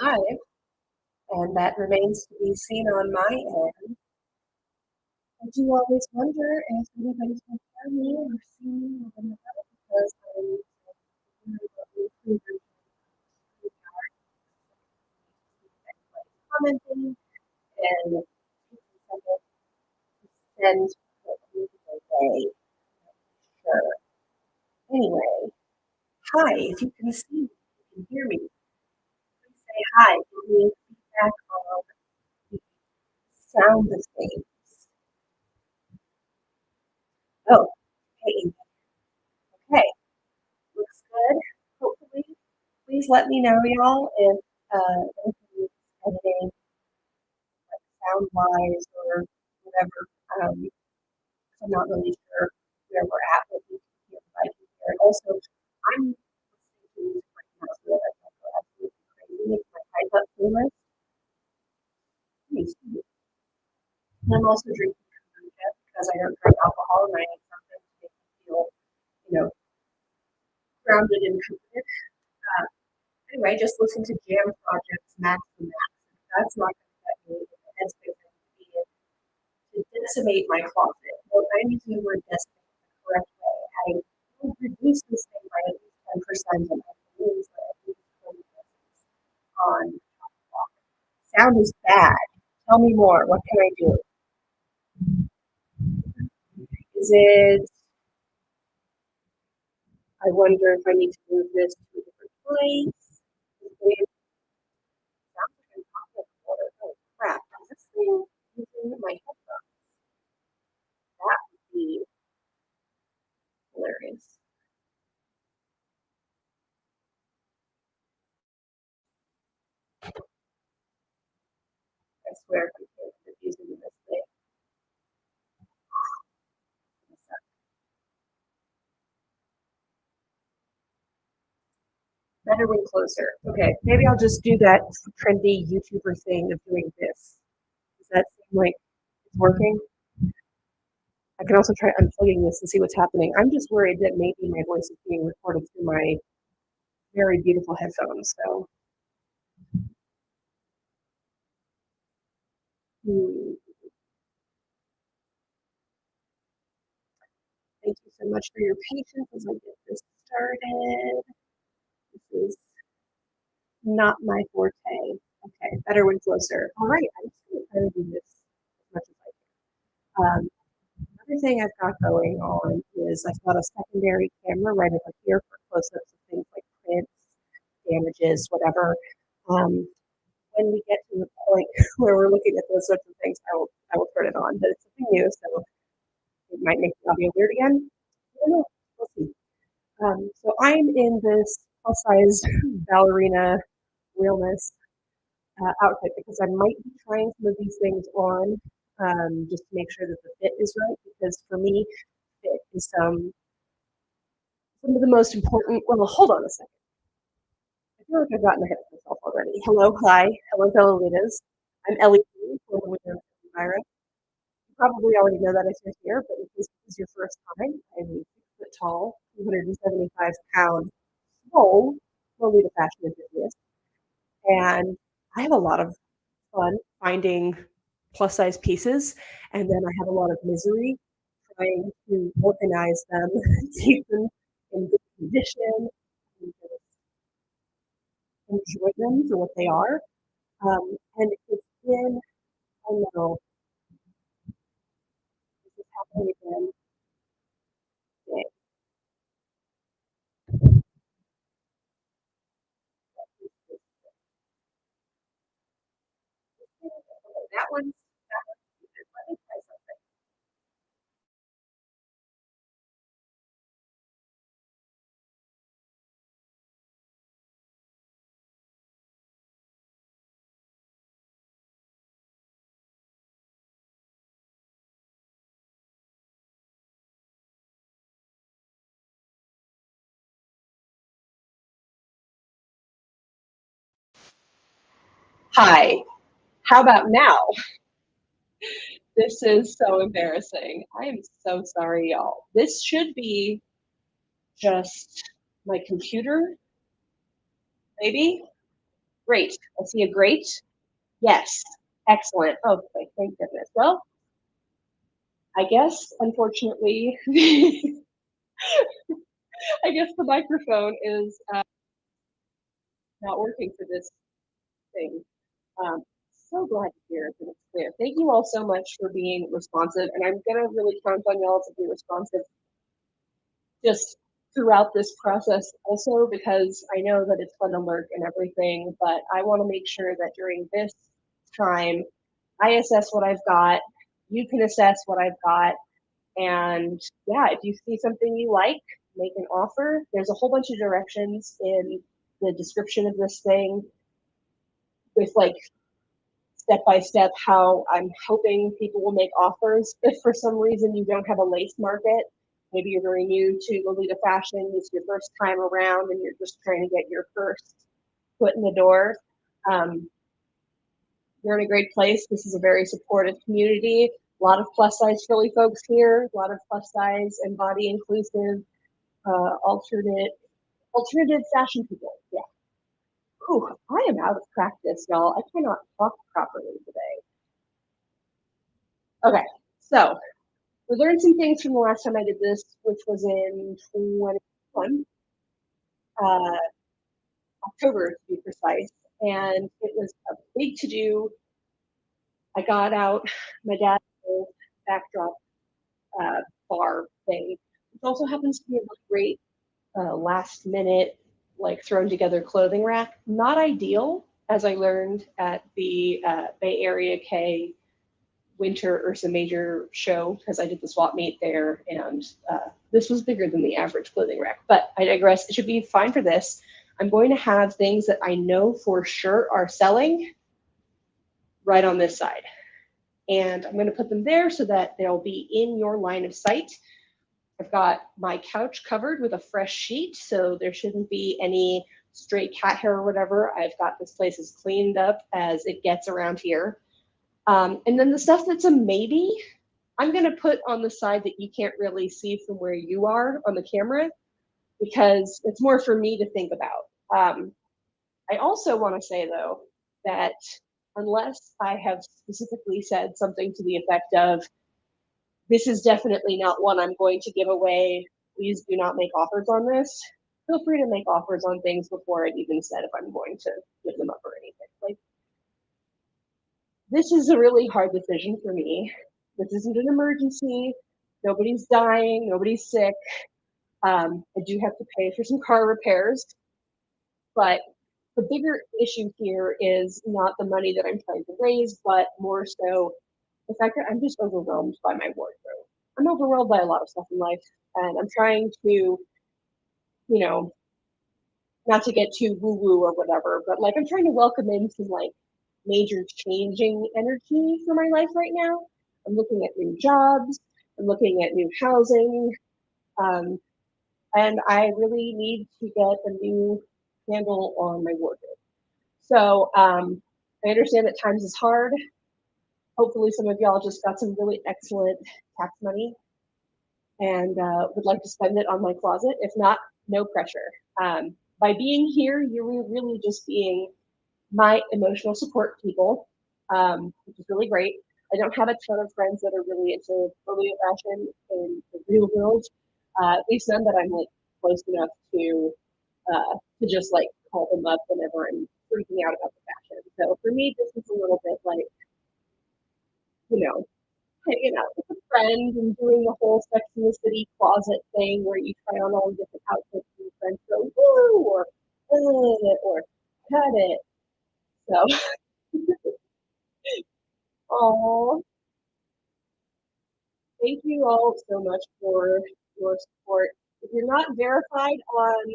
live, and that remains to be seen on my end. I do always wonder if anybody's going to hear me or see me or whatever, because I'm commenting and send it away. Sure. Anyway, hi, if you can see me, you can hear me, please say hi. Give me feedback on the sound of things. Oh, hey, okay, looks good. Hopefully, please let me know, y'all, if anything is editing, like sound wise or whatever. I'm not really sure where we're at with you can hear, but I can hear it. Also, I'm listening to music right now, so that I don't go absolutely crazy. It's my hype up playlist. And I'm also drinking kombucha because I don't drink alcohol and I need something to make me feel, you know, grounded and comforted. Anyway, just listen to Jam Project's Max to Max. That's not going to get me in the headspace I need to be in to decimate my closet. Well, I need to use the word decimate the correct way. I will reduce this thing by at least 10% and I can lose at least 20 minutes on top block. Sound is bad. Tell me more. What can I do? Is it, I wonder if I need to move this to a different place? It sounds like I'm talking water. Oh crap. Is this thing using my headphones? That would be hilarious. I swear if I'm confusing this thing. Better when closer. Okay, maybe I'll just do that trendy YouTuber thing of doing this. Does that seem like it's working? I can also try unplugging this and see what's happening. I'm just worried that maybe my voice is being recorded through my very beautiful headphones. So, thank you so much for your patience as I get this started. This is not my forte. Okay, better when closer. All right, I'm just going to try to do this as much as I can. Another thing I've got going on is I've got a secondary camera right over here for close-ups of things like prints, damages, whatever. When we get to the point where we're looking at those sorts of things, I will turn it on. But it's something new, so it might make the audio weird again. I don't know. We'll see. So I'm in this plus-size ballerina realness outfit because I might be trying some of these things on just to make sure that the fit is right. Because for me, fit is some of the most important. Well, hold on a second. I feel like I've gotten ahead of myself already. Hello, hi, hello, Fellolitas. I'm Ellie, formerly known as Myra. You probably already know that if you're here, but in case this is your first time, I'm 6 foot tall, 275-pound, small, Lolita fashion enthusiast, and I have a lot of fun finding plus size pieces, and then I have a lot of misery trying to organize them, keep them in good condition, and enjoy them for what they are. And it's been, I don't know, this is happening again today. That one's stupid. Let me try something. Hi. How about now? This is so embarrassing. I am so sorry, y'all. This should be just my computer, maybe. Great. I see a great. Yes. Excellent. Okay, thank goodness. Well, I guess, unfortunately, I guess the microphone is not working for this thing. Um, so glad to hear that it's clear. Thank you all so much for being responsive, and I'm gonna really count on y'all to be responsive just throughout this process also, because I know that it's fun to lurk and everything, but I want to make sure that during this time, I assess what I've got, you can assess what I've got, and yeah, if you see something you like, make an offer. There's a whole bunch of directions in the description of this thing with like step by step how I'm hoping people will make offers. If for some reason you don't have a lace market, maybe you're very new to Lolita fashion, it's your first time around and you're just trying to get your first foot in the door, um, you're in a great place. This is a very supportive community. A lot of plus size Philly folks here, a lot of plus size and body inclusive, alternative fashion people. Yeah. Whew, I am out of practice, y'all. I cannot talk properly today. Okay, so we learned some things from the last time I did this, which was in 2021, uh, October to be precise, and it was a big to do. I got out my dad's old backdrop bar thing, which also happens to be a great last minute, like thrown together clothing rack. Not ideal, as I learned at the Bay Area K Winter Ursa Major show, because I did the swap meet there, and this was bigger than the average clothing rack. But I digress. It should be fine for this. I'm going to have things that I know for sure are selling right on this side. And I'm going to put them there so that they'll be in your line of sight. I've got my couch covered with a fresh sheet, so there shouldn't be any stray cat hair or whatever. I've got this place as cleaned up as it gets around here. And then the stuff that's a maybe, I'm going to put on the side that you can't really see from where you are on the camera, because it's more for me to think about. I also want to say, though, that unless I have specifically said something to the effect of, this is definitely not one I'm going to give away, please do not make offers on this, feel free to make offers on things before I've even said if I'm going to give them up or anything. Like, this is a really hard decision for me. This isn't an emergency. Nobody's dying. Nobody's sick. I do have to pay for some car repairs, but the bigger issue here is not the money that I'm trying to raise, but more so the fact that I'm just overwhelmed by my wardrobe. I'm overwhelmed by a lot of stuff in life, and I'm trying to, not to get too woo woo or whatever, but like I'm trying to welcome in some like major changing energy for my life right now. I'm looking at new jobs, I'm looking at new housing, um, and I really need to get a new handle on my wardrobe. So I understand that times is hard. Hopefully, some of y'all just got some really excellent tax money and would like to spend it on my closet. If not, no pressure. By being here, you're really just being my emotional support people, which is really great. I don't have a ton of friends that are really into Lolita fashion in the real world. At least none that I'm like close enough to just like call them up whenever I'm freaking out about the fashion. So for me, this is a little bit like, you know, hanging out with a friend and doing the whole Sex in the City closet thing where you try on all the different outfits and your friends go woo or cut it. So, oh, thank you all so much for your support. If you're not verified on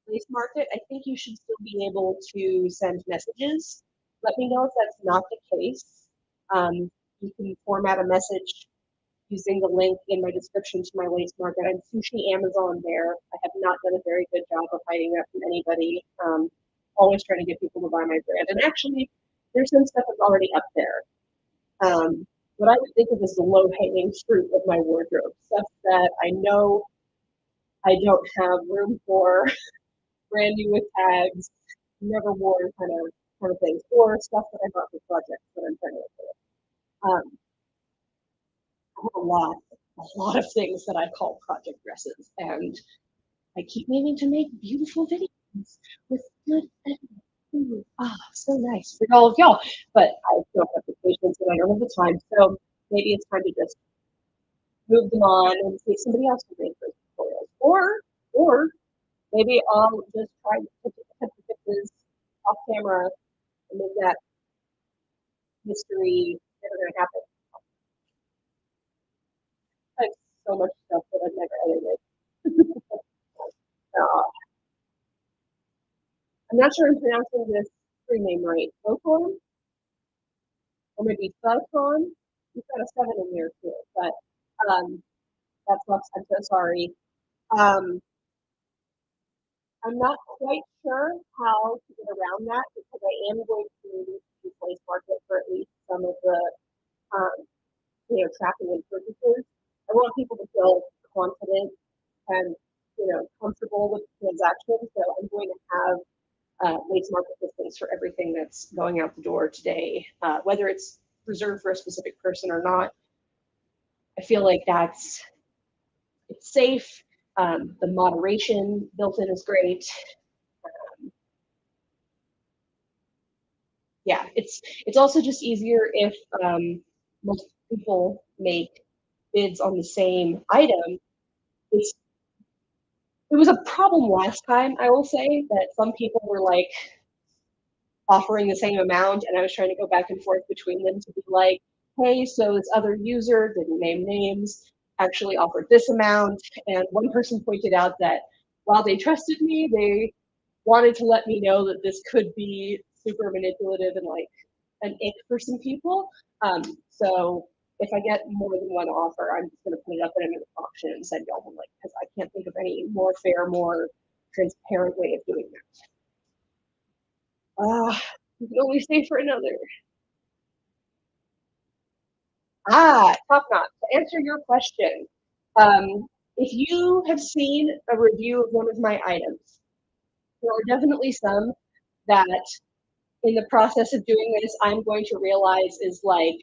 Place Market, I think you should still be able to send messages. Let me know if that's not the case. Um, you can format a message using the link in my description to my Lace Market. I'm Sushi Amazon there. I have not done a very good job of hiding that from anybody. Always trying to get people to buy my brand. And actually, there's some stuff that's already up there. What I would think of as the low-hanging fruit of my wardrobe, stuff that I know I don't have room for, brand new with tags, never worn kind of kind of things, or stuff that I bought for projects that I'm trying to look for. I have a lot of things that I call project dresses, and I keep meaning to make beautiful videos with good editing. So nice for all of y'all, but I don't have the patience and I don't have the time, so maybe it's time to just move them on and see if somebody else can make those tutorials, or maybe I'll just try to put the pictures off camera and make that mystery never gonna happen. I have so much stuff that I've never edited. I'm not sure I'm pronouncing this screen name right. Ocon? Or maybe Fellocon? You've got a 7 in there too, but that sucks. I'm so sorry. I'm not quite sure how to get around that because I am going to use Place Market for at least some of the tracking and purchases. I want people to feel confident and comfortable with the transaction. So I'm going to have Place Market listings for everything that's going out the door today, whether it's reserved for a specific person or not. I feel like it's safe. The moderation built in is great. Yeah, it's also just easier if most people make bids on the same item. It was a problem last time, I will say, that some people were like offering the same amount, and I was trying to go back and forth between them to be like, hey, so this other user, didn't name names, actually offered this amount, and one person pointed out that while they trusted me, they wanted to let me know that this could be super manipulative and like an ick for some people. So if I get more than one offer, I'm just going to put it up in an auction and send y'all one, like, because I can't think of any more fair, more transparent way of doing that. You can only stay for another. Top knot. To answer your question, if you have seen a review of one of my items, there are definitely some that in the process of doing this, I'm going to realize is like,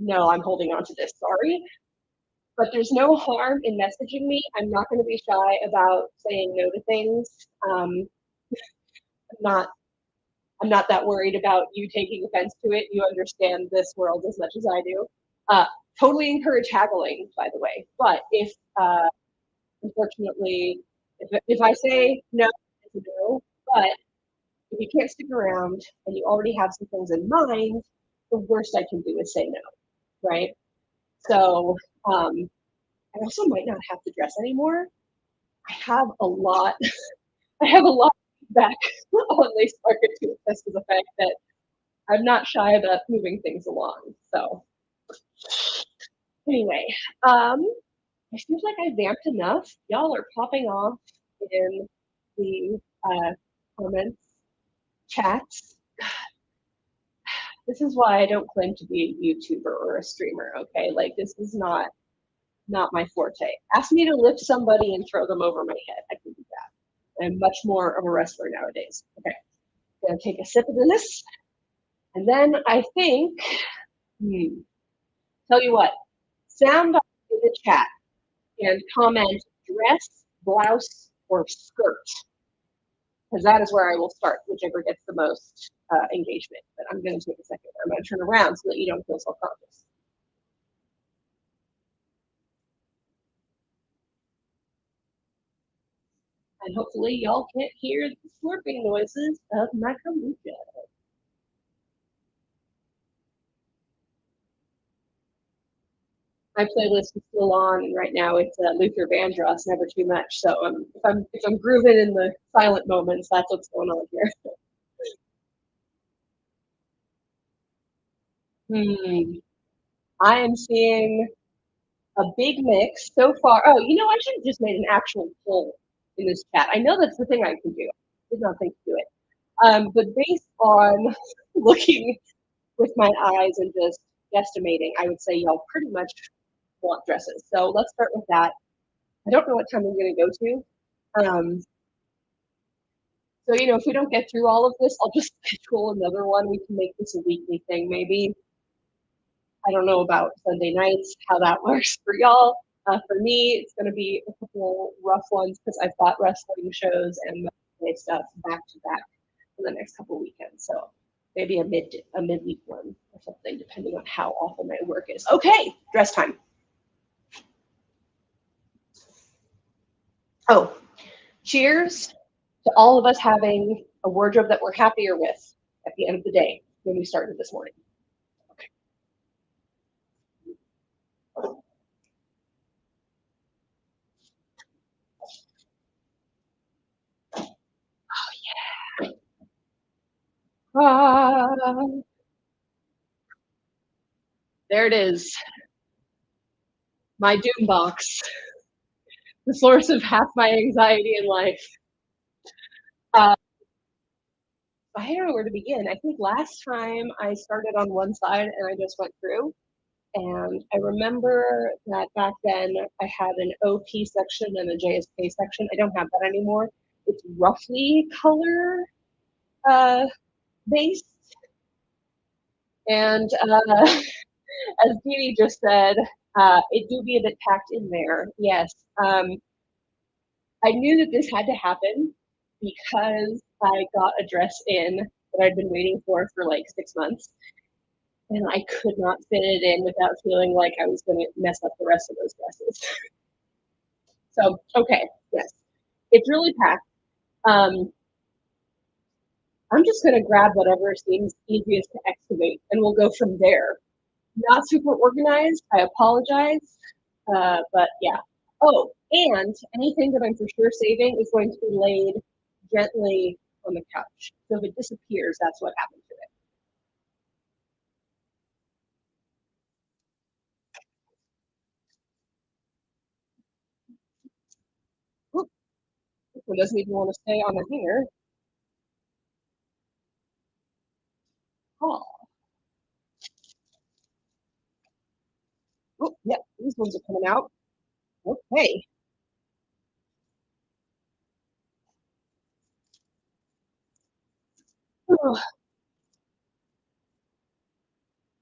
no, I'm holding on to this, sorry. But there's no harm in messaging me. I'm not going to be shy about saying no to things. I'm not that worried about you taking offense to it. You understand this world as much as I do. Totally encourage haggling, by the way. But if, unfortunately, if I say no, it's a no. But if you can't stick around and you already have some things in mind, the worst I can do is say no, right? So I also might not have to dress anymore. I have a lot. I have a lot of feedback on Lace Market to attest to the fact that I'm not shy about moving things along. So anyway, I feel like I vamped enough. Y'all are popping off in the comments, chats. This is why I don't claim to be a YouTuber or a streamer. Okay, like this is not my forte. Ask me to lift somebody and throw them over my head. I can do that. I'm much more of a wrestler nowadays. Okay, I'm gonna take a sip of this, and then I think, tell you what, sound off in the chat and comment dress, blouse, or skirt, because that is where I will start, whichever gets the most engagement. But I'm going to take a second. I'm going to turn around so that you don't feel self-conscious. And hopefully y'all can't hear the slurping noises of my kombucha. My playlist is still on, and right now it's Luther Vandross, Never Too Much. So if I'm grooving in the silent moments, that's what's going on here. I am seeing a big mix so far. Oh, I should have just made an actual poll in this chat. I know that's the thing I can do. I did not think to do it. But based on looking with my eyes and just guesstimating, I would say y'all pretty much want dresses. So let's start with that. I don't know what time I'm going to go to. So, you know, if we don't get through all of this, I'll just schedule another one. We can make this a weekly thing, maybe. I don't know about Sunday nights, how that works for y'all. For me, it's going to be a couple rough ones because I've got wrestling shows and stuff back to back for the next couple weekends. So maybe a midweek one or something, depending on how awful my work is. Okay, dress time. Oh, cheers to all of us having a wardrobe that we're happier with at the end of the day when we started this morning. Okay. There it is. My doom box. The source of half my anxiety in life. I don't know where to begin. I think last time I started on one side and I just went through. And I remember that back then I had an OP section and a JSK section. I don't have that anymore. It's roughly color based. And as Dee Dee just said, it do be a bit packed in there. Yes. I knew that this had to happen because I got a dress in that I'd been waiting for like 6 months. And I could not fit it in without feeling like I was going to mess up the rest of those dresses. So, okay, yes. It's really packed. I'm just going to grab whatever seems easiest to excavate, and we'll go from there. Not super organized. I apologize. But yeah. Oh, and anything that I'm for sure saving is going to be laid gently on the couch. So if it disappears, that's what happened to it. Oop, this one doesn't even want to stay on the hanger. Oh. Oh, yeah, these ones are coming out. Okay. Oh,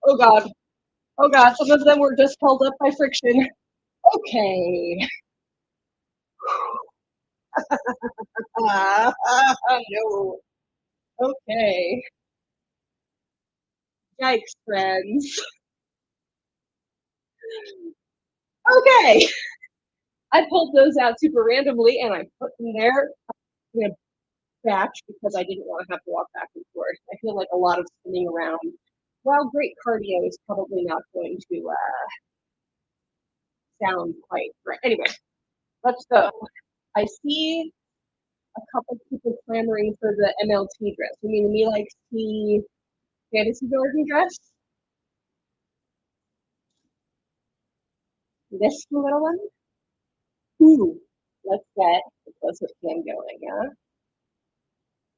oh God. Oh God, some of them were just held up by friction. Okay. No. Okay. Yikes, friends. Okay. I pulled those out super randomly and I put them there in a batch because I didn't want to have to walk back and forth. I feel like a lot of spinning around. While great cardio is probably not going to sound quite right. Anyway, let's go. I see a couple people clamoring for the MLT dress. You mean Me Likes the Fantasy Garden dress? This little one? Ooh, let's get the close-up cam going, huh?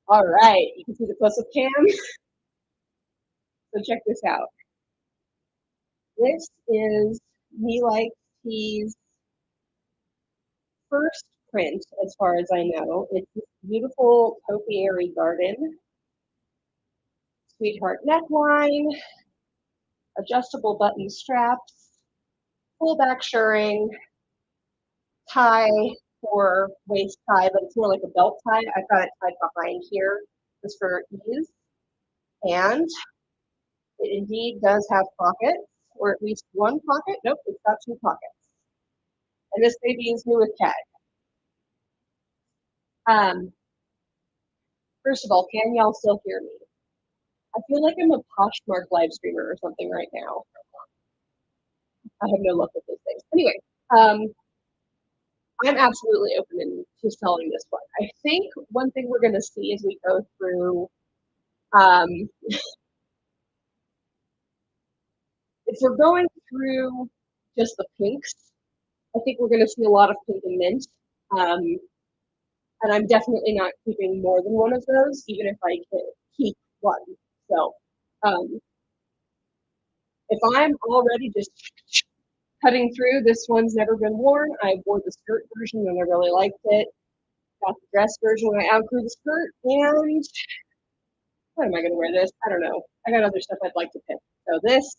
All right, you can see the close-up cam. So check this out. This is Me Likes T's first print, as far as I know. It's this beautiful topiary garden, sweetheart neckline, adjustable button straps, full back shirring, tie for waist tie, but it's more like a belt tie. I've got it tied behind here just for ease. And it indeed does have pockets, or at least one pocket. Nope, it's got 2 pockets. And this baby is new with tag. First of all, can y'all still hear me? I feel like I'm a Poshmark live streamer or something right now. I have no luck with those things. Anyway, I'm absolutely open to selling this one. I think one thing we're going to see as we go through, if we're going through just the pinks, I think we're going to see a lot of pink and mint. And I'm definitely not keeping more than one of those, even if I can keep one. So if I'm already just cutting through, this one's never been worn. I wore the skirt version and I really liked it. got the dress version when I outgrew the skirt, and when am I going to wear this? I don't know. I got other stuff I'd like to pick. So this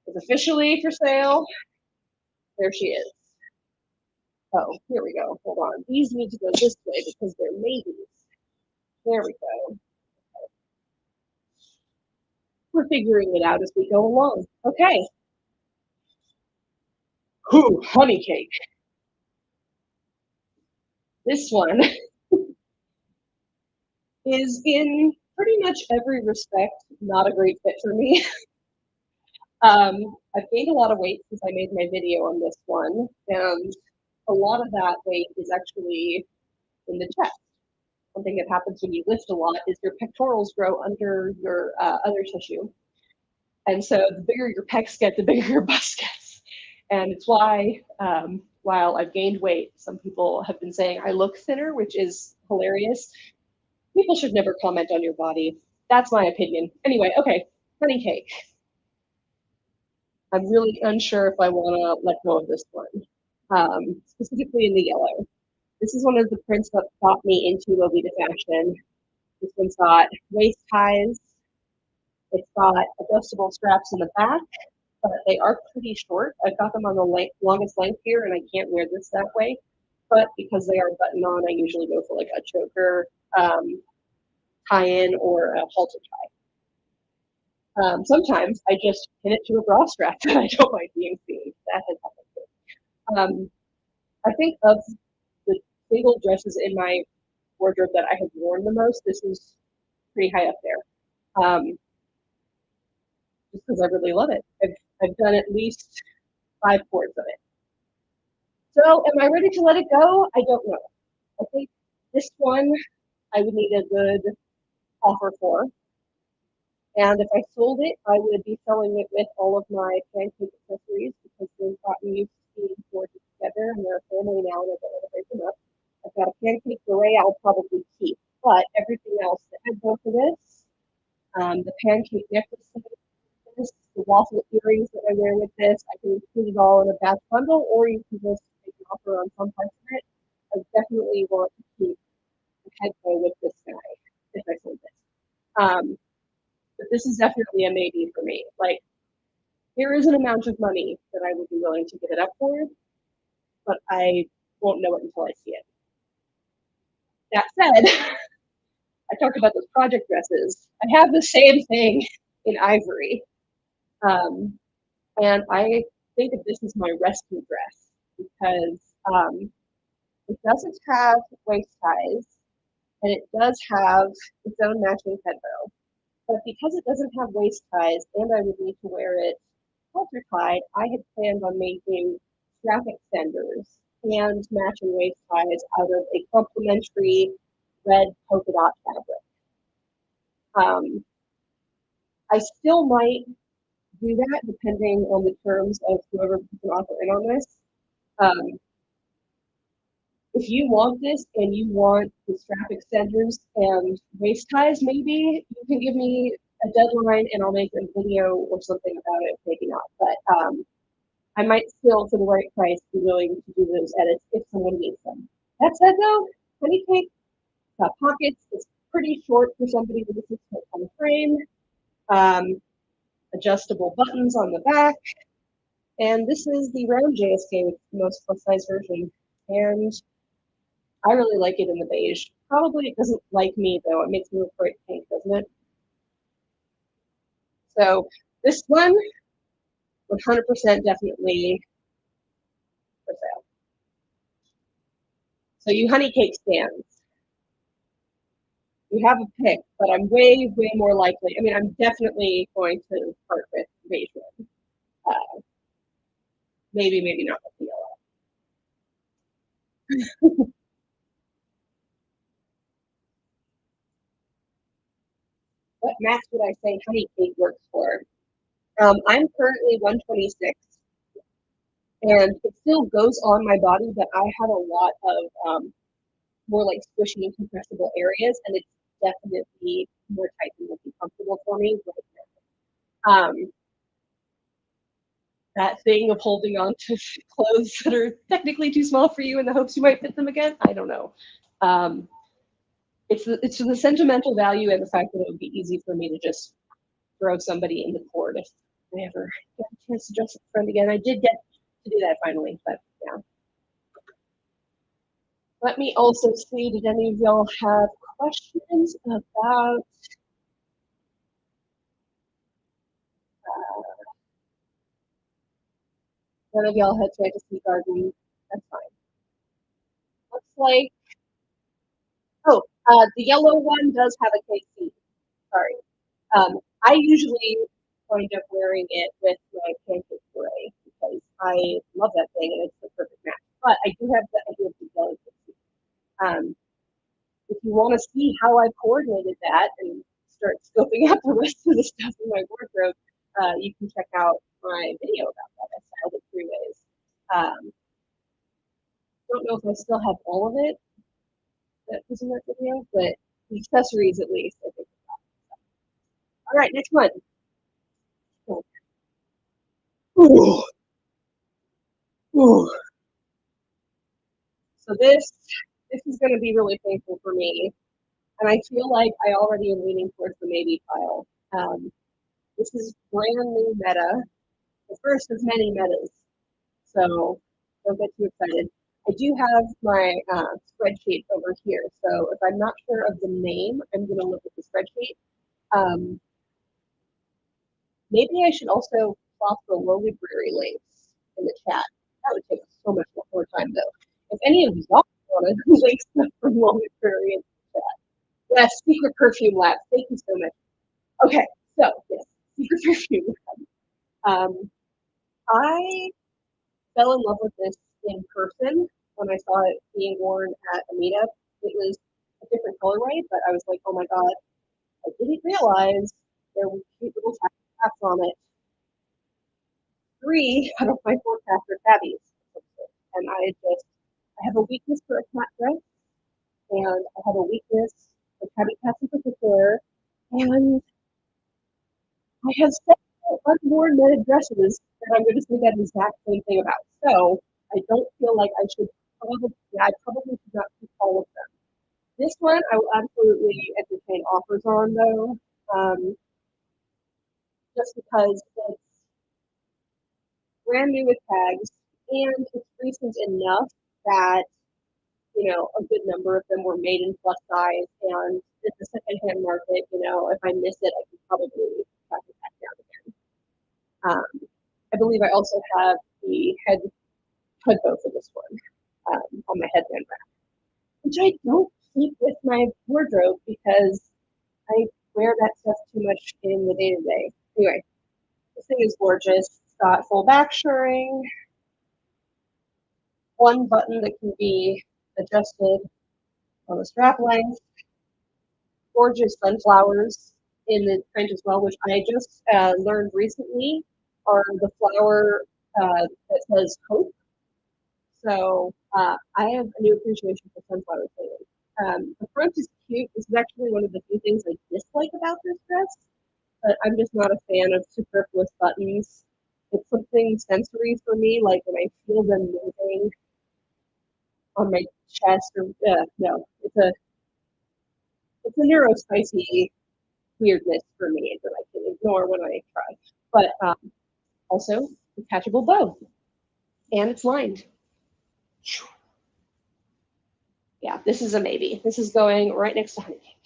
is officially for sale. There she is. Oh, here we go. Hold on. These need to go this way because they're maybes. There we go. We're figuring it out as we go along. Okay. Ooh, honey cake. This one is in pretty much every respect not a great fit for me. I've gained a lot of weight since I made my video on this one, and a lot of that weight is actually in the chest. One thing that happens when you lift a lot is your pectorals grow under your other tissue. And so the bigger your pecs get, the bigger your bust gets. And it's why, while I've gained weight, some people have been saying I look thinner, which is hilarious. People should never comment on your body. That's my opinion. Anyway, okay, honey cake. I'm really unsure if I want to let go of this one, specifically in the yellow. This is one of the prints that got me into Lolita fashion. This one's got waist ties. It's got adjustable straps in the back, but they are pretty short. I've got them on the longest length here, and I can't wear this that way. But because they are button on, I usually go for like a choker tie-in or a halter tie. Sometimes I just pin it to a bra strap that I don't mind being seen. That has happened too. I think of the single dresses in my wardrobe that I have worn the most, this is pretty high up there. Just because I really love it. I've done at least 5 cords of it. So am I ready to let it go? I don't know. I think this one I would need a good offer for. And if I sold it, I would be selling it with all of my pancake accessories because they've gotten used to being forged together and they're a family now and I don't want to break them up. I've got a pancake beret I'll probably keep, but everything else that I go for this, the pancake necklace, the waffle earrings that I wear with this, I can include it all in a bath bundle, or you can just make an offer on some parts of it. I definitely want to keep a head bow with this guy if I sold this. But this is definitely a maybe for me. Like, there is an amount of money that I would be willing to give it up for, but I won't know it until I see it. That said, I talked about those project dresses. I have the same thing in ivory. And I think that this is my rescue dress because it doesn't have waist ties and it does have its own matching head bow. But because it doesn't have waist ties and I would need to wear it halter tied, I had planned on making strap extenders and matching waist ties out of a complementary red polka dot fabric. I still might do that depending on the terms of whoever puts an offer in on this. If you want this and you want the strap extenders and waist ties, maybe you can give me a deadline and I'll make a video or something about it, maybe not. But I might still, for the right price, be willing to do those edits if someone needs them. That said though, honey cake, got pockets, it's pretty short for somebody with a 6-foot kind of frame. Adjustable buttons on the back. And this is the round JSK with the most plus size version. And I really like it in the beige. Probably it doesn't like me though. It makes me look bright pink, doesn't it? So this one, 100% definitely for sale. So you honey cake stands, you have a pick, but I'm way, way more likely. I mean, I'm definitely going to part with beige one. Maybe, maybe not with the yellow. What max would I say honey cake works for? I'm currently 126, and it still goes on my body, but I have a lot of more like squishy and compressible areas, and it's definitely more tight than would be comfortable for me right now. that thing of holding on to clothes that are technically too small for you in the hopes you might fit them again. I don't know. It's the sentimental value and the fact that it would be easy for me to just throw somebody in the cord if I ever get a chance to dress with a friend again. I did get to do that finally, but yeah. Let me also see, did any of y'all have questions about none of y'all had fantasy gardening? That's fine. Looks like, oh, the yellow one does have a KC. Sorry. I usually wind up wearing it with my pancake beret because I love that thing and it's the perfect match. But I do have the yellow KC. If you want to see how I coordinated that and start scoping out the rest of the stuff in my wardrobe, you can check out my video about that. I styled it 3 ways. Don't know if I still have all of it that was in that video, but the accessories at least, I think. All right, next one. Ooh. Ooh. So this is going to be really painful for me, and I feel like I already am leaning towards the maybe pile. This is brand new meta, the first of many metas. So don't get too excited. I do have my spreadsheet over here. So if I'm not sure of the name, I'm going to look at the spreadsheet. Maybe I should also plot the LOLITA links in the chat. That would take so much more time, though. If any of y'all want to link stuff from LOLITA in the chat. Yes, Secret Perfume Lab. Thank you so much. Okay, so yes, Secret Perfume Lab. I fell in love with this in person when I saw it being worn at a meetup. It was a different colorway, but I was like, oh my god, I didn't realize there were cute little tabs on it. 3 out of my 4 cats are tabbies. And I have a weakness for a cat dress, and I have a weakness for tabby cats in particular, and I have several unworn knitted dresses that I'm going to say that exact same thing about. So I don't feel like I probably should not keep all of them. This one I will absolutely entertain offers on though, just because it's brand new with tags and it's recent enough that a good number of them were made in plus size, and it's a secondhand market. If I miss it, I can probably track it back down again. I believe I also have the head bow for this one on my headband rack, which I don't keep with my wardrobe because I wear that stuff too much in the day-to-day. Anyway, this thing is gorgeous. It's got full back shirring, one button that can be adjusted on the strap length, gorgeous sunflowers in the print as well, which I just learned recently are the flower that says hope. So I have a new appreciation for sunflower painting. The front is cute. This is actually one of the few things I dislike about this dress, but I'm just not a fan of superfluous buttons. It's something sensory for me, like when I feel them moving on my chest. Or no, it's a neurospicy weirdness for me that I can ignore when I try. But also detachable bow, and it's lined. Yeah, this is a maybe. This is going right next to honey.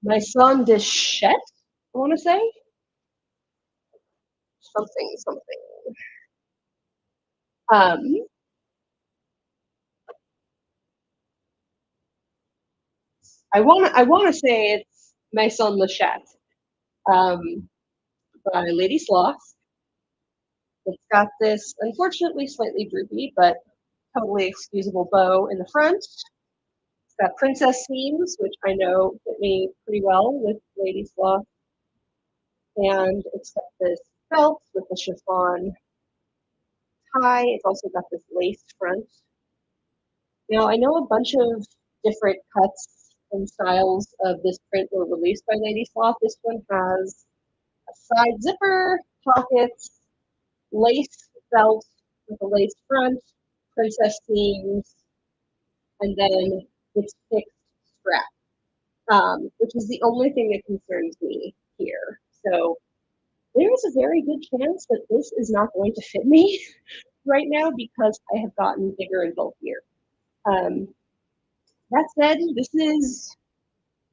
My son Deschette, I want to say. Something. I want to say it's My Son Lachette, by Lady Sloth. It's got this, unfortunately, slightly droopy, but totally excusable bow in the front. It's got princess seams, which I know fit me pretty well with Lady Sloth. And it's got this belt with a chiffon tie. It's also got this laced front. Now, I know a bunch of different cuts and styles of this print were released by Lady Sloth. This one has a side zipper, pockets, lace belt with a lace front, princess themes, and then it's fixed strap, which is the only thing that concerns me here. So there is a very good chance that this is not going to fit me right now because I have gotten bigger and bulkier. That said, this is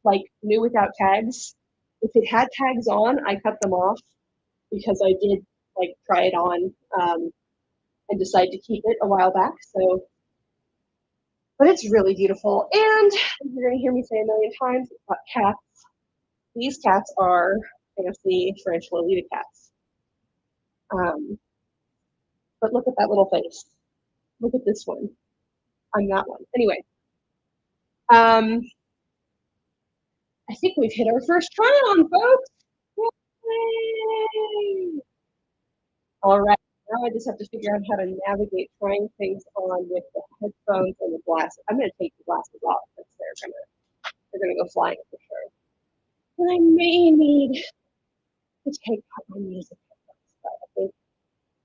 like new without tags. If it had tags on, I cut them off because I did like try it on and decide to keep it a while back. So, but it's really beautiful. And you're gonna hear me say a million times about cats. These cats are fancy French Lolita cats. But look at that little face. Look at this one. I'm that one. Anyway, I think we've hit our first try on, folks. Yay! All right, now I just have to figure out how to navigate trying things on with the headphones and the glasses. I'm going to take the glasses off because they're gonna go flying for sure. And I may need to take out my music headphones,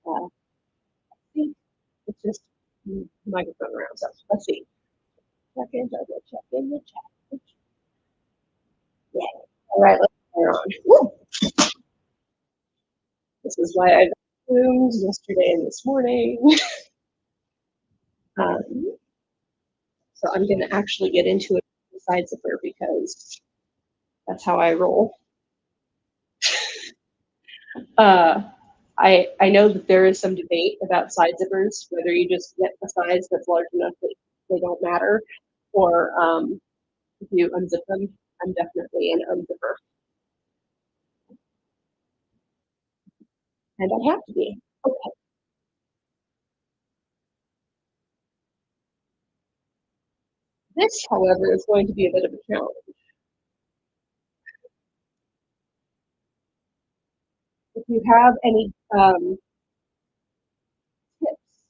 but I think it's just microphone around. So let's see. Check in the chat. Yeah. All right, let's turn on. Woo! This is why I zoomed yesterday and this morning. So I'm going to actually get into it with the side zipper because that's how I roll. I know that there is some debate about side zippers, whether you just get a size that's large enough that they don't matter, or if you unzip them. I'm definitely an unzipper. And I have to be. Okay. This, however, is going to be a bit of a challenge. If you have any tips,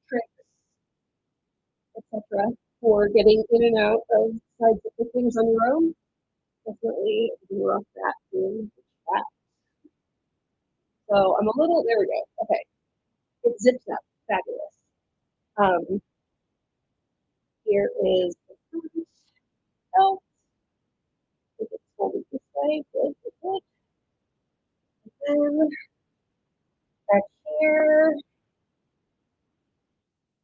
tricks, etc., for getting in and out of side zipper things on your own, definitely rough that in the chat. So I'm a little, there we go. Okay. It zips up. Fabulous. Here is the front belt. If it's folded this way, good, good, good. And then back here,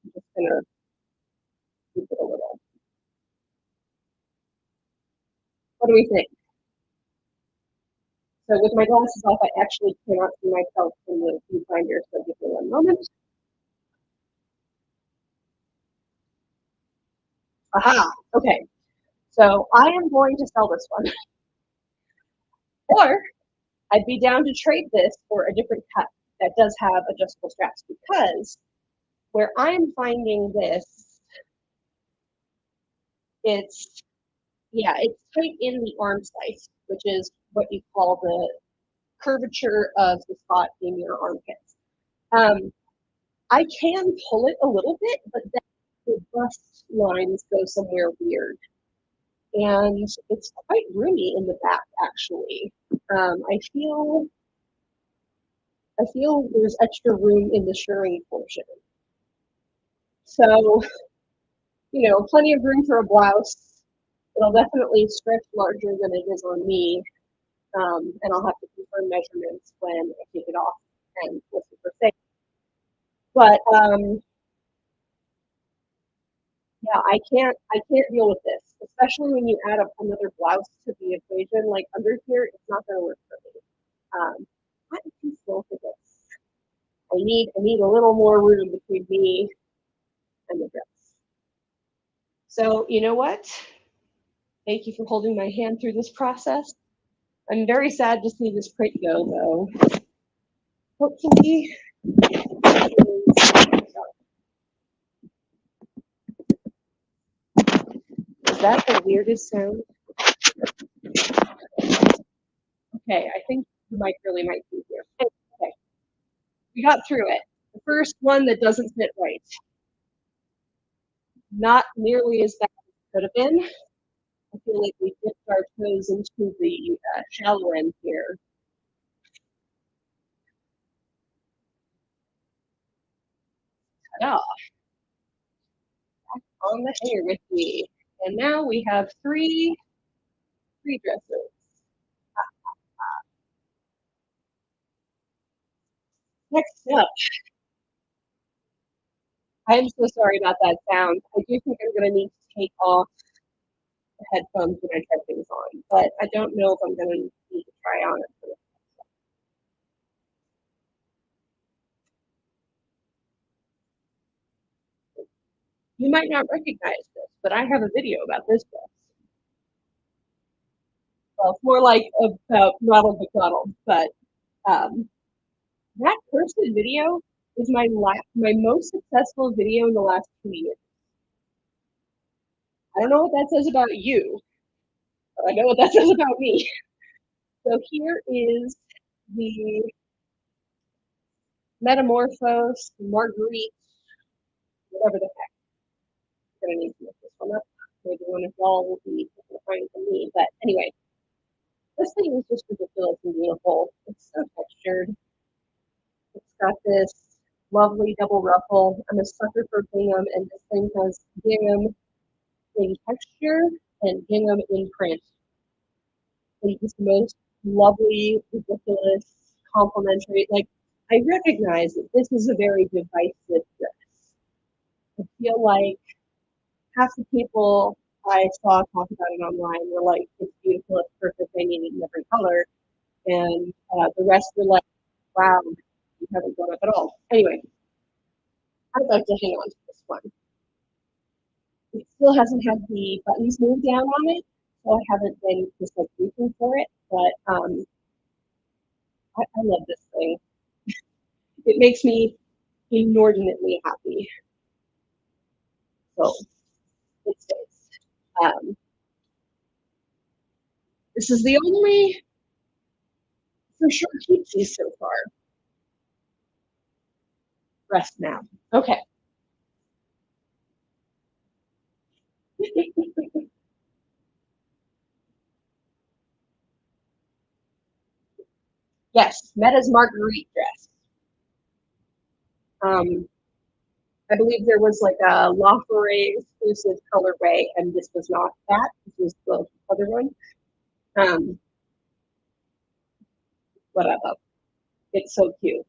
I'm just gonna keep it a little. What do we think? So with my glasses off, I actually cannot see myself in the viewfinder, so give me one moment. Aha, okay. So I am going to sell this one. Or I'd be down to trade this for a different cut that does have adjustable straps, because where I'm finding this, it's tight in the arm slice, which is what you call the curvature of the spot in your armpits. I can pull it a little bit, but then the bust lines go somewhere weird. And it's quite roomy in the back, actually. I feel there's extra room in the shirring portion. So, plenty of room for a blouse. It'll definitely stretch larger than it is on me. And I'll have to confirm measurements when I take it off and listen for things. But yeah, I can't deal with this, especially when you add up another blouse to the equation. Like under here, it's not going to work for me. I'm too slow for this. I need a little more room between me and the dress. So you know what? Thank you for holding my hand through this process. I'm very sad to see this print go, though. Hopefully, is that the weirdest sound? Okay, I think the mic really might be here. Okay, we got through it. The first one that doesn't fit right. Not nearly as bad could have been. I feel like we dipped our toes into the shallow end here. Ta-da! Back on the hanger with me. And now we have three dresses. Next up, I'm so sorry about that sound. I do think I'm going to need to take off the headphones when I try things on, but I don't know if I'm going to need to try on it for this. You might not recognize this, but I have a video about this dress. Well, it's more like about Ronald McDonald, but that person video is my most successful video in the last 2 years. I don't know what that says about you, but I know what that says about me. So here is the Metamorphose Marguerite, whatever the heck. I'm gonna need to look this one up. Maybe one of y'all will be finding from me. But anyway, this thing is just ridiculous and beautiful. It's so textured. It's got this lovely double ruffle. I'm a sucker for gingham, and this thing has gingham in texture and gingham in print. It's the most lovely, ridiculous, complimentary. Like, I recognize that this is a very divisive dress. I feel like half the people I saw talk about it online were like, it's beautiful, it's perfect, I need it in every color. And the rest were like, wow, you haven't gone up at all. Anyway, I'd like to hang on to this one. It still hasn't had the buttons moved down on it, so I haven't been just like reaching for it, but I love this thing. It makes me inordinately happy. So it stays. This is the only for sure keepsies so far. Rest now. Okay. Yes, Meta's Marguerite dress. I believe there was like a La Forêt exclusive colorway, and this was not that. This was the other one. Whatever. It's so cute.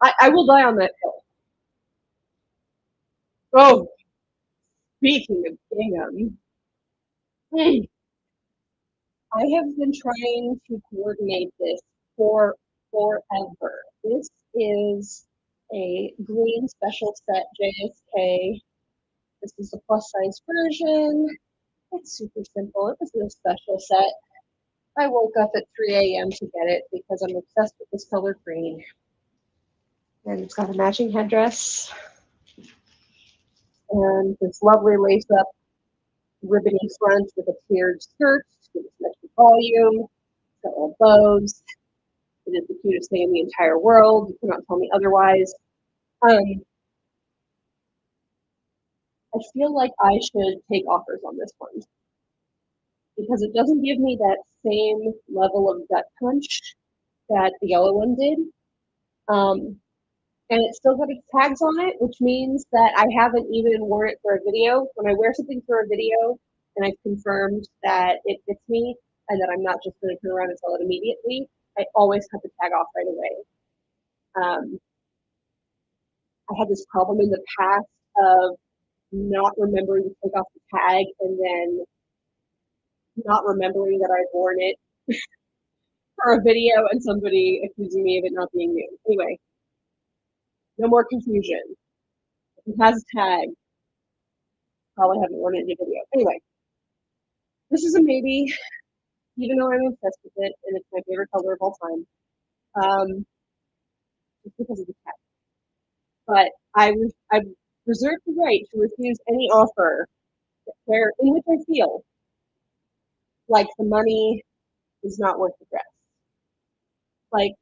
I will die on that hill. Oh, speaking of gingham, I have been trying to coordinate this for forever. This is a green special set JSK. This is a plus size version. It's super simple. It was a special set. I woke up at 3 a.m. to get it because I'm obsessed with this color green. And it's got a matching headdress and this lovely lace up ribbony front with a tiered skirt to give it extra volume. It's got little bows. It is the cutest thing in the entire world. You cannot tell me otherwise. I feel like I should take offers on this one because it doesn't give me that same level of gut punch that the yellow one did. And it's still got its tags on it, which means that I haven't even worn it for a video. When I wear something for a video and I've confirmed that it fits me and that I'm not just going to turn around and sell it immediately, I always have to tag off right away. I had this problem in the past of not remembering to take off the tag and then not remembering that I'd worn it for a video and somebody accusing me of it not being new. Anyway, no more confusion. If it has a tag, probably haven't worn it in a video. Anyway, this is a maybe, even though I'm obsessed with it and it's my favorite color of all time. Just because of the tag. But I reserve the right to refuse any offer in which I feel like the money is not worth the dress. Like,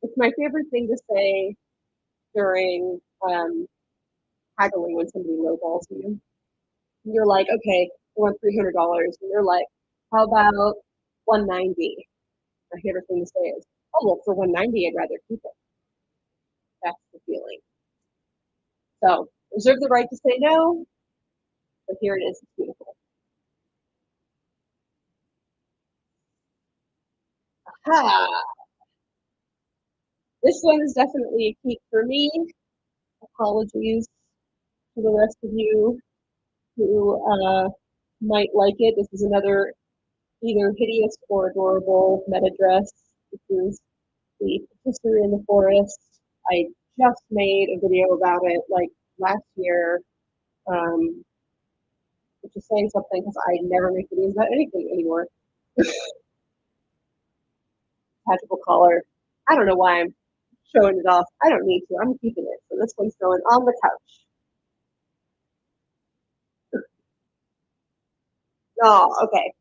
it's my favorite thing to say during haggling when somebody lowballs you. And you're like, okay, I want $300. And they're like, how about 190? My favorite thing to say is, oh, well, for 190, I'd rather keep it. That's the feeling. So reserve the right to say no, but here it is. It's beautiful. Aha! This one is definitely a keep for me. Apologies to the rest of you who might like it. This is another either hideous or adorable meta dress. This is the History in the Forest. I just made a video about it like last year, which is saying something because I never make videos about anything anymore. Magical collar. I don't know why I'm showing it off. I don't need to. I'm keeping it. So this one's going on the couch. Oh, okay.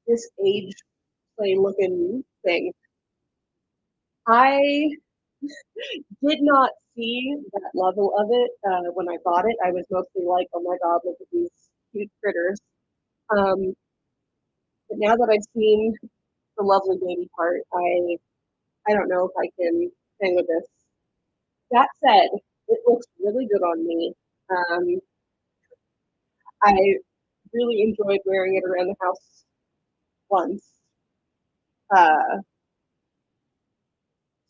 This age play looking thing. I did not see that level of it when I bought it. I was mostly like, oh my god, look at these cute critters. Um, but now that I've seen the lovely baby part, I don't know if I can hang with this. That said, it looks really good on me. I really enjoyed wearing it around the house once. Uh,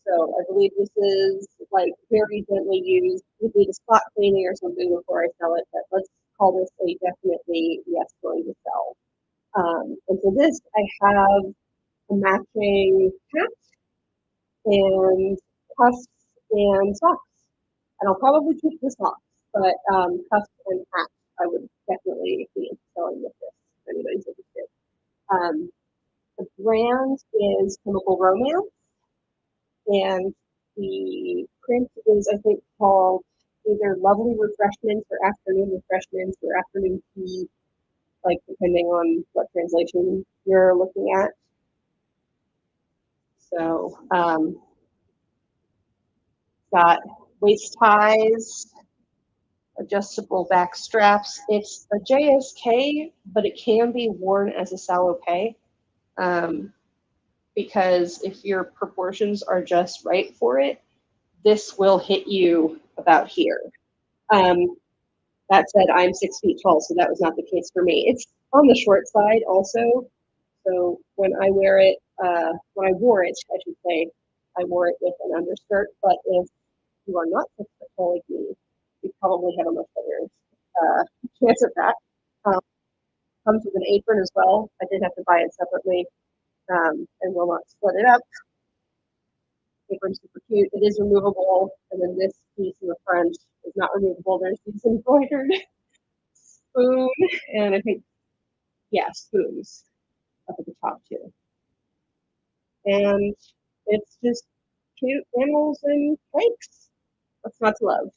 so I believe this is like very gently used. Would need a spot cleaning or something before I sell it, but let's call this a definitely yes going to sell. And for this, I have a matching hat and cuffs and socks. And I'll probably keep the socks, but cuffs and hat I would definitely be selling with this if anybody's interested. Um, the brand is Chemical Romance, and the print is, I think, called either Lovely Refreshments or Afternoon Refreshments or Afternoon Tea, like depending on what translation you're looking at. So, got waist ties, adjustable back straps. It's a JSK, but it can be worn as a salope. Because if your proportions are just right for it, this will hit you about here. Um, that said, I'm 6 feet tall, so that was not the case for me. It's on the short side also. So when I wear it, when I wore it, I should say, I wore it with an underskirt. But if you are not 6 foot tall like me, you probably have a much better chance at that. Um, comes with an apron as well. I did have to buy it separately, and will not split it up. Apron's super cute. It is removable, and then this piece in the front is not removable. There's these embroidered spoon, and I think, yeah, spoons up at the top too. And it's just cute animals and cakes. What's not to love?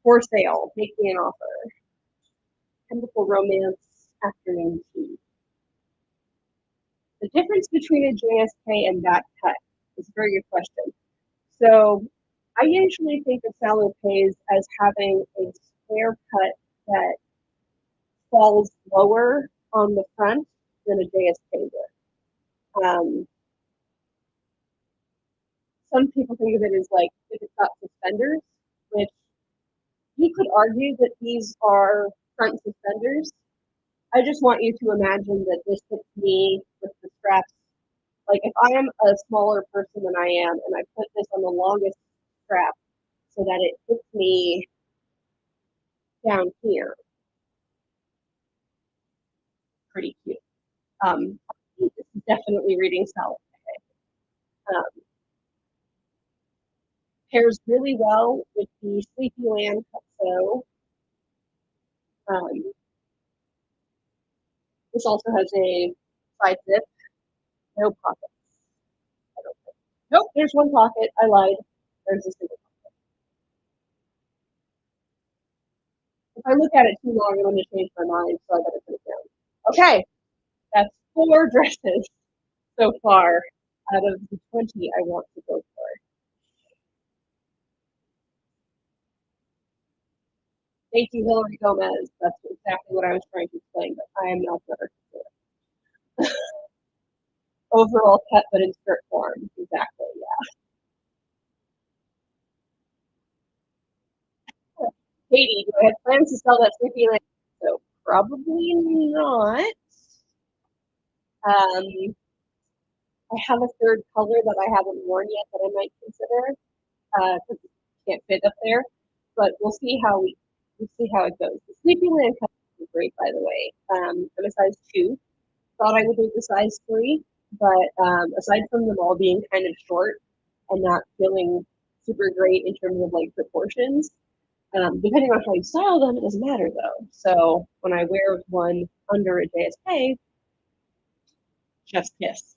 For sale, make me an offer. Chemical Romance Afternoon Tea. The difference between a JSK and that cut is a very good question. So I usually think of salopes as having a square cut that falls lower on the front than a JSK would. Some people think of it as like if it's got suspenders, which you could argue that these are front suspenders. I just want you to imagine that this fits me with the straps. Like if I am a smaller person than I am, and I put this on the longest strap so that it fits me down here, pretty cute. This is definitely reading salad. Um, pairs really well with the Sleepy Land Cutso. Um, this also has a side zip, no pockets. I don't think. Nope, there's one pocket. I lied. There's a single pocket. If I look at it too long, I'm going to change my mind, so I better put it down. Okay, that's 4 dresses so far. out of the 20 I want to go for. Thank you, Hillary Gomez. That's exactly what I was trying to explain, but I am not better to do it. Overall cut, but in skirt form. Exactly, yeah. Katie, do I have plans to sell that Sleepy Land? So probably not. I have a third color that I haven't worn yet that I might consider because it can't fit up there. But we'll see how it goes. The Sleepy Land color is great, by the way. I'm a size 2. Thought I would do the size 3, but aside from them all being kind of short and not feeling super great in terms of like proportions, depending on how you style them, it doesn't matter though. So when I wear one under a JSK, chef's kiss.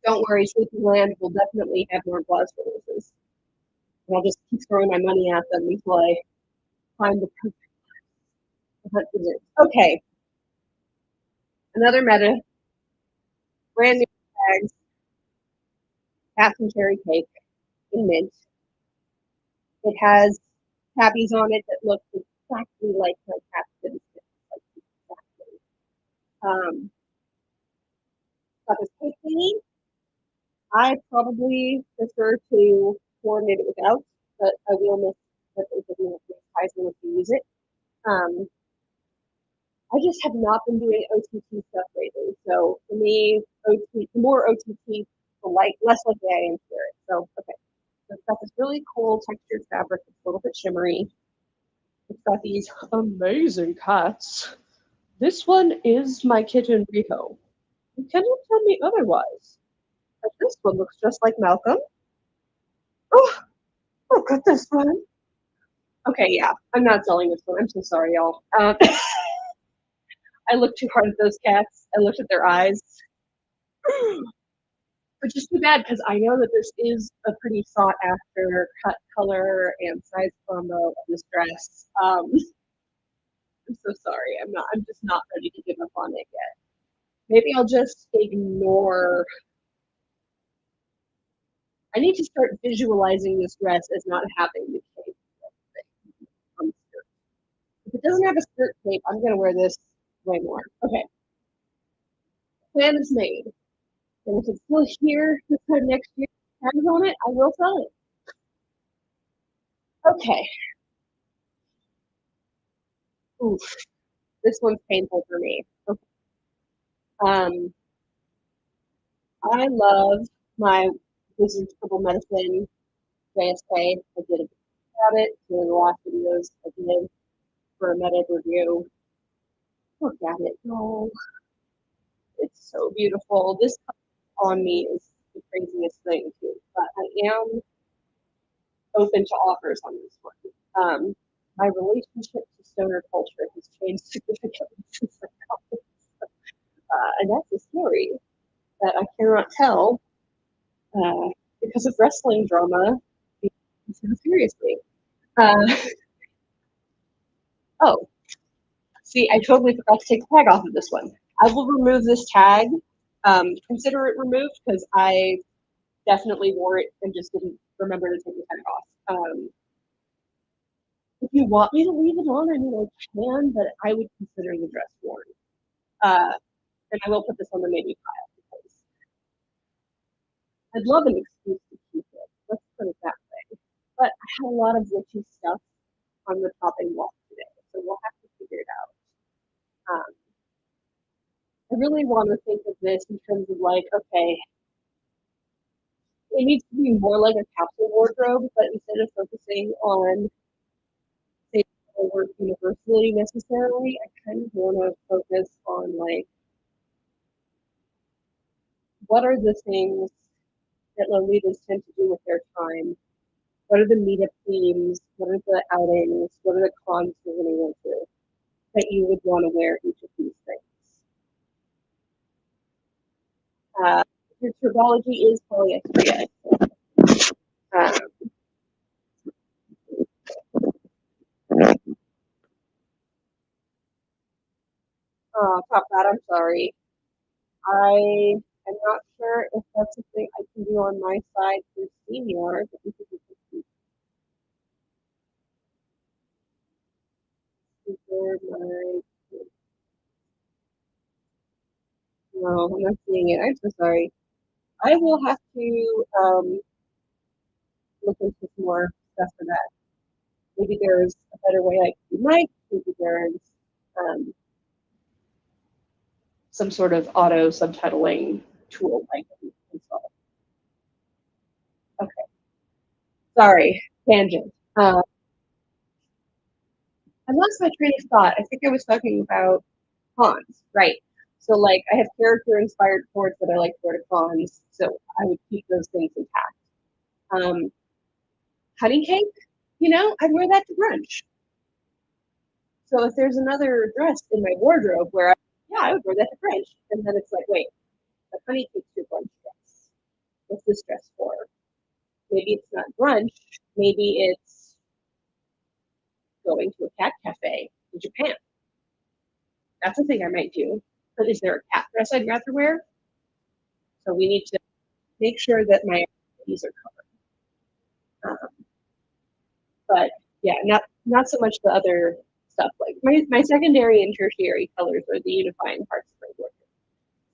Don't worry, Sleepyland will definitely have more blast releases. And I'll just keep throwing my money at them until I find the perfect. Okay, another meta, brand new bags, Captain Cherry Cake in mint. It has tabbies on it that look exactly like my Captain. Like exactly. Got this cake thingy. I probably prefer to coordinate it without, but I will miss that they give me ties when to use it. I just have not been doing OTT stuff lately. So for me, the more OTT, the less likely I am to wear it. So okay, so it's got this really cool textured fabric. It's a little bit shimmery. It's got these amazing cuts. This one is my kitten Riho. Can you tell me otherwise? But this one looks just like Malcolm. Oh, look at this one. Okay, yeah, I'm not selling this one. I'm so sorry, y'all. I looked too hard at those cats. I looked at their eyes. Which is too bad because I know that this is a pretty sought after cut, color, and size combo of this dress. I'm so sorry. I'm just not ready to give up on it yet. Maybe I'll just ignore. I need to start visualizing this dress as not having the cape on the skirt. If it doesn't have a skirt cape, I'm going to wear this way more. Okay. Plan is made. And if it's still here this time next year, tags on it, I will sell it. Okay. Oof. This one's painful for me. Okay. I love my Wizards Purple Medicine JSK. I did a about it in the last videos I did for a meta review. Look at it. Oh, it's so beautiful. This on me is the craziest thing too. But I am open to offers on this one. My relationship to stoner culture has changed significantly since I got this. And that's a story that I cannot tell because of wrestling drama seriously. Uh, oh, see, I totally forgot to take the tag off of this one. I will remove this tag. Consider it removed because I definitely wore it and just didn't remember to take the tag off. If you want me to leave it on, I mean, I can, but I would consider the dress worn. And I will put this on the maybe pile because I'd love an excuse to keep it. Let's put it that way. But I have a lot of witchy stuff on the chopping block today, so we'll have to figure it out. I really want to think of this in terms of like, okay, it needs to be more like a capsule wardrobe, but instead of focusing on say work universally necessarily, I kind of want to focus on like what are the things that Lolitas tend to do with their time? What are the meetup themes? What are the outings? What are the cons you're going to go to that you would want to wear each of these things? Your tribology is polyester. Um, can do on my side for senior. No, I'm not seeing it. I'm so sorry. I will have to look into some more stuff for that. Maybe there's a better way I can do mic. Maybe there's um, some sort of auto subtitling tool I can install. Okay. Sorry, tangent. I lost my train of thought. I think I was talking about cons, right? So like I have character inspired cords that I like to wear to cons, so I would keep those things intact. Honey cake, I'd wear that to brunch. So if there's another dress in my wardrobe where I would wear that to brunch, and then it's like, wait, the honey cake's your brunch dress. What's this dress for? Maybe it's not brunch. Maybe it's going to a cat cafe in Japan. That's a thing I might do. But is there a cat dress I'd rather wear? So we need to make sure that my activities are covered. But yeah, not so much the other stuff. Like my secondary and tertiary colors are the unifying parts of my wardrobe.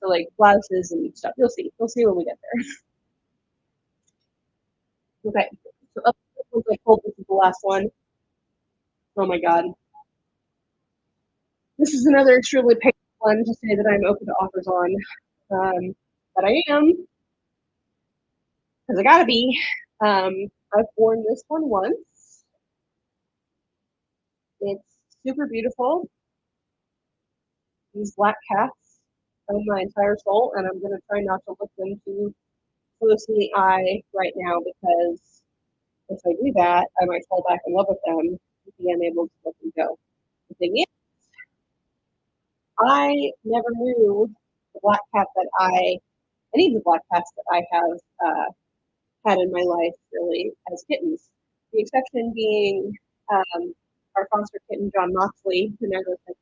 So like blouses and stuff. You'll see. You'll see when we get there. Okay. So up once I pulled, this is the last one. Oh my god. This is another extremely painful one to say that I'm open to offers on. But I am, because I gotta be. I've worn this one once. It's super beautiful. These black cats own my entire soul, and I'm gonna try not to look them too close in the eye right now, because if I do that, I might fall back in love with them and be unable to let them go. The thing is, I never knew the black cat any of the black cats that I have had in my life really as kittens. The exception being our foster kitten, John Moxley, who never said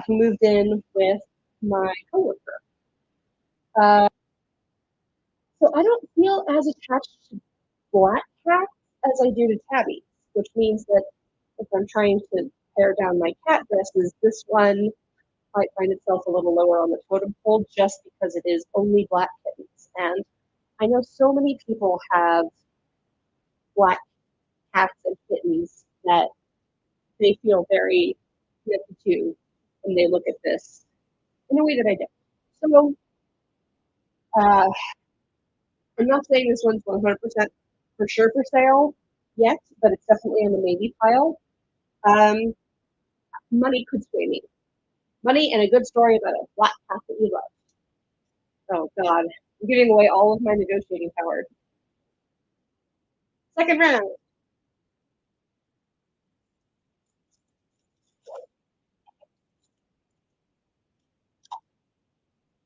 who moved in with my coworker. So I don't feel as attached to black cats as I do to tabbies, which means that if I'm trying to pare down my cat dresses, this one might find itself a little lower on the totem pole just because it is only black kittens. And I know so many people have black cats and kittens that they feel very connected to when they look at this in a way that I don't. So I'm not saying this one's 100% for sure for sale yet, but it's definitely on the maybe pile. Money could sway me. Money and a good story about a black cat that you love. Oh God, I'm giving away all of my negotiating power. Second round.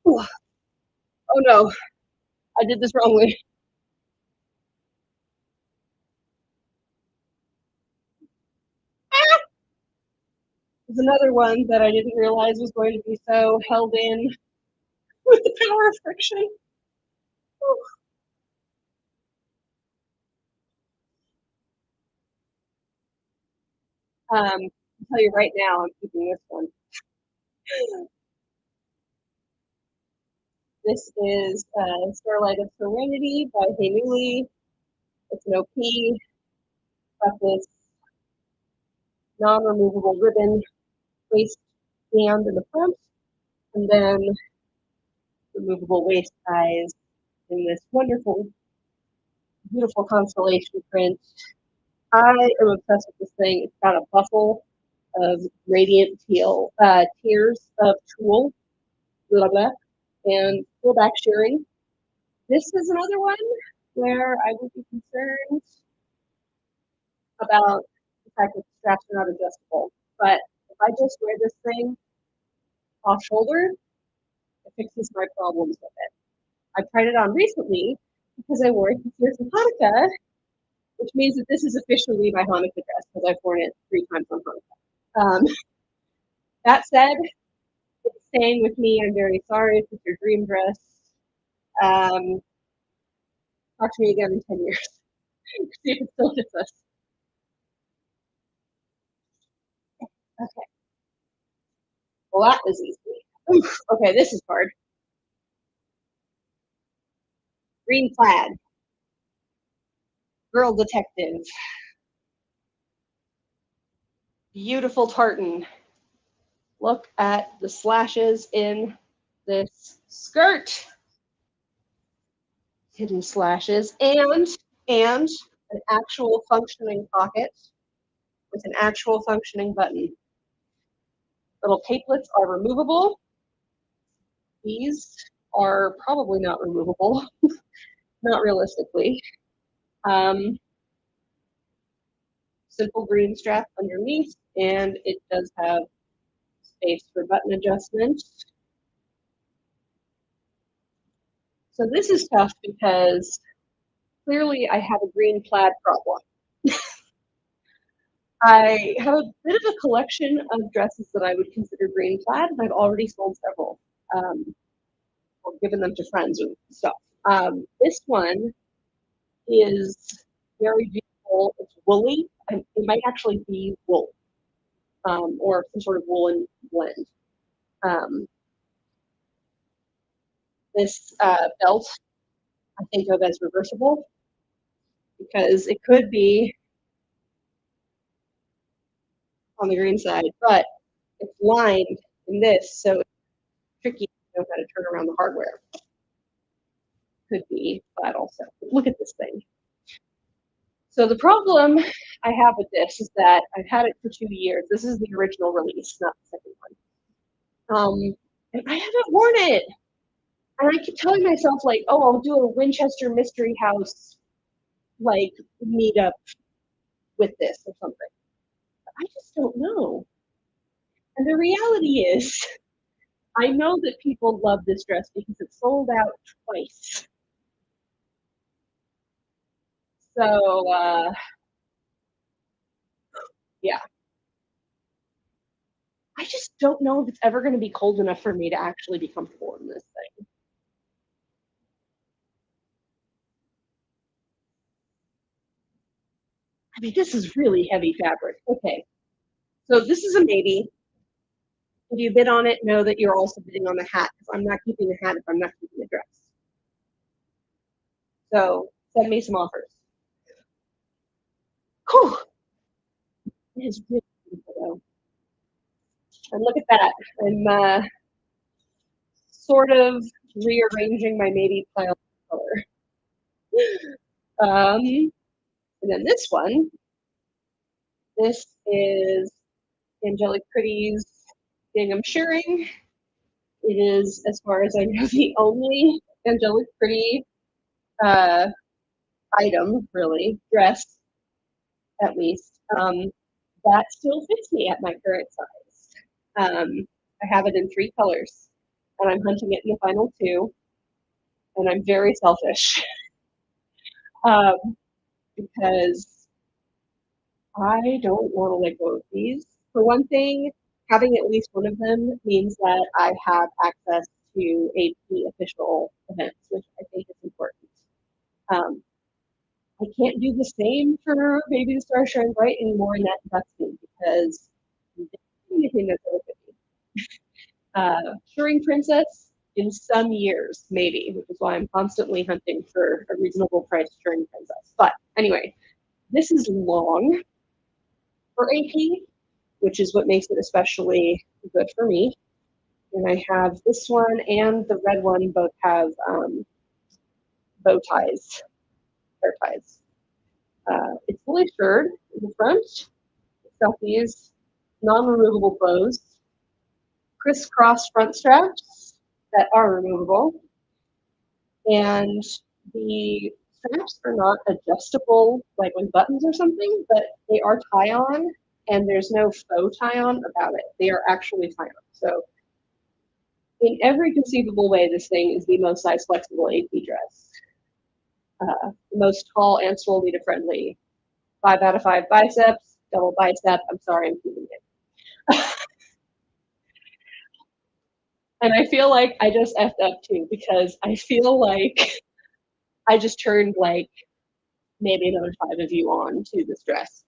Ooh. Oh no, I did this wrongly. There's another one that I didn't realize was going to be so held in with the power of friction. I'll tell you right now, I'm keeping this one. This is Starlight of Serenity by Hey Newly. It's an OP. Got this non-removable ribbon waistband in the front, and then removable waist ties in this wonderful, beautiful constellation print. I am obsessed with this thing. It's got a bustle of radiant tears of tulle, blah blah, and full back shearing. This is another one where I would be concerned about the fact that the straps are not adjustable. But if I just wear this thing off shoulder, it fixes my problems with it. I tried it on recently because I wore it this year for Hanukkah, which means that this is officially my Hanukkah dress because I've worn it 3 times on Hanukkah. That said, it's staying with me. I'm very sorry if it's your dream dress. Talk to me again in 10 years. See if it still fits us. Okay. Well, that was easy. Oof. Okay, this is hard. Green plaid. Girl detective. Beautiful tartan. Look at the slashes in this skirt. Hidden slashes and an actual functioning pocket with an actual functioning button. Little tapelets are removable. These are probably not removable, not realistically. Simple green strap underneath, and it does have space for button adjustment. So this is tough because clearly I have a green plaid problem. I have a bit of a collection of dresses that I would consider green plaid, and I've already sold several, or given them to friends and stuff. This one is very beautiful. It's woolly, and it might actually be wool, or some sort of woolen blend. This belt I think of as reversible because it could be on the green side, but it's lined in this, so it's tricky to know how to turn around the hardware. Could be plaid also. But look at this thing. So the problem I have with this is that I've had it for 2 years. This is the original release, not the second one. And I haven't worn it. And I keep telling myself, like, oh, I'll do a Winchester Mystery House, like, meetup with this or something. But I just don't know. And the reality is, I know that people love this dress because it sold out twice. So, yeah. I just don't know if it's ever going to be cold enough for me to actually be comfortable in this thing. I mean, this is really heavy fabric. Okay, so this is a maybe. If you bid on it, know that you're also bidding on the hat, because I'm not keeping the hat if I'm not keeping the dress. So send me some offers. Whew. It is really beautiful, though. And look at that. I'm sort of rearranging my maybe pile of color. And then this one, this is Angelic Pretty's Gingham Shearing. It is, as far as I know, the only Angelic Pretty item, really, dress, at least, that still fits me at my current size. I have it in 3 colors, and I'm hunting it in the final 2, and I'm very selfish because I don't want to let go of these. For one thing, having at least one of them means that I have access to AP official events, which I think is important. I can't do the same for Baby the Star Shine Bright anymore in that investment because anything that's over 50. Shirring Princess in some years, maybe, which is why I'm constantly hunting for a reasonable price Shirring Princess. But anyway, this is long for AP, which is what makes it especially good for me. And I have this one and the red one both have bow ties, hair ties. It's fully shirred in the front. It's got these non-removable bows, crisscross front straps that are removable, and the straps are not adjustable like with buttons or something, but they are tie-on, and there's no faux tie-on about it. They are actually tie-on. So in every conceivable way, this thing is the most size flexible AP dress. The most tall and Lolita friendly. 5 out of 5 biceps, double bicep. I'm sorry, I'm keeping it. And I feel like I just effed up too, because I feel like I just turned like maybe another 5 of you on to this dress.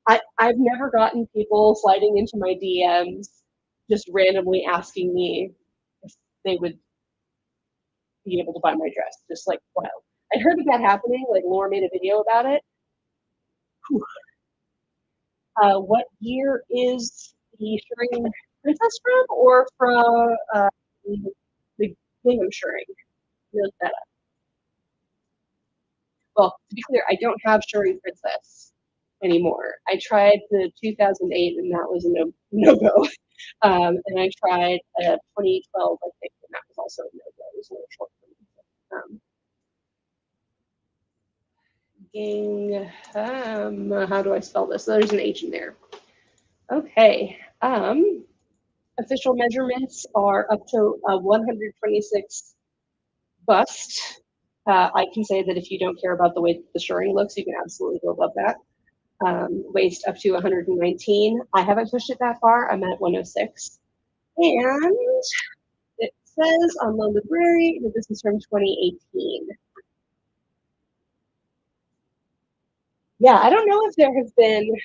I've never gotten people sliding into my DMs just randomly asking me if they would be able to buy my dress. Just like, wow. I heard of that happening. Like Laura made a video about it. What year is the Shirring Princess from, or from the Gingham Shirring? Look that up. Well, to be clear, I don't have Shirring Princess anymore. I tried the 2008, and that was a no go. And I tried 2012, I think, and that was also a no go. It was a little short for me. How do I spell this? There's an H in there. Okay. Official measurements are up to 126 bust. I can say that if you don't care about the way the shirring looks, you can absolutely go above that. Waist up to 119. I haven't pushed it that far. I'm at 106. And it says on the library that this is from 2018. Yeah, I don't know if there has been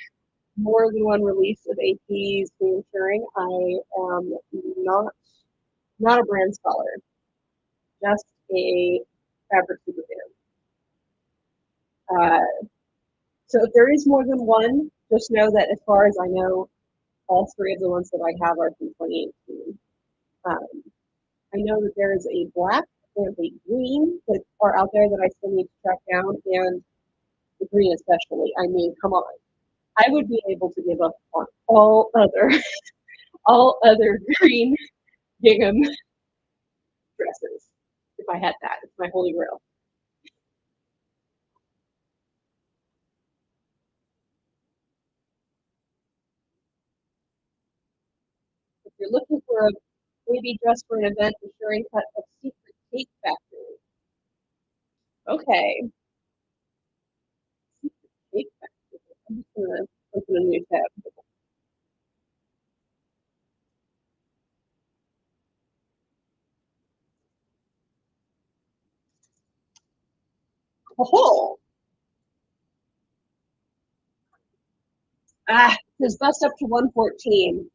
more than one release of AP's new shirring. I am not a brand scholar, just a fabric super fan. So if there is more than one, just know that as far as I know, all 3 of the ones that I have are from 2018. I know that there is a black and a green that are out there that I still need to track down, and the green especially. I mean, come on. I would be able to give up on all other green gingham dresses if I had that. It's my holy grail. If you're looking for a baby dress for an event, the shirring cut of Secret Cake Factory. Okay. Secret Cake Factory. I'm just gonna open a new tab. Oh, it says bust up to 114.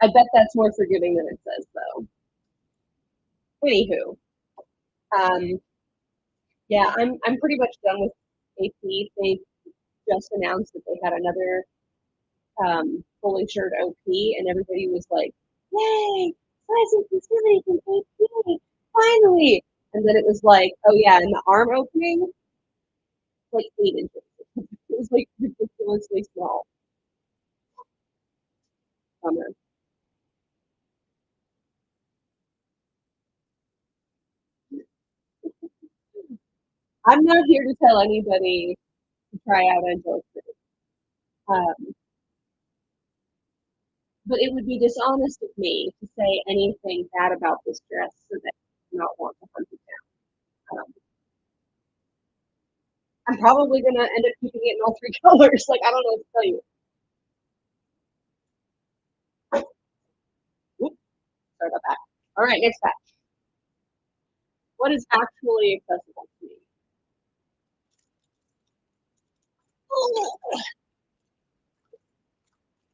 I bet that's more forgiving than it says, though. Anywho, um, yeah, I'm pretty much done with AP. They just announced that they had another fully shirred OP, and everybody was like, "Yay, size inclusivity from AP, finally!" And then it was like, "Oh yeah, and the arm opening, like 8 inches. It was like ridiculously small." Bummer. I'm not here to tell anybody to try out Angelic Fruit. Um, but it would be dishonest of me to say anything bad about this dress so that I do not want to hunt it down. I'm probably going to end up keeping it in all 3 colors. Like, I don't know what to tell you. Oops, sorry about that. All right, next batch. What is actually accessible to me?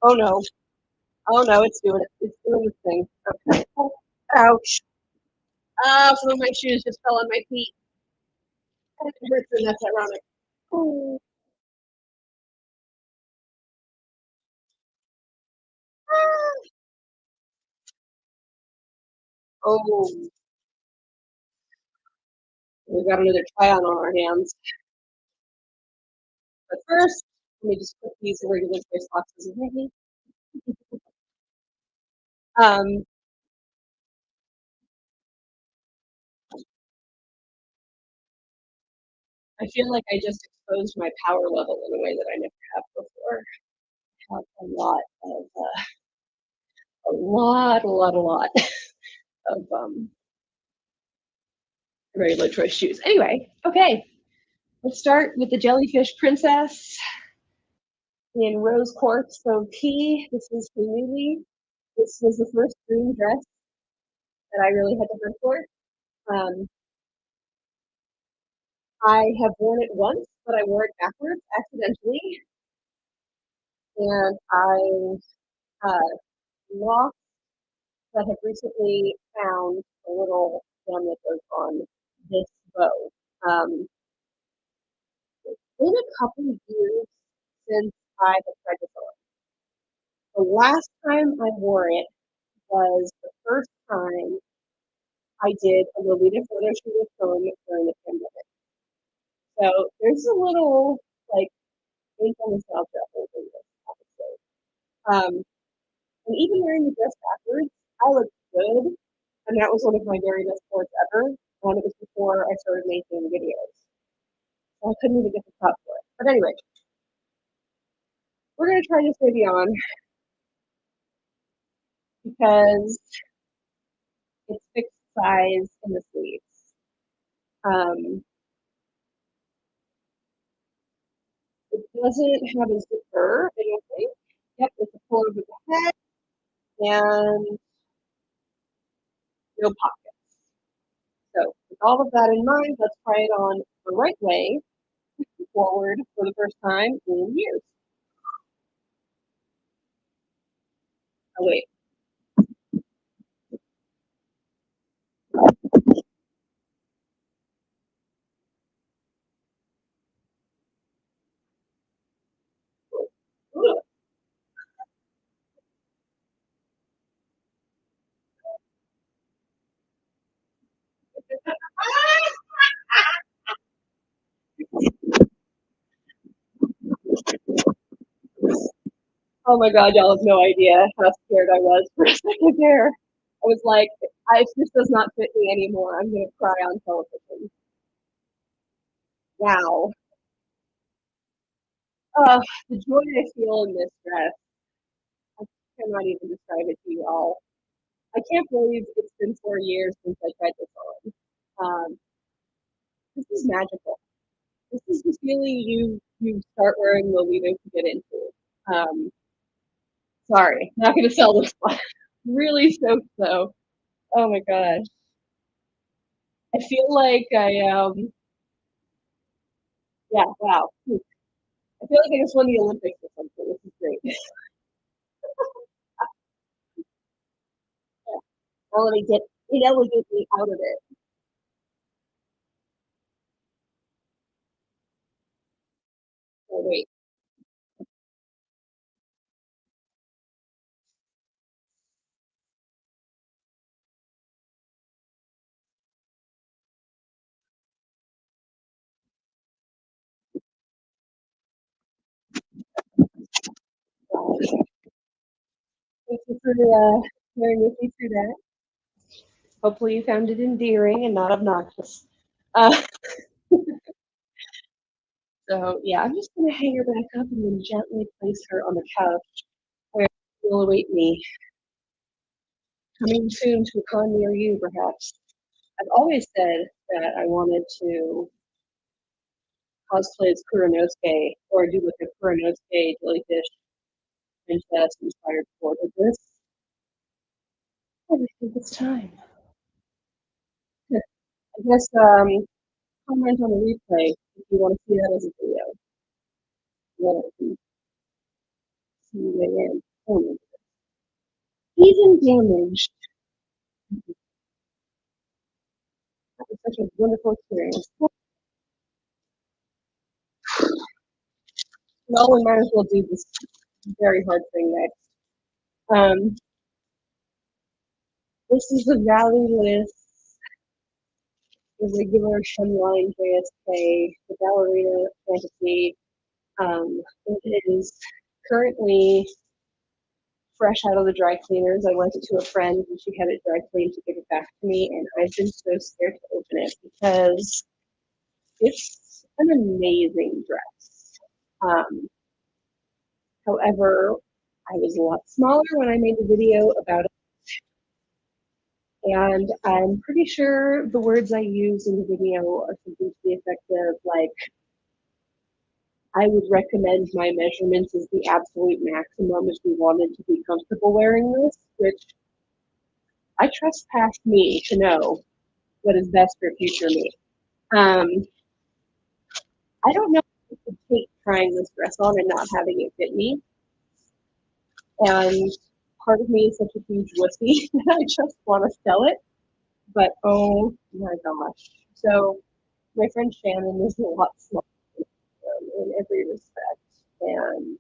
Oh no. Oh no, it's doing it. It's doing this thing. Okay. Ouch. Some of my shoes just fell on my feet. It hurts, and that's ironic. Oh. Oh, we've got another try on our hands. But first, let me just put these regular choice boxes away. Um, I feel like I just exposed my power level in a way that I never have before. I have a lot of regular choice shoes. Anyway, okay, let's start with the Jellyfish Princess in Rose Quartz OP. This is the newly. This was the first dream dress that I really had to hunt for. I have worn it once, but I wore it backwards accidentally, and I lost, but have recently found a little gem that goes on this bow. It's been a couple of years since I have tried this on. The last time I wore it was the first time I did a Lolita photo shoot with film during the pandemic. So there's a little like painful nostalgia over this episode. And even wearing the dress backwards, I looked good, and that was one of my very best sports ever. And it was before I started making videos, so I couldn't even get the prop for it. But anyway, we're gonna try this baby on because it's fixed size in the sleeves. It doesn't have a zipper, I don't think. Yep, it's a pull over the head and no pockets. So with all of that in mind, let's try it on the right way, forward for the first time in years. Oh wait. Oh my god, y'all have no idea how scared I was for a second there. I was like, if this does not fit me anymore, I'm gonna cry on television. Wow. The joy I feel in this dress, I cannot even describe it to you all. I can't believe it's been 4 years since I tried this on. This is magical. This is the feeling you start wearing Lolita to get into. Um, sorry, not gonna sell this one. Really stoked though. Oh my gosh. I feel like yeah, wow. I feel like I just won the Olympics or something. This is great. Yeah. Now let me get elegantly out of it. Oh wait. Thank you for bearing with me through that. Hopefully you found it endearing and not obnoxious. Uh, so yeah, I'm just gonna hang her back up and then gently place her on the couch where she will await me. Coming soon to a con near you, perhaps. I've always said that I wanted to cosplay as Kuranosuke or do like a Kuranosuke jellyfish princess inspired for this. I think it's time. I guess comment on the replay if you want to see that as a video. Yeah, I can see you again. Oh, even damaged. That was such a wonderful experience. Well, we might as well do this very hard thing next. This is the Valley list, the regular Shunline JSK, the ballerina fantasy. It is currently fresh out of the dry cleaners. I lent it to a friend and she had it dry cleaned to give it back to me, and I've been so scared to open it because it's an amazing dress. However, I was a lot smaller when I made the video about it, and I'm pretty sure the words I use in the video are something to the effect of like, I would recommend my measurements as the absolute maximum if you wanted to be comfortable wearing this, which I trust past me to know what is best for future me. I don't know if I could take trying this dress on and not having it fit me. And part of me is such a huge wussy that I just want to sell it. But oh my gosh. So my friend Shannon is a lot smaller in every respect. And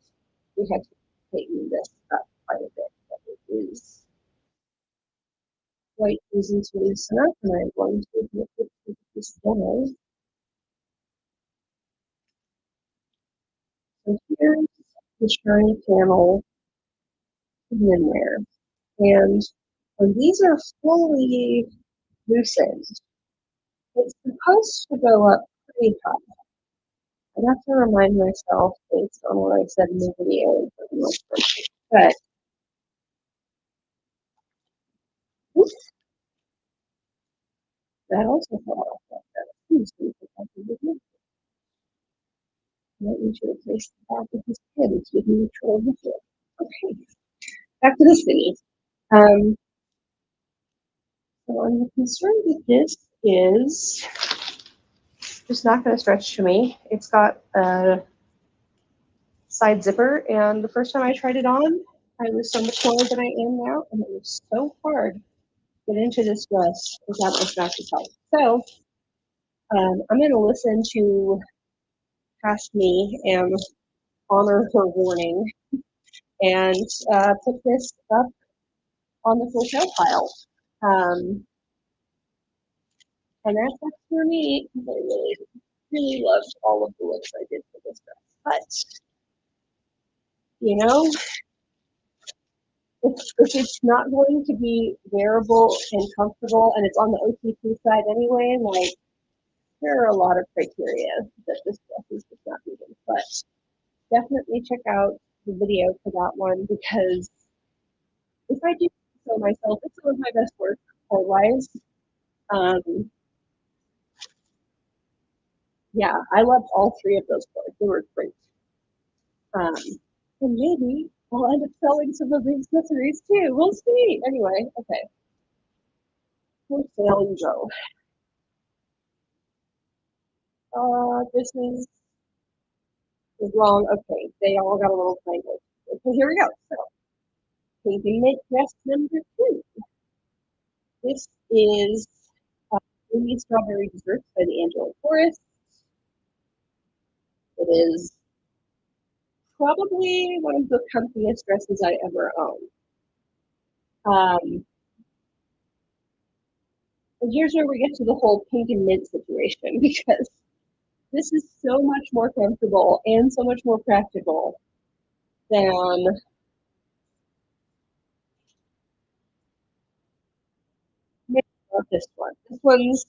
we had to tighten this up quite a bit. But it is quite easy to loosen up, and I'm going to make it to this demo. So here's the shiny panel in there. And when these are fully loosened, it's supposed to go up pretty high. I have to remind myself based on what I said in the video for the most part. But oops, that also fell off like that. I might need to replace the back of his head. It's with neutral liquid. Okay, back to the city. So I'm concerned that this is just not going to stretch to me. It's got a side zipper, and the first time I tried it on, I was so much taller than I am now, and it was so hard to get into this dress without this back help. So I'm going to listen to past me and honor her warning and put this up on the for sale pile. And that's for me. I really, really loved all of the looks I did for this dress. But, you know, if it's not going to be wearable and comfortable, and it's on the OTT side anyway, like, there are a lot of criteria that this dress is just not meeting. But definitely check out the video for that one, because if I do so myself, it's some of my best work core-wise. Yeah, I loved all three of those cores. They were great. And maybe I'll end up selling some of the accessories too. We'll see. Anyway, okay. For sale you go. This is wrong. Okay, they all got a little tangled. Okay, here we go. So, painting make dress number 2. This is Creamy Strawberry Desserts by the Angela Forest. It is probably one of the comfiest dresses I ever owned. And here's where we get to the whole pink and mint situation, because this is so much more comfortable and so much more practical than maybe not this one. This one's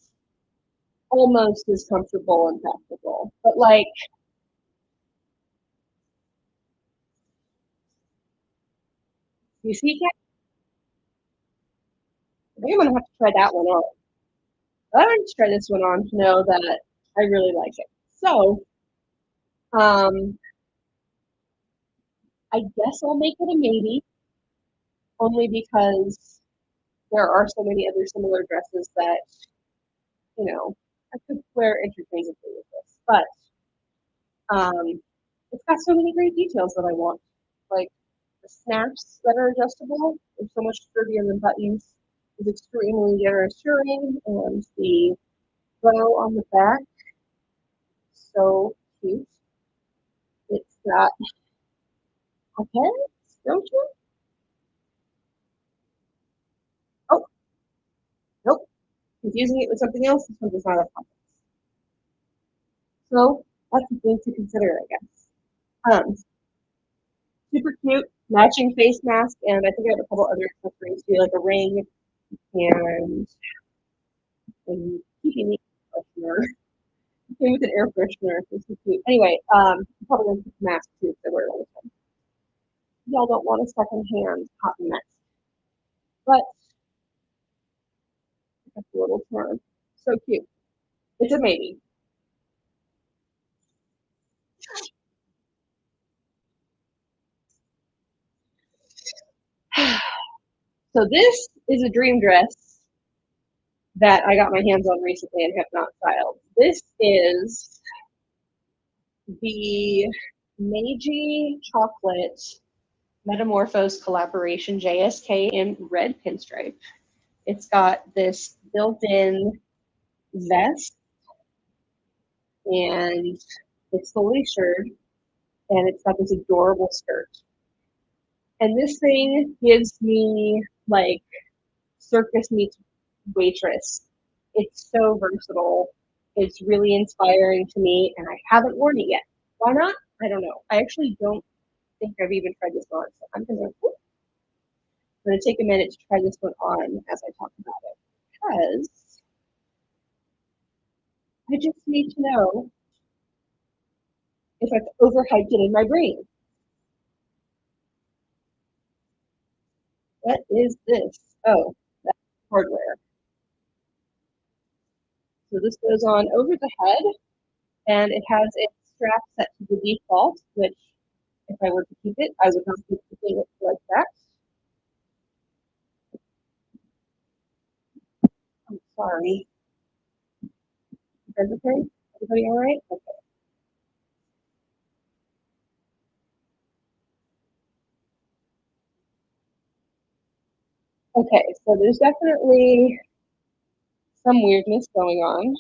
almost as comfortable and practical, but like, you see, I think I'm gonna have to try that one on. I want to try this one on to know that I really like it. So, I guess I'll make it a maybe, only because there are so many other similar dresses that, you know, I could wear interchangeably with this. But it's got so many great details that I want. Like the snaps that are adjustable, they're so much sturdier than buttons. It's extremely reassuring, and the bow on the back, so cute. It's got pockets, don't you? Oh, nope. Confusing it with something else. This one does not have pockets. So that's a thing to consider, I guess. Super cute, matching face mask, and I think I have a couple other accessories too, like a ring and keeping the air freshener. Came with an air freshener. This is cute. Anyway, I'm probably gonna put the mask too because I wear it all the time. Y'all don't want a secondhand cotton mask, but that's a little turn. So cute. It's a maybe. So this is a dream dress that I got my hands on recently and have not styled. This is the Meiji Chocolate Metamorphose Collaboration JSK in red pinstripe. It's got this built-in vest, and it's fully shirred, and it's got this adorable skirt. And this thing gives me like circus meets waitress. It's so versatile. It's really inspiring to me, and I haven't worn it yet. Why not? I don't know. I actually don't think I've even tried this on, so I'm gonna take a minute to try this one on as I talk about it, because I just need to know if I've overhyped it in my brain. What is this? Oh, that's hardware. So this goes on over the head, and it has its strap set to the default, which if I were to keep it, I would not be keeping it like that. I'm sorry. Everything? Everybody all right? Okay. Okay, so there's definitely some weirdness going on.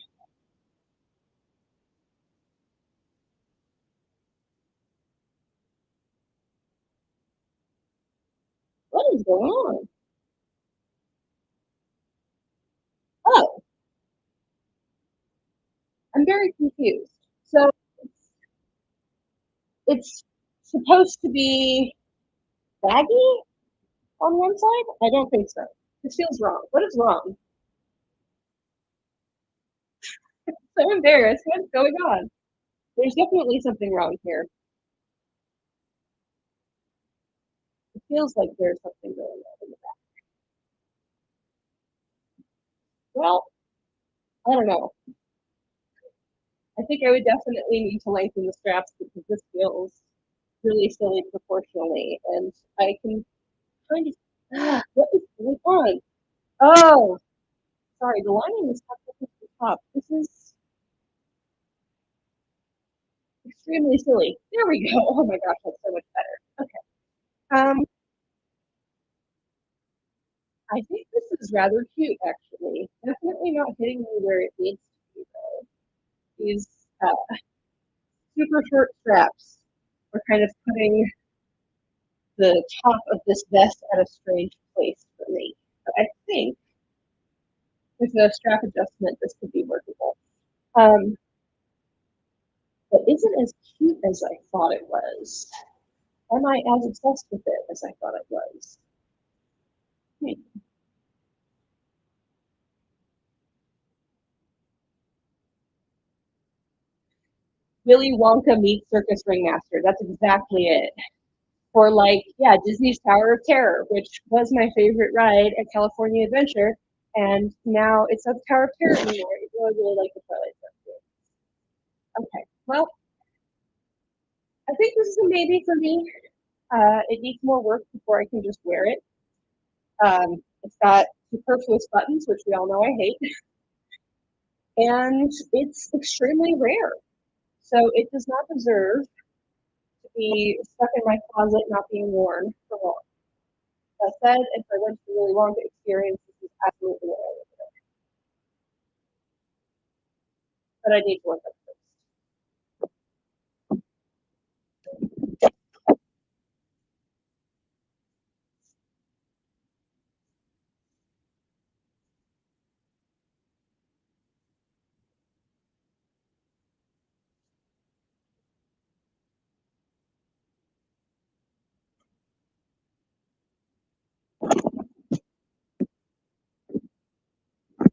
What is going on? Oh, I'm very confused. So it's supposed to be baggy on one side? I don't think so. This feels wrong. What is wrong? So embarrassed. What's going on? There's definitely something wrong here. It feels like there's something going on in the back. Well, I don't know. I think I would definitely need to lengthen the straps because this feels really silly proportionally, and I can kind of what is going on? Oh, sorry, the lining is tucked up at the top. This is extremely silly. There we go. Oh my gosh, that's so much better. Okay. I think this is rather cute, actually. Definitely not hitting me where it needs to be, though. These super short straps are kind of putting the top of this vest at a strange place for me. But I think with a strap adjustment, this could be workable. Um, but is it as cute as I thought it was? Am I as obsessed with it as I thought it was? Hmm. Willy Wonka meets Circus Ringmaster. That's exactly it. Or like, yeah, Disney's Tower of Terror, which was my favorite ride at California Adventure, and now it's not the Tower of Terror anymore. I really, really like the Twilight Zone. Okay, well, I think this is a maybe for me. It needs more work before I can just wear it. It's got superfluous buttons, which we all know I hate, and it's extremely rare. So it does not deserve to be stuck in my closet not being worn for long. That said, if I went to a really long experience, this is absolutely what I would do. But I need to look up first.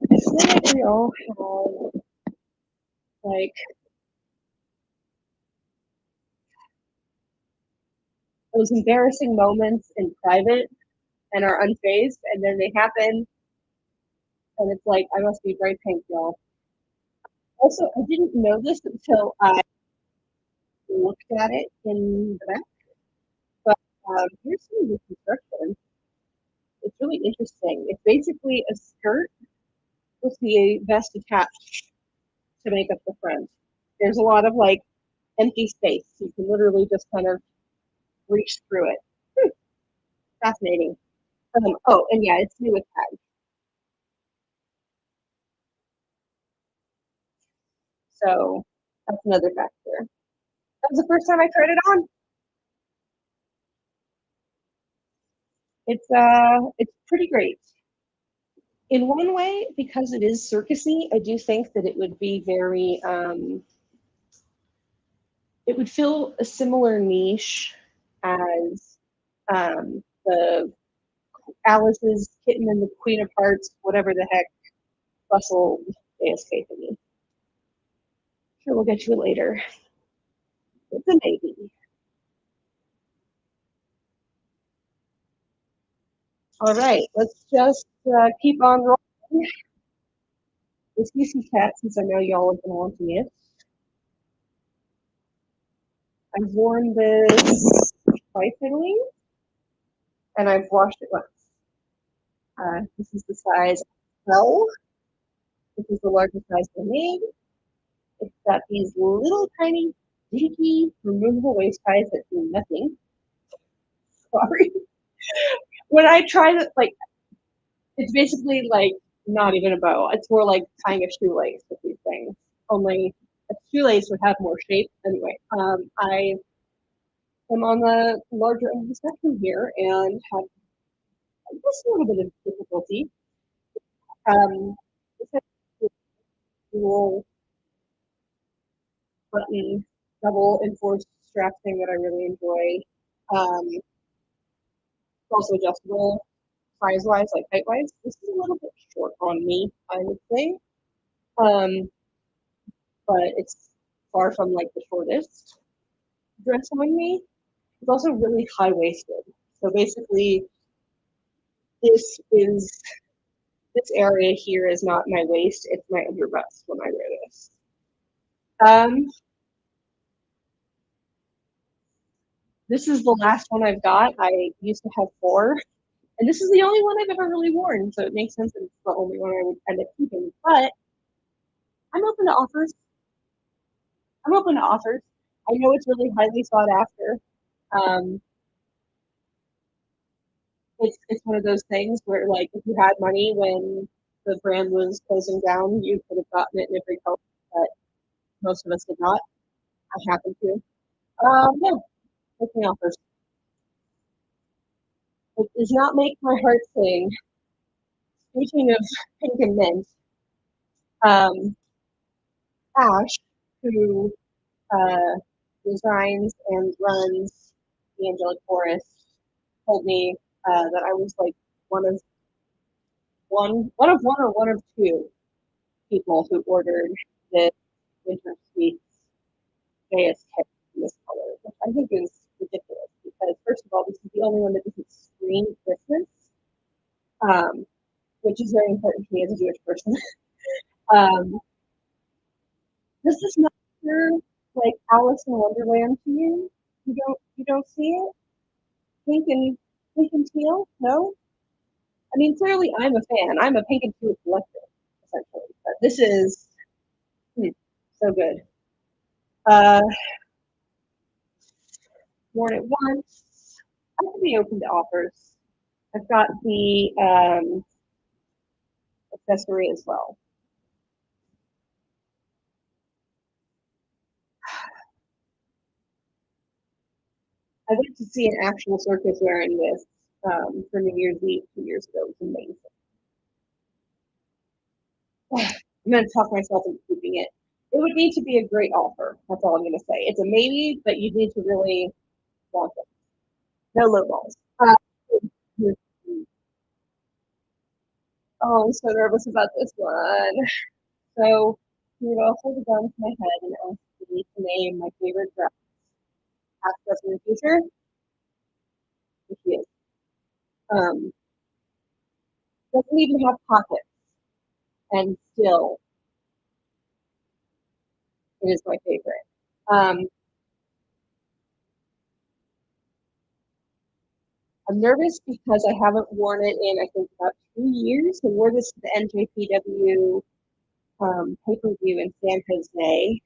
I feel like we all have like those embarrassing moments in private and are unfazed, and then they happen, and it's like I must be bright pink, y'all. Also, I didn't know this until I looked at it in the back, but here's some of the construction. It's really interesting. It's basically a skirt with the vest attached to make up the front. There's a lot of like empty space. You can literally just kind of reach through it. Fascinating. Oh, and yeah, it's new with tags. So that's another factor. That was the first time I tried it on. It's pretty great. In one way, because it is circusy, I do think that it would be very it would fill a similar niche as the Alice's Kitten and the Queen of Hearts, whatever the heck, Bustle ASK thingy. Sure, we'll get to it later. It's a maybe. All right, let's just keep on rolling. This UC cat, since I know y'all have been wanting it. I've worn this twice, I believe, and I've washed it once. This is the size L. This is the largest size they made. It's got these little tiny dinky removable waist ties that do nothing. Sorry. When I try to, like, it's basically like not even a bow. It's more like tying a shoelace with these things. Only a shoelace would have more shape. Anyway, I am on the larger end of the spectrum here and have just a little bit of difficulty. This has a dual button, double enforced strap thing that I really enjoy. It's also adjustable size wise, like height wise. This is a little bit short on me, I would say. Um, but it's far from like the shortest dress on me. It's also really high waisted. So basically, this is this area here is not my waist; it's my under bust when I wear this. Um, this is the last one I've got. I used to have four, and this is the only one I've ever really worn. So it makes sense that it's the only one I would end up keeping. But I'm open to offers. I'm open to offers. I know it's really highly sought after. Um, it's one of those things where like if you had money when the brand was closing down, you could have gotten it in every color, but most of us did not. I happened to. Yeah, making offers. It does not make my heart sing. Speaking of pink and mint, um, Ash, who designs and runs the Angelic Forest, told me that I was like one of one or one of two people who ordered this winter sweets JSK in this color, which I think is ridiculous because first of all, this is the only one that doesn't scream Christmas, um, which is very important to me as a Jewish person. um, this is not your like Alice in Wonderland to you. You don't see it? Pink and teal? No? I mean clearly I'm a fan. I'm a pink and teal collector, essentially. But this is so good. Uh worn it once. I could be open to offers. I've got the accessory as well. I went to see an actual circus wearing this for New Year's Eve 2 years ago. It was amazing. I'm going to talk myself into keeping it. It would need to be a great offer. That's all I'm going to say. It's a maybe, but you need to really want it. No low balls. Oh, I'm so nervous about this one. So, you would also the gun to my head and ask me to name my favorite dress. Past, present, and future. Which is. Um, doesn't even have pockets, and still it is my favorite. Um, I'm nervous because I haven't worn it in, I think, about 2 years. I wore this to the NJPW pay-per-view in San Jose.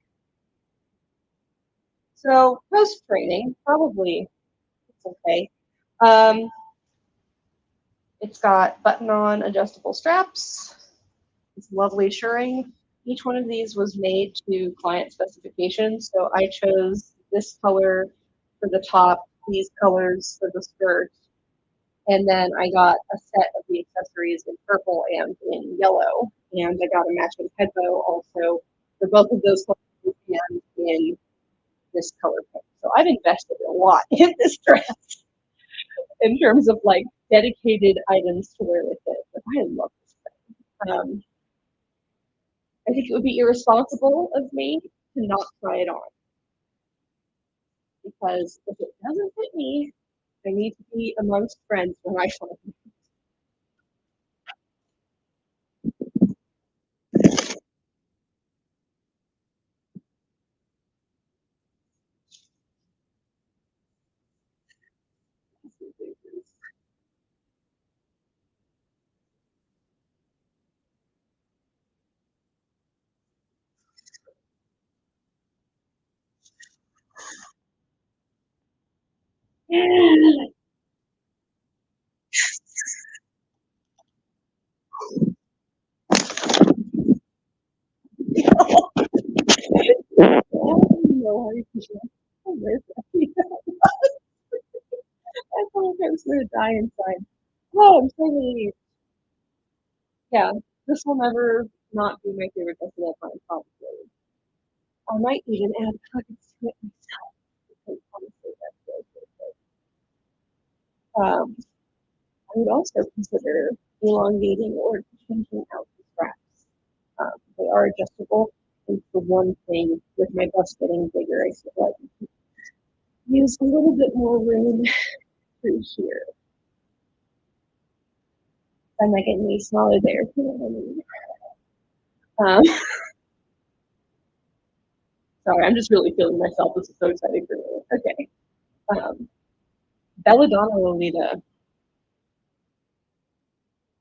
So post-training, probably it's okay. It's got button-on adjustable straps. It's lovely shirring. Each one of these was made to client specifications. So I chose this color for the top, these colors for the skirt, and then I got a set of the accessories in purple and in yellow. And I got a matching head bow also for both of those colors and in this color pink. So I've invested a lot in this dress in terms of like dedicated items to wear with it. But I love this thing. I think it would be irresponsible of me to not try it on. Because if it doesn't fit me, I need to be amongst friends when I try it. I don't know how you can I feel like I was gonna die inside. Oh, I'm so relieved. Yeah, this will never not be my favorite dress of all time, probably. I might even add pockets to it myself. Because honestly, that's really good. I would also consider elongating or changing out the straps. They are adjustable. And the one thing with my bust getting bigger, I feel like I could use a little bit more room through here. I'm not getting any smaller there. You know what I mean? Sorry, I'm just really feeling myself. This is so exciting for me. Okay. Belladonna Lolita.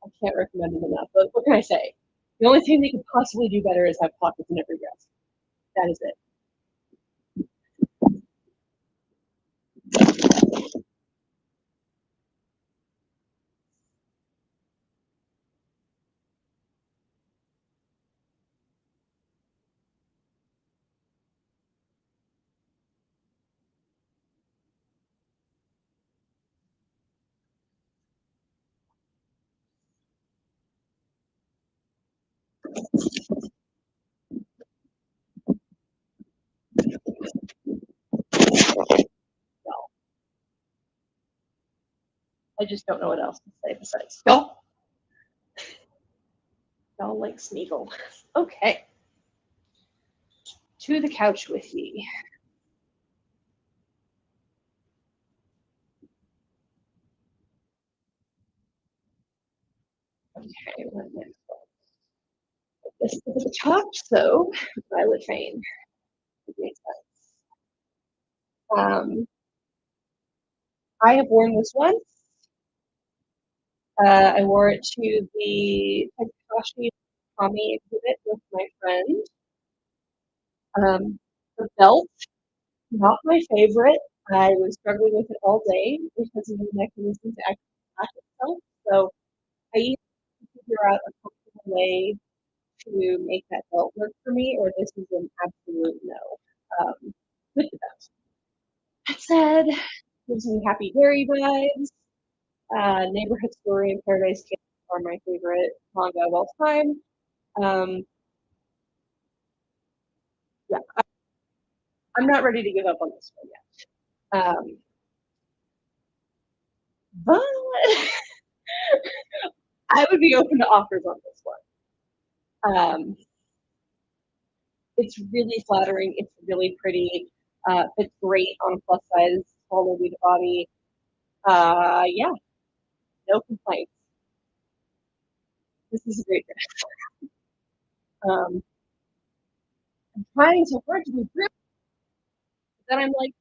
I can't recommend it enough. But what can I say? The only thing they could possibly do better is have pockets in every dress. That is it. No, I just don't know what else to say besides y'all like Smeagol. Okay. To the couch with ye. Okay, what next? This is the top, so Violet Fane. Makes sense. I have worn this once. I wore it to the Takashi Tommy exhibit with my friend. The belt, not my favorite. I was struggling with it all day because of the mechanism to actually attach itself. So I either figure out a comfortable way to make that belt work for me, or this is an absolute no. With the belt. That said, gives me Happy Dairy vibes. Neighborhood Story and Paradise Kiss are my favorite manga of all time. Yeah, I'm not ready to give up on this one yet. But I would be open to offers on this one. It's really flattering. It's really pretty. Fits great on a plus size small Lolita body. Yeah, no complaints. This is a great dress. Um, I'm trying so hard to be real, but then I'm like,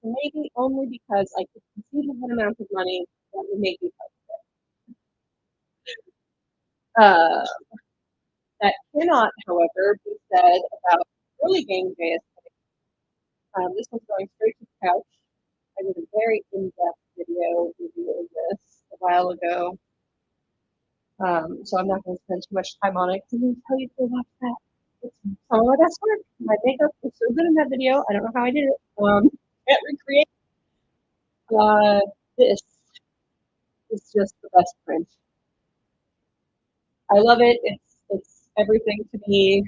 maybe only because I could conceive of an amount of money that would make me post it. That cannot, however, be said about early game JSK. This one's going straight to the couch. I did a very in-depth video reviewing this a while ago. So I'm not going to spend too much time on it because I'm going to tell you to watch that. It's some of my best work. My makeup was so good in that video. I don't know how I did it. Can't recreate. This is just the best print. I love it. It's everything to me.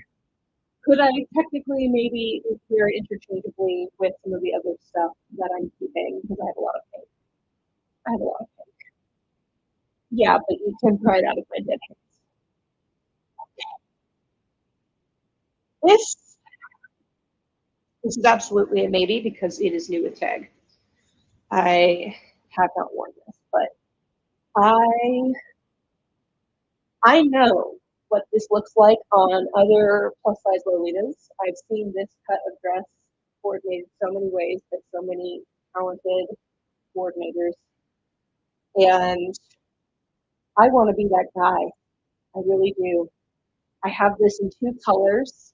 Could I technically maybe wear it interchangeably with some of the other stuff that I'm keeping because I have a lot of pink. I have a lot of pink. Yeah, but you can pry it out of my dead hands. This is absolutely a maybe because it is new with tag. I have not worn this, but I know what this looks like on other plus size Lolitas. I've seen this cut of dress coordinated so many ways by so many talented coordinators, and I want to be that guy. I really do. I have this in two colors.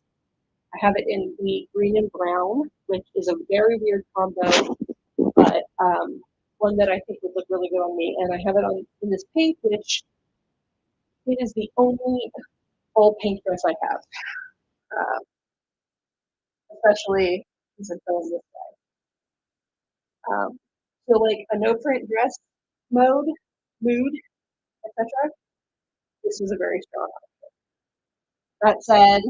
I have it in the green and brown, which is a very weird combo, but one that I think would look really good on me. And I have it on in this pink, which it is the only all pink dress I have, especially since I'm filming this guy. So like a no print dress mood, etc. This is a very strong option. That said,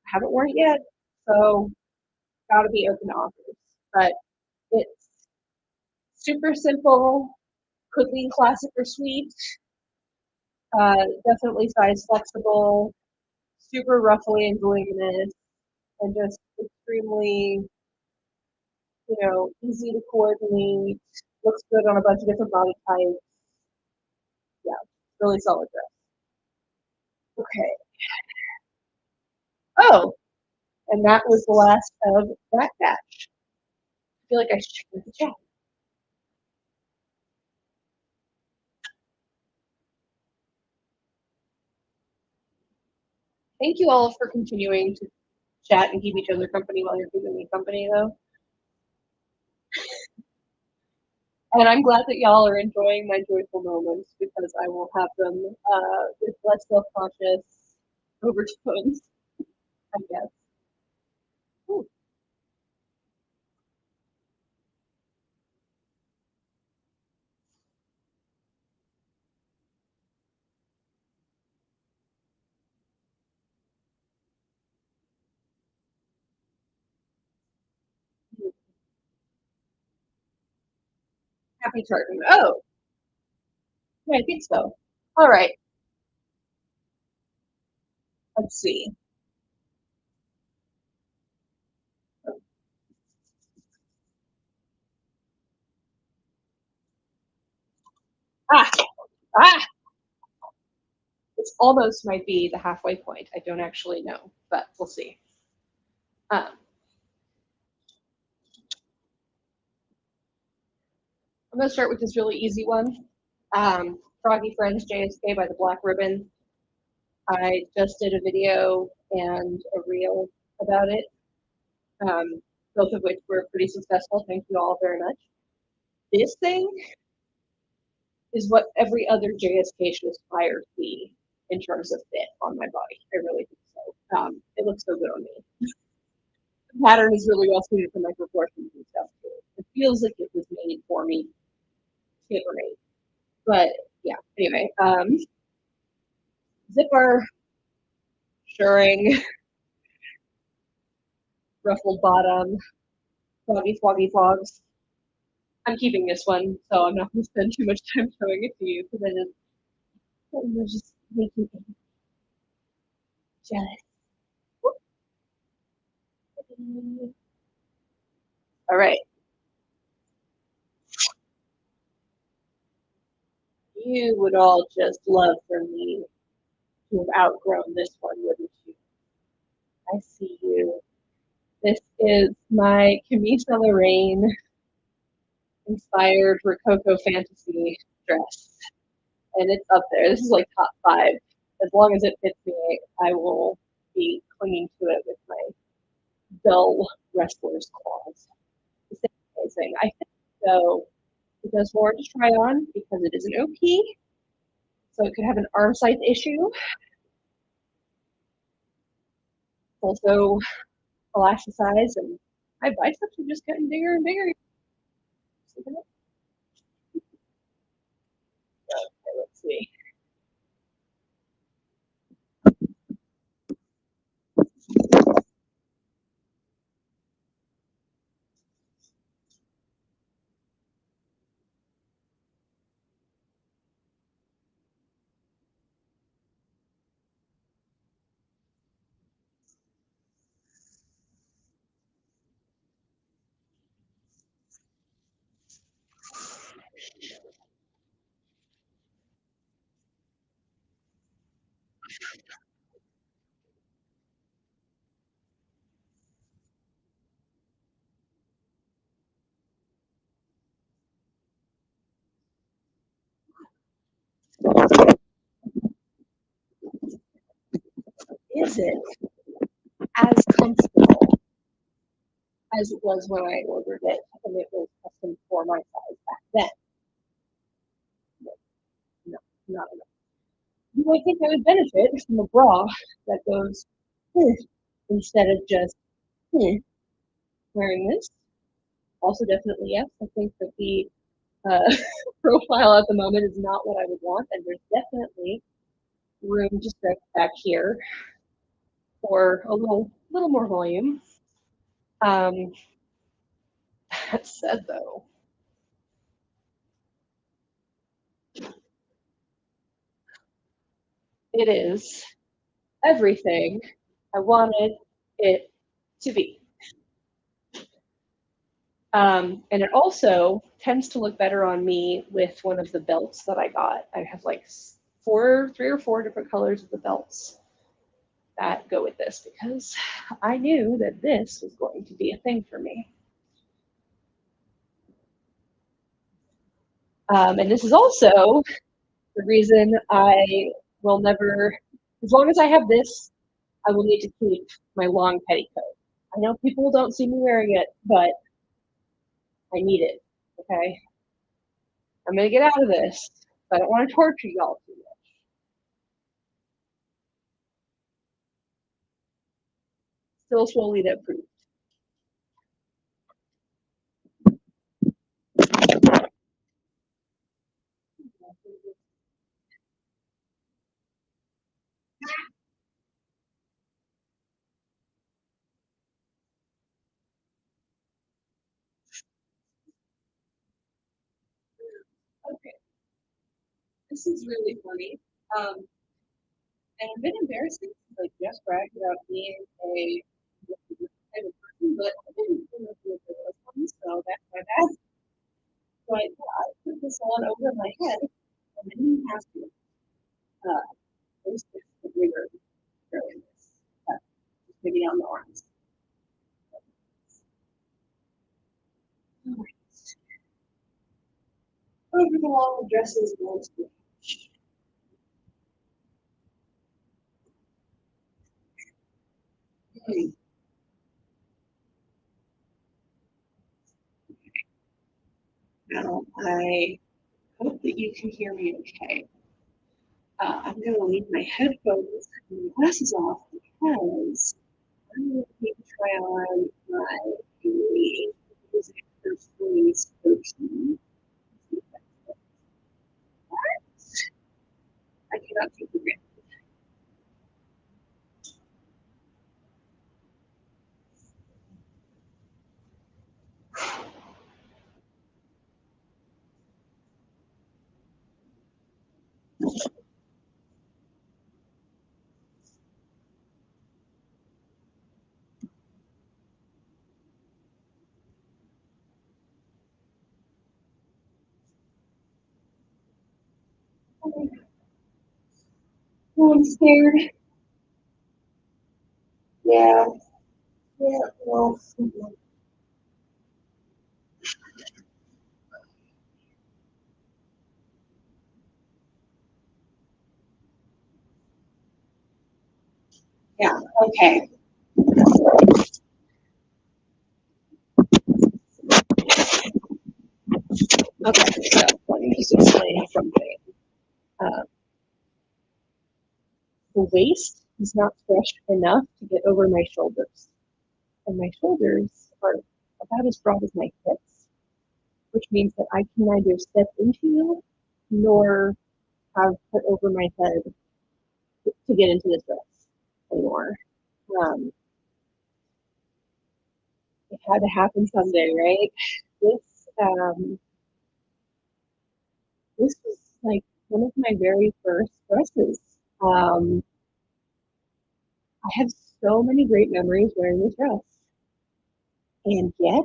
I haven't worn it yet, so gotta be open to offers. But it's super simple, could be classic or sweet, definitely size flexible, super ruffly and voluminous, and just extremely, easy to coordinate, looks good on a bunch of different body types. Yeah, really solid dress. Okay. Oh, and that was the last of that batch. I feel like I should check the chat. Thank you all for continuing to chat and keep each other company while you're keeping me company, though. And I'm glad that y'all are enjoying my joyful moments because I will have them with less self-conscious overtones, I guess. Ooh. Happy tartan. Oh, yeah, I think so. All right. Let's see. Ah, ah! This almost might be the halfway point. I don't actually know, but we'll see. I'm going to start with this really easy one. Froggy Friends JSK by the Black Ribbon. I just did a video and a reel about it, both of which were pretty successful. Thank you all very much. This thing is what every other JSK should aspire to be in terms of fit on my body. I really think so. It looks so good on me. The pattern is really well suited for my proportions and stuff too. It feels like it was made for me, tailor made. But yeah, anyway, zipper, shirring, ruffled bottom, foggy fogs. I'm keeping this one, so I'm not going to spend too much time showing it to you because I'm just making me jealous. All right. You would all just love for me to have outgrown this one, wouldn't you? I see you. This is my Camisa Lorraine inspired Rococo fantasy dress. And it's up there. This is like top 5. As long as it fits me, I will be clinging to it with my dull wrestler's claws. It's amazing. I think so. It does more to try on because it is an OP, so it could have an arm size issue. Also elasticized, and my biceps are just getting bigger and bigger. Okay, let's see. Is it as comfortable as it was when I ordered it, and it was custom for my size back then? No, not enough. Do I think I would benefit from a bra that goes instead of just wearing this? Also, definitely yes. I think that the profile at the moment is not what I would want, and there's definitely room to stretch back here for a little more volume. That said, though, it is everything I wanted it to be. And it also tends to look better on me with one of the belts that I got. I have like 3 or 4 different colors of the belts that go with this because I knew that this was going to be a thing for me. And this is also the reason I will never, as long as I have this, I will need to keep my long petticoat. I know people don't see me wearing it, but I need it, okay? I'm gonna get out of this, but I don't want to torture y'all too much. Still Lolita approved. Okay, this is really funny. And a bit embarrassing because I just bragged about being a type of person, but I didn't know if it was one, so that's my bad. So I put this on over my head and then you have to post it with rigor during this. Maybe on the arms. All right. Over the long dresses goes to now I hope that you can hear me okay. I'm going to leave my headphones and my glasses off because I'm going to need to try on my music first person. I cannot take the granted. Oh, I'm scared. Yeah. Yeah, well, yeah, okay. Okay, so let me just explain something. Uh, the waist is not stretched enough to get over my shoulders. And my shoulders are about as broad as my hips, which means that I can neither step into nor have put over my head to get into the dress anymore. Um, it had to happen someday, right? This um, this was like one of my very first dresses. Um, I have so many great memories wearing this dress, and yet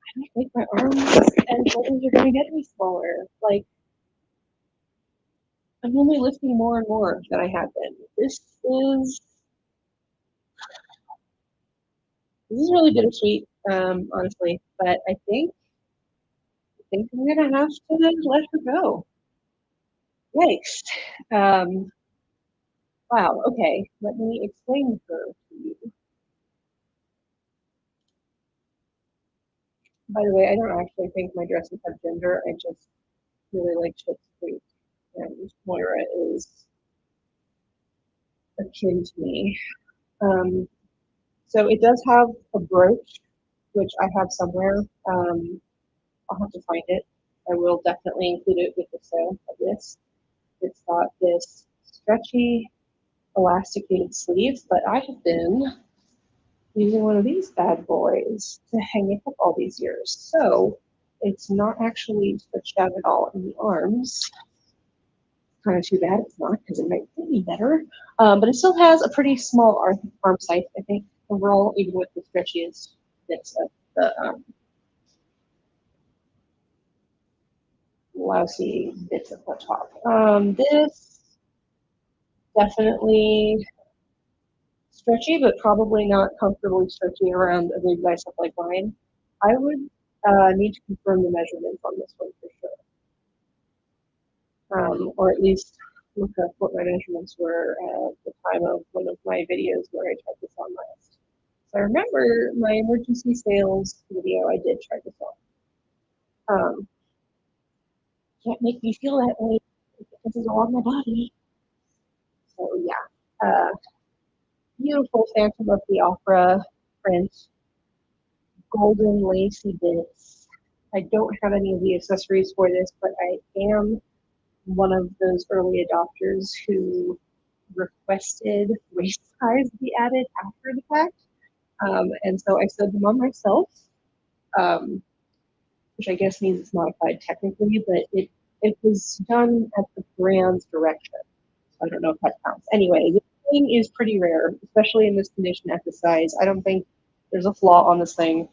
I don't think my arms and shoulders are going to get any smaller. Like I'm only lifting more and more than I have been. This is really bittersweet, honestly. But I think I'm gonna have to let her go. Yikes. Um, wow. Okay. Let me explain her to you. By the way, I don't actually think my dresses have gender. I just really like Schitt's Creek, and Moira is akin to me. Um, so it does have a brooch, which I have somewhere. I'll have to find it. I will definitely include it with the sale of this. It's got this stretchy, elasticated sleeves, but I have been using one of these bad boys to hang it up all these years. So it's not actually stretched out at all in the arms. Kind of too bad it's not because it might fit me better. But it still has a pretty small arm size, I think, overall, even with the stretchiest bits of the lousy bits at the top. This definitely stretchy, but probably not comfortably stretchy around a big bicep like mine. I would need to confirm the measurements on this one for sure, or at least look up what my measurements were at the time of one of my videos where I tried this on last. So I remember my emergency sales video, I did try this on. Can't make me feel that way because this is all on my body. So yeah, beautiful Phantom of the Opera print, golden lacy bits. I don't have any of the accessories for this, but I am one of those early adopters who requested waist size be added after the fact. And so I sewed them on myself, um, which I guess means it's modified technically, but it was done at the brand's direction. So I don't know if that counts. Anyway, this thing is pretty rare, especially in this condition at this size. I don't think there's a flaw on this thing.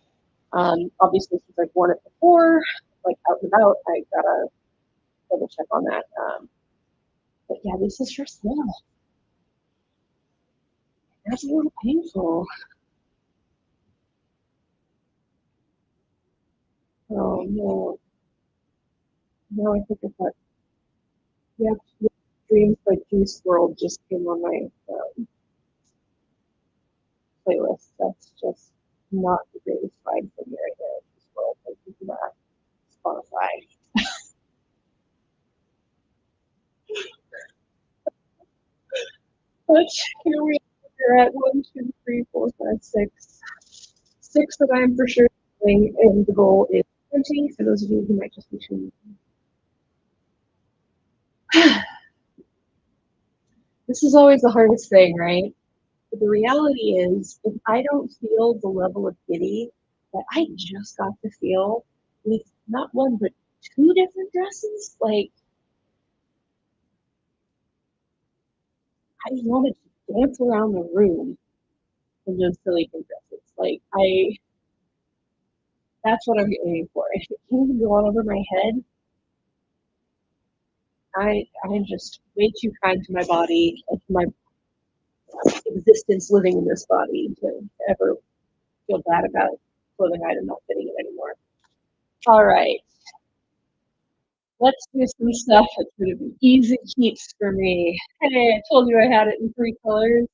Obviously, since I've worn it before, like out and about, I gotta double check on that. But yeah, this is for sale. That's a little painful. Oh no, no, I think I thought, yeah, Dreams by Juice World just came on my playlist. That's just not the greatest vibe for me right now. Juice World, thank you for that. Spotify. But here we are at 1, 2, 3, 4, 5, 6. 6 that I'm for sure doing, and the goal is 20 for those of you who might just be tuning in. This is always the hardest thing, right? But the reality is, if I don't feel the level of giddy that I just got to feel with not one but two different dresses, like I wanted to dance around the room in those silly pink dresses. Like that's what I'm aiming for. If it can go on over my head, I'm just way too kind to my body and to my existence living in this body to ever feel bad about clothing item not fitting it anymore. All right. Let's do some stuff that's going to be easy keeps for me. Hey, I told you I had it in 3 colors.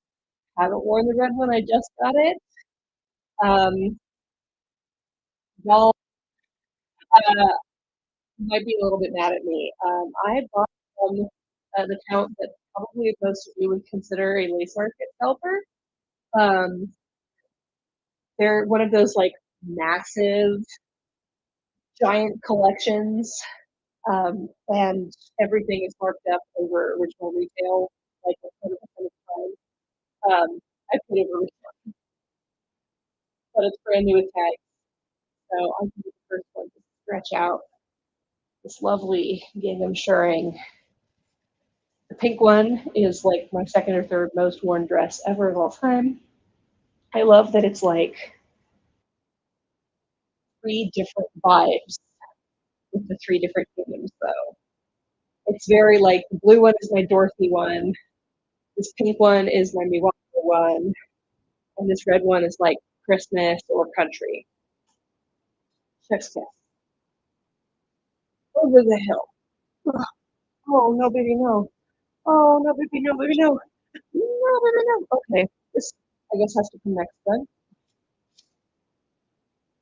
Haven't worn the red one. I just got it. Y'all might be a little bit mad at me. I bought from an account that probably most of you would consider a lace market helper. They're one of those like massive, giant collections, and everything is marked up over original retail, like 100% of the time. I paid over retail, but it's brand new with tags, so I'm gonna be the first one to stretch out this lovely gingham shirring. The pink one is like my second or third most worn dress ever of all time. I love that it's like 3 different vibes with the 3 different ginghams, though. It's very like the blue one is my Dorothy one, this pink one is my Miwako one, and this red one is like Christmas or country. Chef's kiss. Over the hill. Oh, no, baby, no. Oh, no, baby, no, baby, no. No, baby, no. Okay, this, I guess, has to come next then.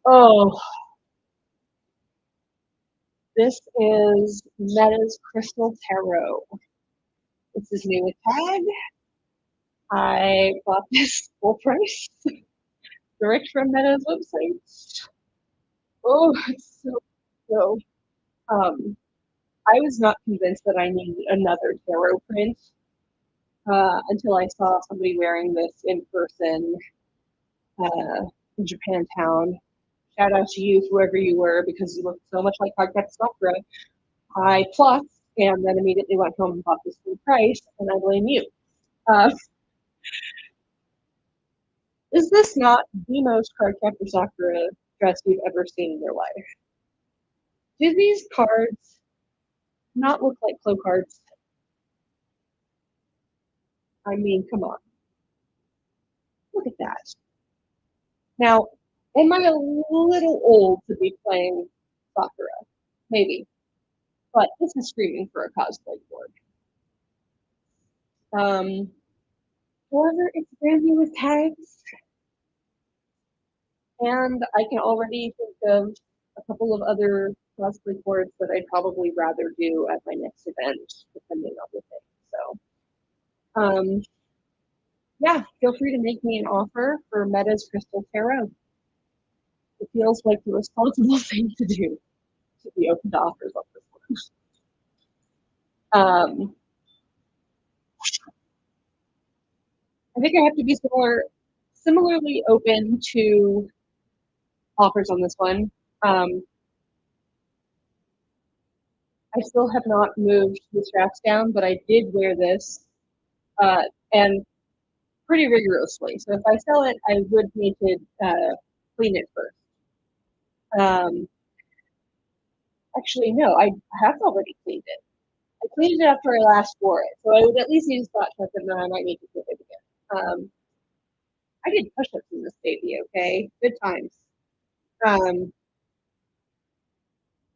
Oh, this is Meta's Crystal Tarot. This is new with tag. I bought this full price, direct from Meta's website. Oh, it's so. I was not convinced that I needed another tarot print until I saw somebody wearing this in person in Japantown. Shout out to you, whoever you were, because you looked so much like Hardcat Sakura. I plucked and then immediately went home and bought this full price, and I blame you. Uh, is this not the most Cardcaptor Sakura dress you've ever seen in your life? Do these cards not look like Clo cards? I mean, come on. Look at that. Now, am I a little old to be playing Sakura? Maybe. But this is screaming for a cosplay board. However, it's brand new with tags. And I can already think of a couple of other cosplay boards that I'd probably rather do at my next event, depending on the thing. So, yeah, feel free to make me an offer for Meta's Crystal Tarot. It feels like the responsible thing to do to be open to offers on this one. I think I have to be similarly open to offers on this one. I still have not moved the straps down, but I did wear this and pretty rigorously. So if I sell it, I would need to clean it first. Actually, no, I have already cleaned it. I cleaned it after I last wore it, so I would at least need a spot check, and then I might need to clean it again. I did push-ups in this baby, okay? Good times.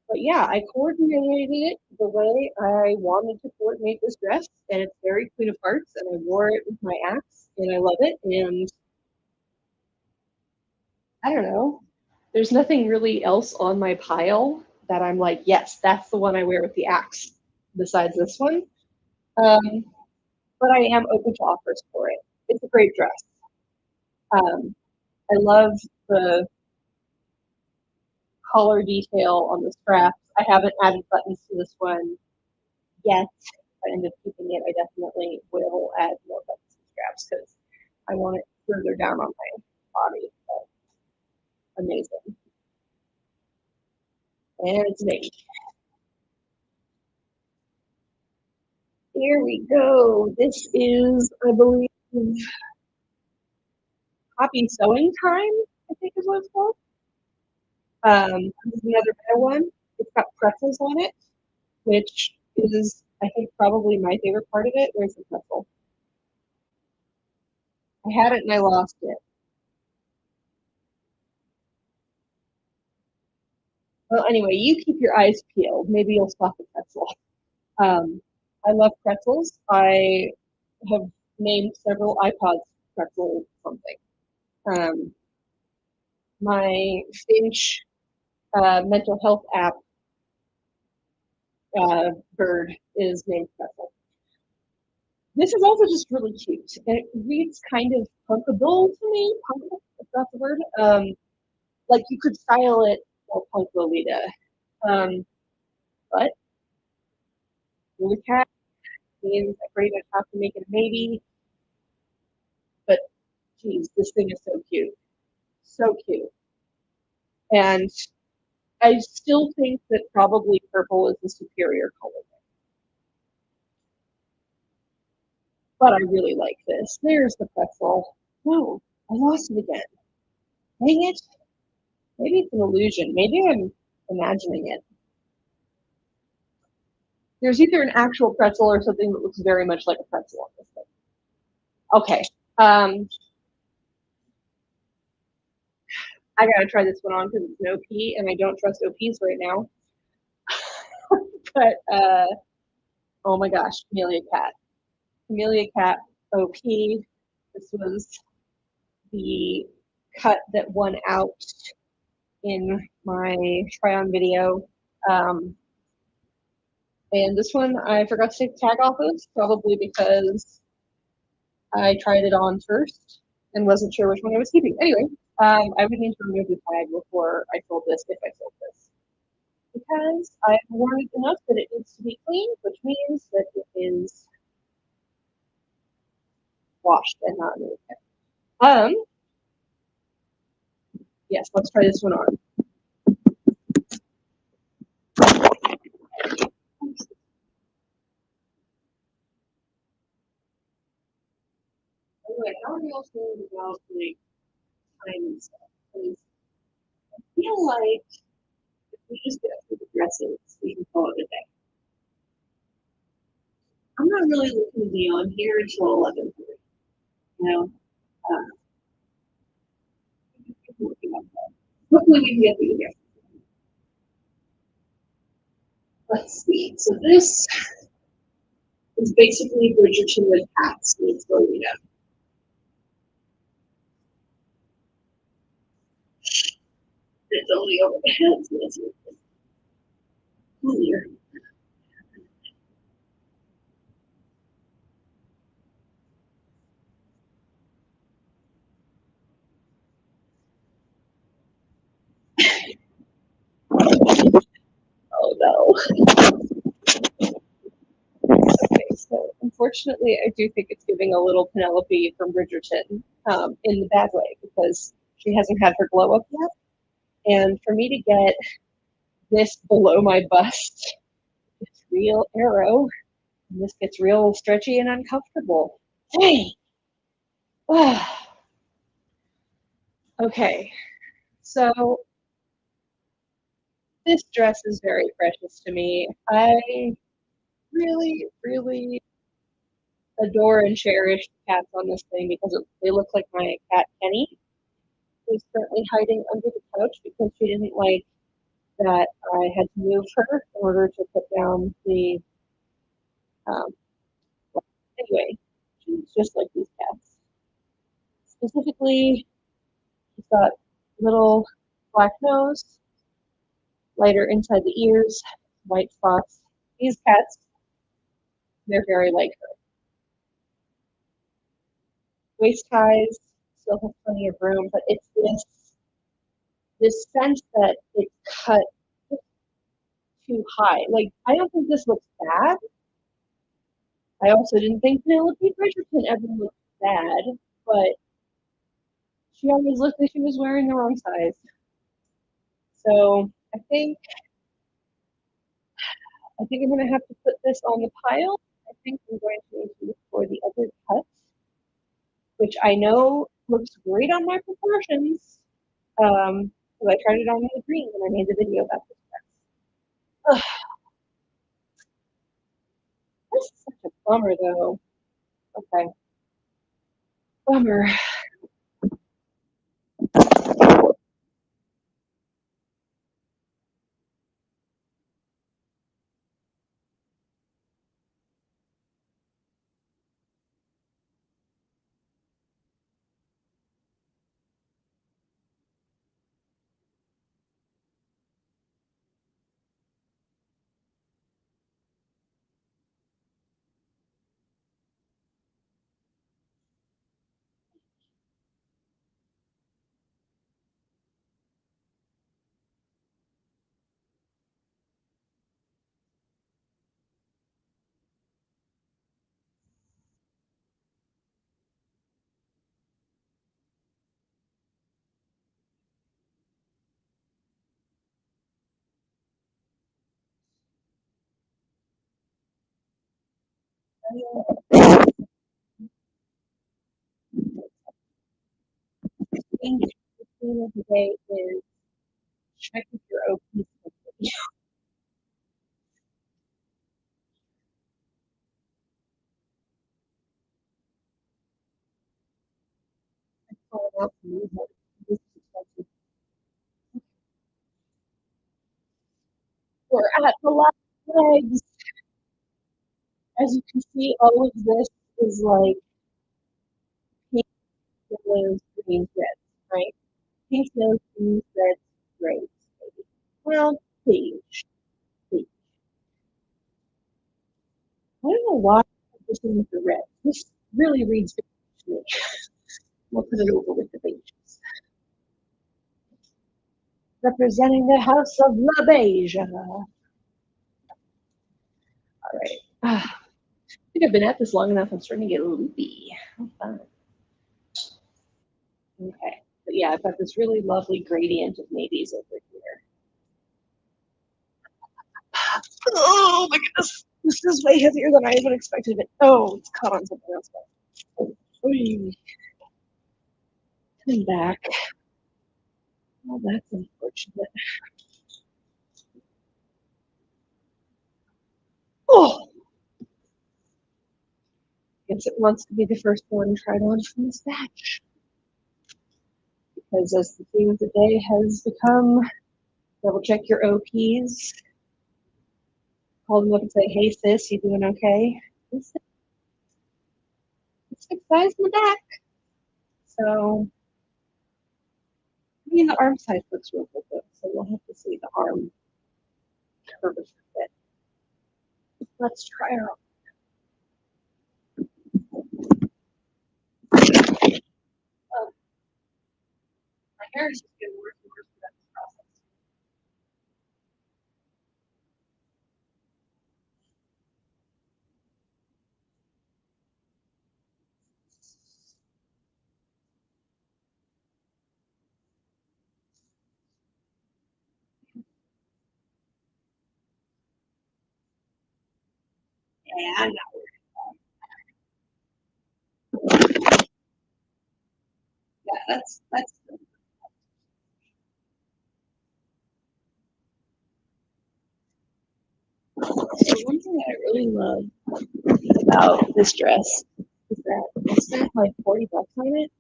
But yeah, I coordinated it the way I wanted to coordinate this dress, and it's very Queen of Hearts, and I wore it with my axe, and I love it, and I don't know. There's nothing really else on my pile that I'm like, yes, that's the one I wear with the axe, besides this one. But I am open to offers for it. It's a great dress. I love the collar detail on the straps. I haven't added buttons to this one yet. If I end up keeping it, I definitely will add more buttons and straps because I want it further down on my body. But amazing. And it's made. Here we go. This is, I believe, Happy Sewing Time, I think is what it's called. This is another better one. It's got pretzels on it, which is, I think, probably my favorite part of it. Where's the pretzel? I had it and I lost it. Well, anyway, you keep your eyes peeled. Maybe you'll spot the pretzel. I love pretzels. I have named several iPods pretzel something. My Finch mental health app bird is named Pretzel. This is also just really cute. And it reads kind of punkable to me, punk, if that's the word. Like you could style it or punk Lolita. But the cat means I pretty much have to make it a maybe. But geez, this thing is so cute. So cute. And I still think that probably purple is the superior color. But I really like this. There's the pretzel. No, I lost it again. Dang it. Maybe it's an illusion. Maybe I'm imagining it. There's either an actual pretzel or something that looks very much like a pretzel on this thing. Okay. I gotta try this one on because it's an OP and I don't trust OPs right now. But oh my gosh, Camellia Cat. Camellia Cat OP. This was the cut that won out in my try on video. And this one I forgot to take the tag off of, probably because I tried it on first and wasn't sure which one I was keeping. Anyway, I would need to remove the tag before I sold this, if I sold this. Because I've worn it enough that it needs to be cleaned, which means that it is washed and not moved. Yes, let's try this one on. Anyway, how are you all feeling about like time and stuff? Because I feel like if we just get through the dresses, we can call it a day. I'm not really looking to be on here until 11:30. You know, hopefully we can get through here. Let's see. So this is basically Bridgerton with cats meets LOLITA. It's only over the head, so let's move this clear. Oh no. Okay, so unfortunately, I do think it's giving a little Penelope from Bridgerton in the bad way because she hasn't had her glow up yet. And for me to get this below my bust, it's real arrow. And this gets real stretchy and uncomfortable. Dang. Okay, so this dress is very precious to me. I really, really adore and cherish the cats on this thing because they look like my cat Kenny, who's currently hiding under the couch because she didn't like that I had to move her in order to put down the. Um, anyway, she's just like these cats. Specifically, she's got little black nose, lighter inside the ears, white spots. These cats, they're very like her. Waist ties still have plenty of room, but it's this sense that it's cut too high. Like I don't think this looks bad. I also didn't think Penelope Bridgerton ever looked bad, but she always looked like she was wearing the wrong size. So I think I'm gonna have to put this on the pile. I think I'm going to look for the other cut, which I know looks great on my proportions. Because I tried it on in the green when I made the video about this dress. This is such a bummer though. Okay. Bummer. Thing of the day is check if your OP is calling out for you. This is expensive. We're at the last legs. As you can see, all of this is like pink, yellows, greens, reds, right? Pink, yellows, greens, reds, grays, maybe. Well, beige. Beige. I don't know why I'm pushing with the red. This really reads beige to me. We'll put it over with the beiges. Representing the house of La Beige. All right. I think I've been at this long enough. I'm starting to get loopy. How fun. Okay. But yeah, I've got this really lovely gradient of navies over here. Oh my goodness. This is way heavier than I even expected it. Oh, it's caught on something else. Coming back. Oh, that's unfortunate. Oh, guess it wants to be the first one tried on from this batch. Because as the theme of the day has become, double check your OPs. Call them up and say, hey sis, you doing okay? It's 6 size in the back. So, I mean, the arm size looks real good, though, so we'll have to see the arm curvature fit. Let's try her on. My hair is just getting worse and worse throughout this process. Yeah, I'm not worried. Yeah, that's so one thing that I really love about this dress is that I spent like $40 on it,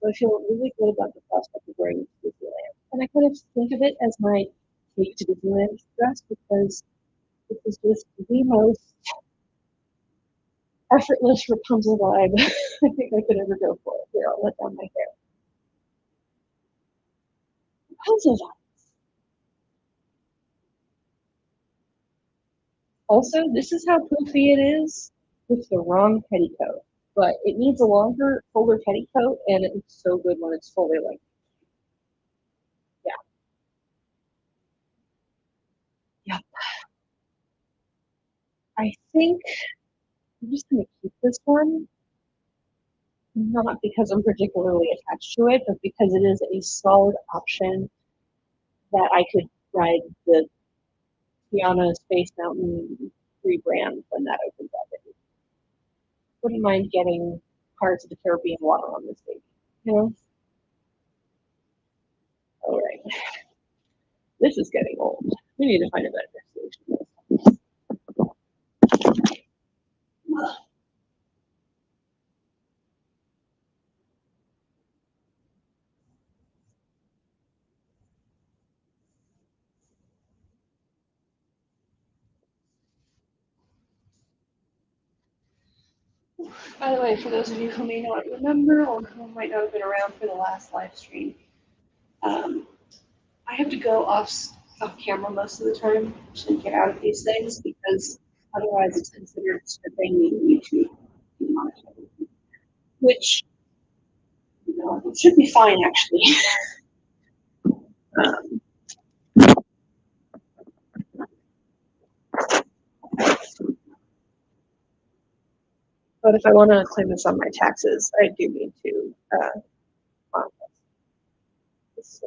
so I feel really good about the prospect of wearing it to Disneyland. And I kind of think of it as my take to Disneyland dress because this is just the most effortless Rapunzel vibe I think I could ever go for. Here, I'll let down my hair. Rapunzel vibe. Also, this is how poofy it is with the wrong petticoat. But it needs a longer, fuller petticoat, and it's so good when it's fully length. Yeah. Yep. I think I'm just going to keep this one, not because I'm particularly attached to it, but because it is a solid option that I could ride the Tiana Space Mountain rebrand when that opens up. I wouldn't mind getting Pirates of the Caribbean water on this baby. You know? All right. This is getting old. We need to find a better solution. By the way, for those of you who may not remember or who might not have been around for the last live stream, I have to go off camera most of the time to get out of these things because otherwise it's considered stripping YouTube, which it should be fine actually. But if I want to claim this on my taxes, I do need to this.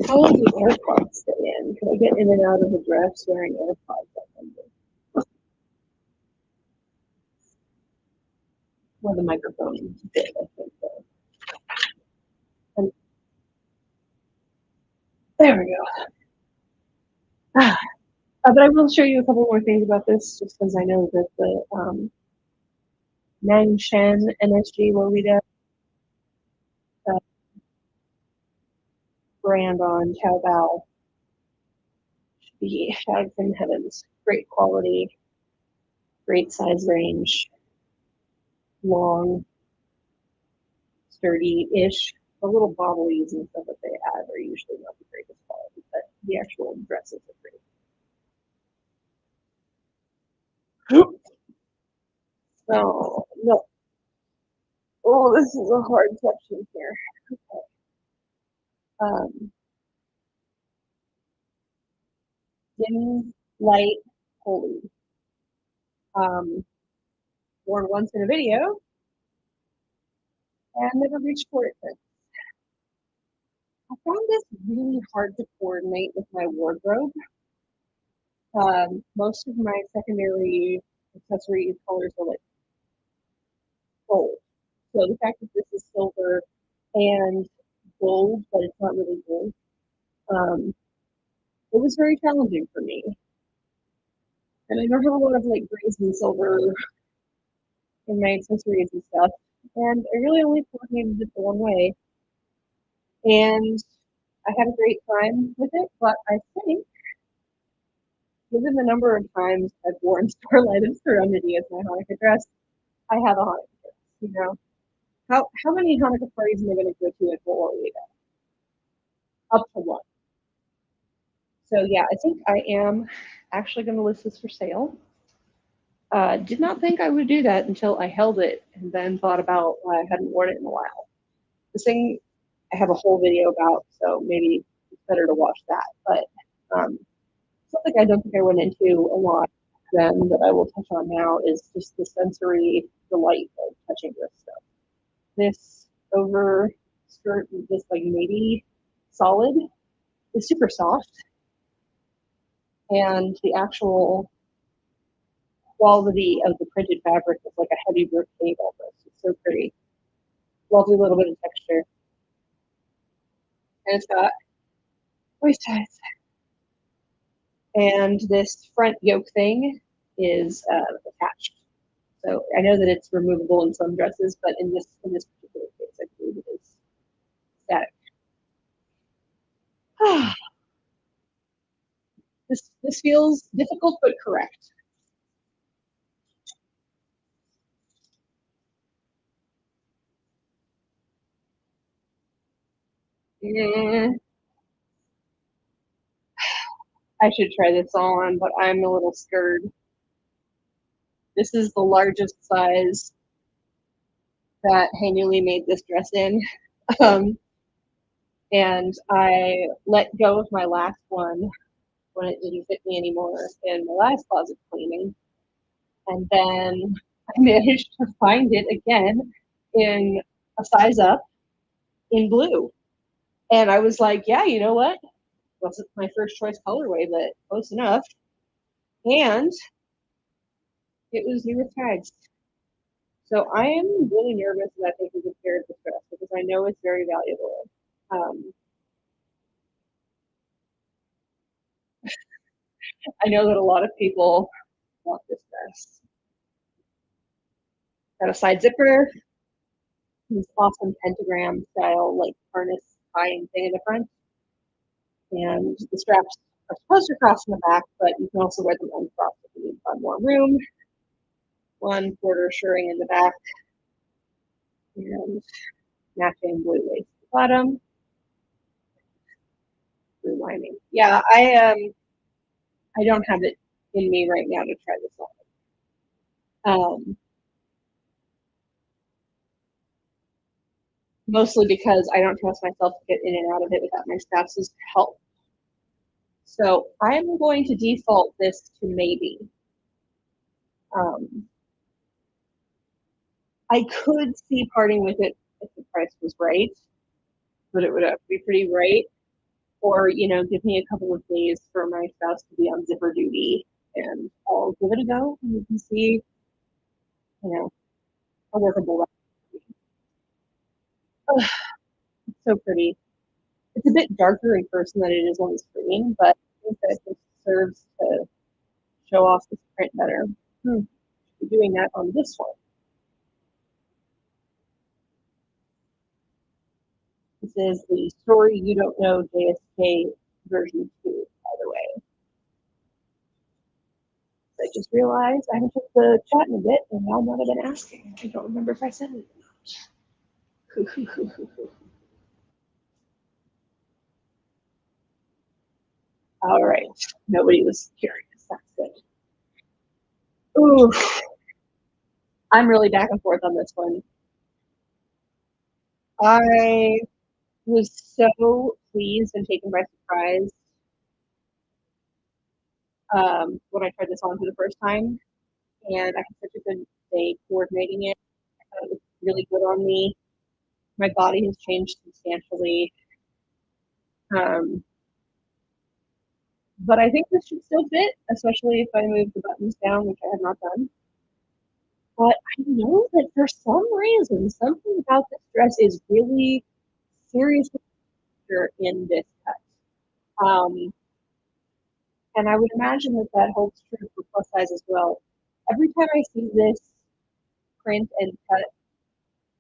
How long do AirPods stay in? Can I get in and out of the dress wearing AirPods? Well, the microphone did, I think so. And there we go. But I will show you a couple more things about this, just because I know that the Nangshan NSG Lolita brand on Taobao should be shagged from heavens. Great quality, great size range, long, sturdy-ish. The little bobblies and stuff that they add are usually not the greatest quality, but the actual dresses are great. Oh, no. Oh, this is a hard section here. Okay. Dim, light, holy. Worn once in a video and never reached for it since. I found this really hard to coordinate with my wardrobe. Most of my secondary accessory colors are like gold. So the fact that this is silver and gold, but it's not really gold, it was very challenging for me. And I don't have a lot of like grays and silver in my accessories and stuff. And I really only coordinated it the one way. And I had a great time with it, but I think, given the number of times I've worn Starlighted Serenity as my Hanukkah dress, I have a Hanukkah dress, you know? How many Hanukkah parties am I going to go to at LOLITA? Up to one. So yeah, I think I am actually going to list this for sale. Did not think I would do that until I held it and then thought about why I hadn't worn it in a while. This thing I have a whole video about, so maybe it's better to watch that. But something I don't think I went into a lot then that I will touch on now is just the sensory delight of touching this stuff. This over skirt, this like navy solid, is super soft. And the actual quality of the printed fabric is like a heavy brocade almost. It's so pretty. Lovely little bit of texture. And it's got waist ties. And this front yoke thing is attached. So I know that it's removable in some dresses, but in this particular case, I believe it is static. This feels difficult but correct. I should try this on, but I'm a little scared. This is the largest size that Hey Newly made this dress in. And I let go of my last one when it didn't fit me anymore in my last closet cleaning. And then I managed to find it again in a size up in blue. And I was like, yeah, you know what? Wasn't my first choice colorway, but close enough. And it was new with tags. So I am really nervous that I taking good care of this dress because I know it's very valuable. I know that a lot of people want this dress. Got a side zipper, this awesome pentagram style like harness tying thing in the front, and the straps are supposed to cross in the back, but you can also wear them uncrossed if you need to find more room. 1/4 shirring in the back, and matching blue lace at the bottom. Blue lining. Yeah, I don't have it in me right now to try this on. Mostly because I don't trust myself to get in and out of it without my spouse's help. So I'm going to default this to maybe. I could see parting with it if the price was right, but it would have to be pretty right. Or, give me a couple of days for my spouse to be on zipper duty, and I'll give it a go, and you can see, a workable way. Oh, it's so pretty. It's a bit darker in person than it is on the screen, but I think that it serves to show off this print better. Should be doing that on this one. This is the Story You Don't Know JSK version 2, by the way. I just realized I haven't checked the chat in a bit, and y'all might have been asking. I don't remember if I said it or not. All right. Nobody was curious. That's good. Ooh. I'm really back and forth on this one. I was so pleased and taken by surprise when I tried this on for the first time, and I had such a good day coordinating it. I thought it was really good on me. My body has changed substantially. But I think this should still fit, especially if I move the buttons down, which I have not done. But I know that for some reason, something about this dress is really seriously in this cut. And I would imagine that that holds true for plus size as well. Every time I see this print and cut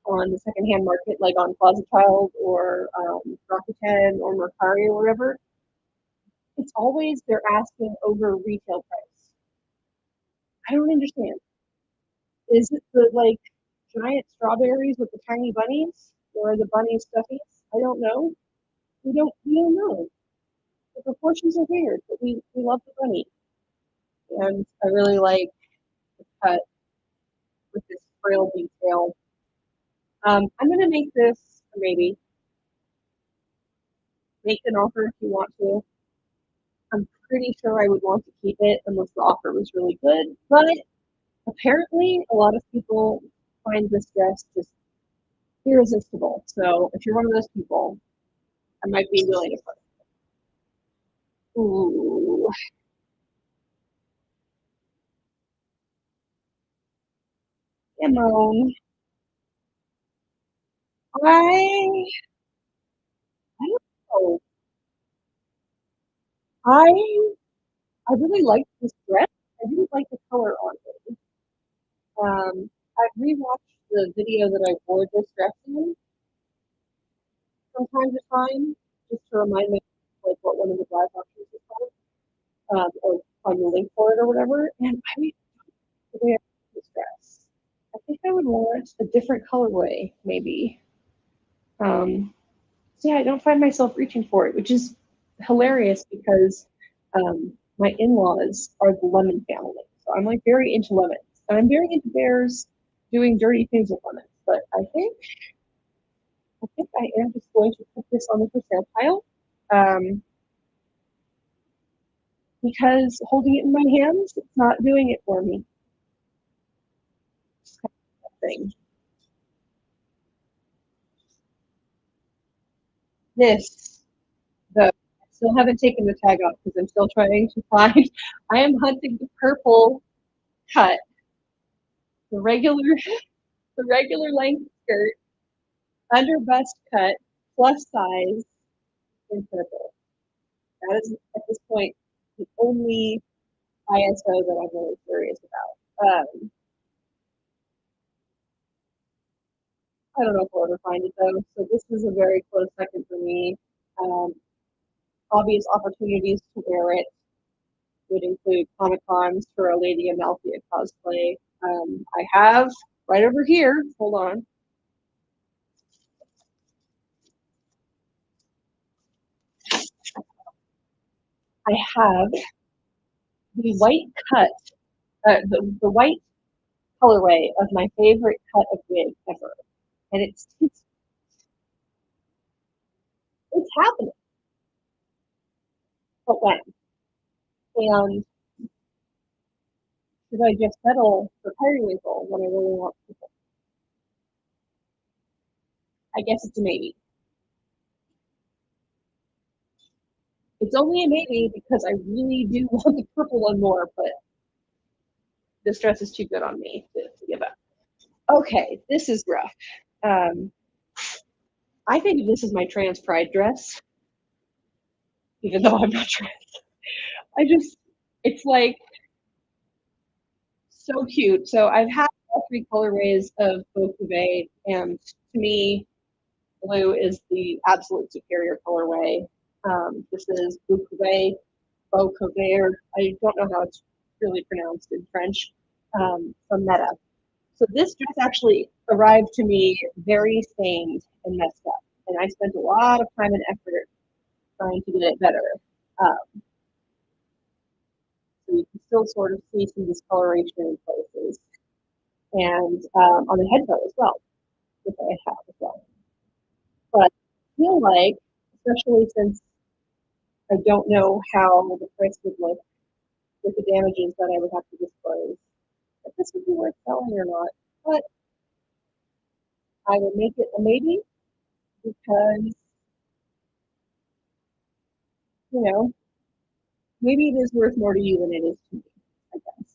on the secondhand market, like on Closet Child or Rakuten or Mercari or whatever, it's always they're asking over retail price. I don't understand. Is it the giant strawberries with the tiny bunnies, or the bunny stuffies? I don't know. We don't know. The proportions are weird, but we love the bunny, and I really like the cut with this frill detail. I'm gonna make this maybe. Make an offer if you want to. I'm pretty sure I would want to keep it unless the offer was really good, but apparently a lot of people find this dress just irresistible. So if you're one of those people, I might be willing to put it. Ooh. Simone. I I don't know. I I really like this dress. I really like the color on it. I've rewatched the video that I wore this dress in from time to time, just to remind me what one of the live options is called, or find the link for it or whatever. And I mean, the way I like this dress, I think I would want a different colorway, maybe. So yeah, I don't find myself reaching for it, which is hilarious because my in-laws are the lemon family. So I'm very into lemons. And I'm very into bears doing dirty things with lemons. But I think I am just going to put this on the for sale pile. Because holding it in my hands, it's not doing it for me. It's kind of a thing. This, though, I still haven't taken the tag off because I'm still trying to find. I am hunting the purple cut, the regular length skirt, under bust cut, plus size in purple. That is at this point the only ISO that I'm really curious about. I don't know if we'll ever find it though. So this is a very close second for me. Um, obvious opportunities to wear it would include Comic-Cons for a Lady Amalthea cosplay. I have right over here, hold on. I have the white cut, the white colorway of my favorite cut of wig ever. And it's happening. But when? And should I just settle for periwinkle when I really want people? I guess it's a maybe. It's only a maybe because I really do want the purple one more, but this dress is too good on me to give up. Okay, this is rough. I think this is my trans pride dress, even though I'm not trans. It's like so cute. So I've had all three colorways of Beau Cuvée, and to me, blue is the absolute superior colorway. This is Beau Cuvée, I don't know how it's really pronounced in French, from Meta. So this dress actually arrived to me very stained and messed up, and I spent a lot of time and effort trying to get it better. So you can still sort of see some discoloration in places, and on the head bow as well, which I have as well. But I feel like, especially since I don't know how the price would look with the damages that I would have to disclose, if this would be worth selling or not. But I will make it a maybe because, you know, maybe it is worth more to you than it is to me, I guess.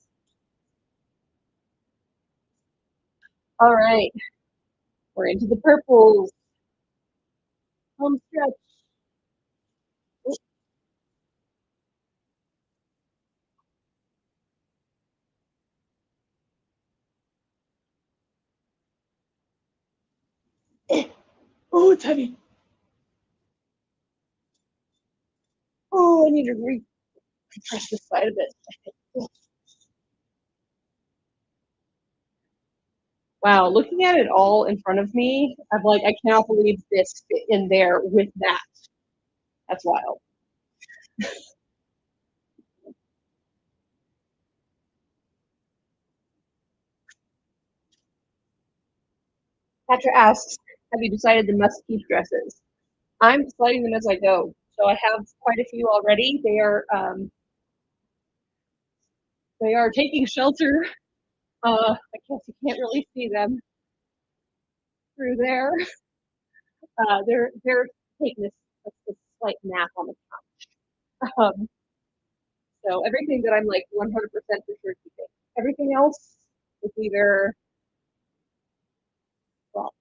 All right, we're into the purples. Home stretch. Oh, it's heavy. Oh, I need to compress this side a bit. Wow, looking at it all in front of me, I'm like, I cannot believe this fit in there with that. That's wild. Petra asks, have you decided the must-keep dresses? I'm deciding them as I go. So I have quite a few already. They are taking shelter. I guess you can't really see them through there. They're taking a slight nap on the couch. So everything that I'm like 100% for sure keeping. Everything else is either, well,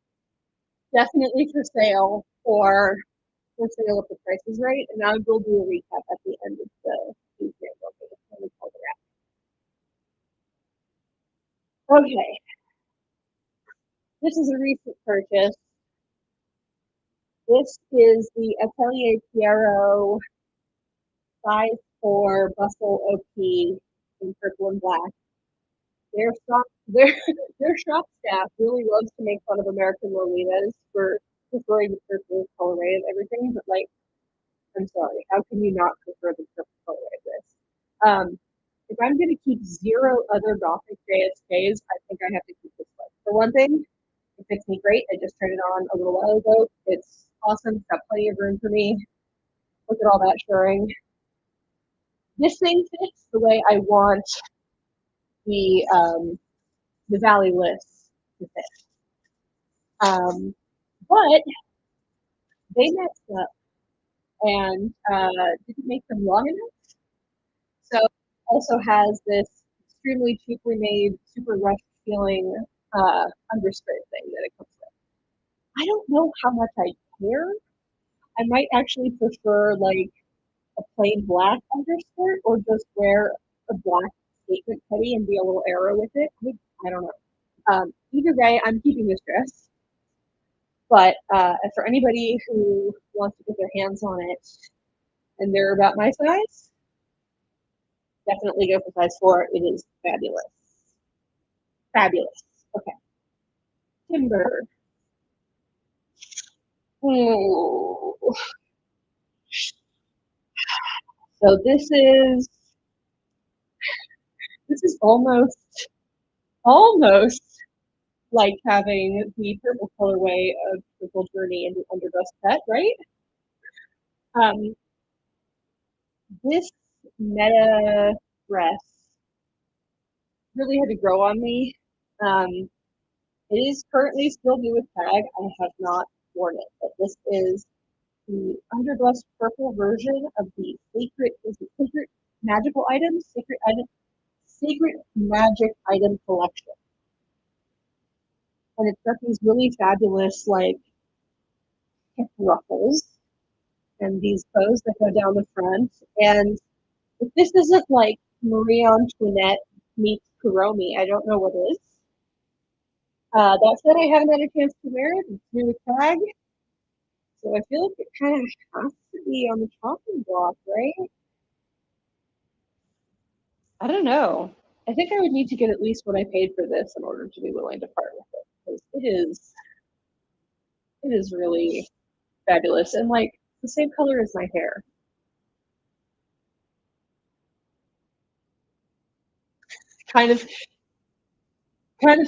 definitely for sale or for sale if the price is right. And I will do a recap at the end of the Tuesday. Okay, this is a recent purchase. This is the Atelier Pierrot size 4 Bustle OP in purple and black. Their shop, their, their shop staff really loves to make fun of American Lolitas for preferring the purple colorway of everything, but like, I'm sorry, how can you not prefer the purple colorway of this? If I'm going to keep 0 other Gothic JSKs, I think I have to keep this one. For one thing, it fits me great. I just turned it on a little while ago. It's awesome. It's got plenty of room for me. Look at all that shirring. This thing fits the way I want the Valley List to fit. But they messed up and didn't make them long enough. So it also has this extremely cheaply made, super rushed feeling underskirt thing that it comes with. I don't know how much I care. I might actually prefer like a plain black underskirt or just wear a black statement hoodie and be a little arrow with it. I don't know. Either way, I'm keeping this dress. But for anybody who wants to get their hands on it, and they're about my size, definitely go for size 4. It is fabulous. Fabulous. Okay. Timber. Ooh. So this is almost like having the purple colorway of Purple Journey and the Underdress Pet, right? This meta dress really had to grow on me. It is currently still due with tag. I have not worn it, but this is the Underdress purple version of the secret magical items, secret magic item collection. And it's got these really fabulous like hip ruffles and these bows that go down the front. And if this isn't like Marie Antoinette meets Kuromi, I don't know what is. That said, I haven't had a chance to wear it. It's new with tag. So I feel like it kind of has to be on the chopping block, right? I don't know. I think I would need to get at least what I paid for this in order to be willing to part with it, because it is really fabulous and like the same color as my hair. Kind of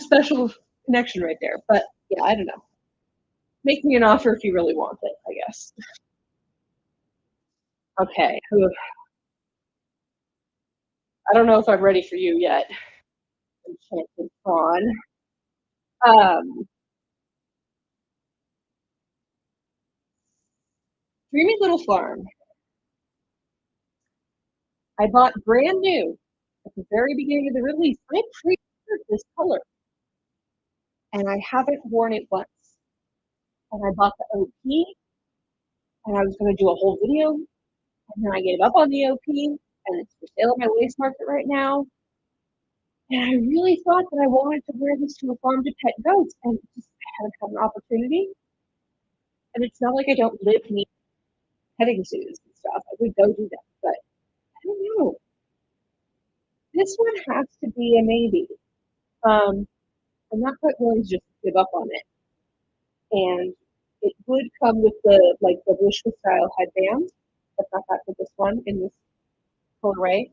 special connection right there. But yeah, I don't know. Make me an offer if you really want it, I guess. Okay. I don't know if I'm ready for you yet. Enchanted Fawn. Dreamy Little Farm. I bought brand new at the very beginning of the release. I pre-ordered this color, and I haven't worn it once. And I bought the OP, and I was going to do a whole video, and then I gave up on the OP, and it's for sale at my lace market right now. And I really thought that I wanted to wear this to a farm to pet goats, and just haven't had an opportunity. And it's not like I don't live near petting zoos and stuff. I would go do that, but I don't know. This one has to be a maybe. I'm not quite willing to just give up on it. And it would come with the like the Wishka style headband. I've got that for this one in this colorway.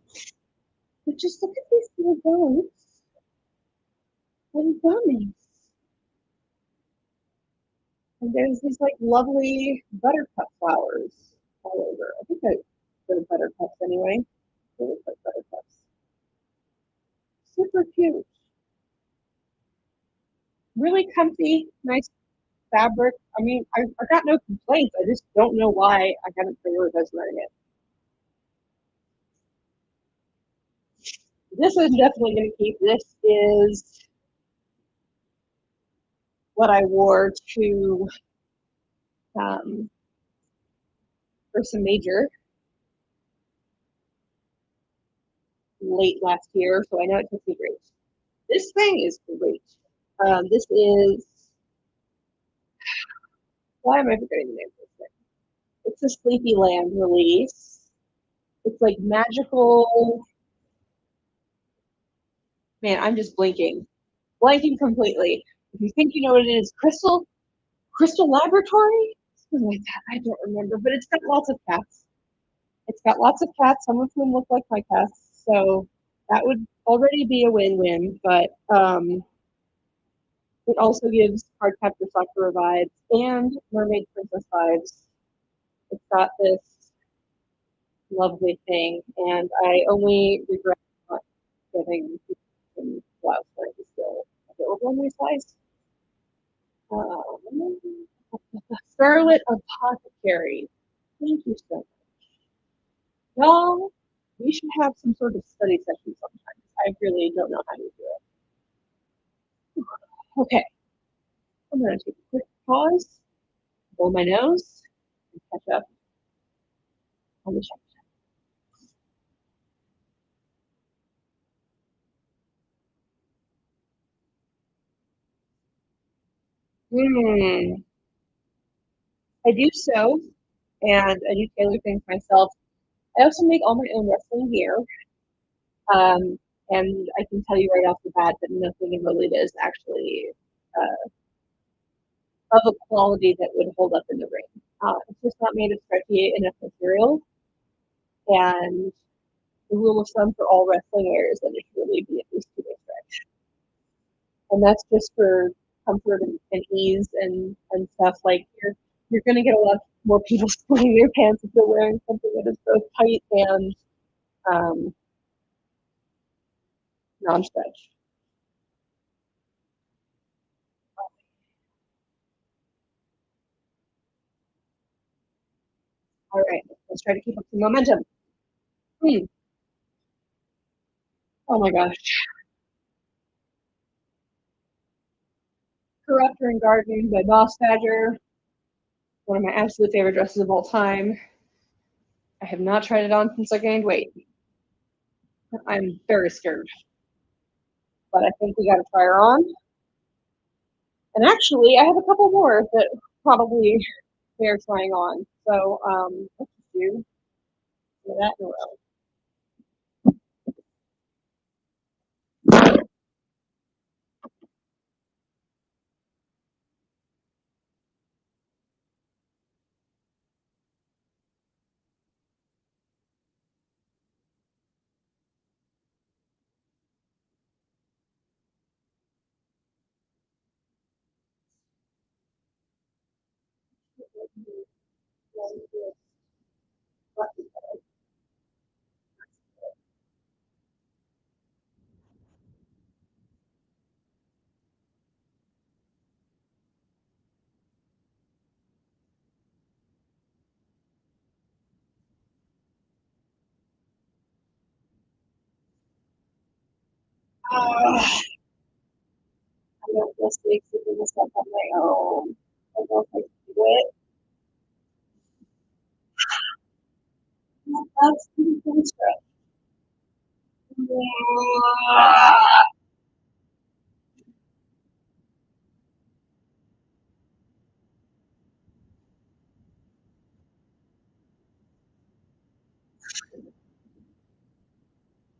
But just look at these little goats and bunnies. And there's these like lovely buttercup flowers all over. I think they're buttercups anyway. They look like buttercups. Super cute. Really comfy, nice fabric. I mean, I've got no complaints. I just don't know why I haven't prioritized wearing it. This is definitely going to keep. This is what I wore to Ursa Major late last year, so I know it took me great. This thing is great. This is, why am I forgetting the name of this thing? It's a Sleepy Land release. It's like magical. Man, I'm just blanking completely. If you think you know what it is, Crystal Laboratory? Something like that. I don't remember, but it's got lots of cats. It's got lots of cats, some of whom look like my cats. So that would already be a win-win, but it also gives Cardcaptor Sakura vibes and Mermaid Princess vibes. It's got this lovely thing, and I only regret not getting some blouse that is still available in my size. Scarlet Apothecary. Thank you so much. Y'all, we should have some sort of study session sometime. I really don't know how to do it. Okay, I'm going to take a quick pause, blow my nose, and catch up on the chat. I do sew, and I do tailor things myself. I also make all my own wrestling gear. And I can tell you right off the bat that nothing in Lolita is actually of a quality that would hold up in the ring. It's just not made of stretchy enough material. And the rule of thumb for all wrestling wear is that it should really be at least 2 way stretch. And that's just for comfort and ease and stuff. Like you're going to get a lot more people splitting their pants if they're wearing something that is both tight and non-stretch. All right, let's try to keep up some momentum. Oh my gosh. Corruptor and Garden by Boss Badger. One of my absolute favorite dresses of all time. I have not tried it on since I gained weight. I'm very scared. But I think we gotta try her on. And actually, I have a couple more that probably bear trying on. So let's just do that in a row. I don't feel safe doing this stuff on my own. I don't like to do it. That's pretty stretch.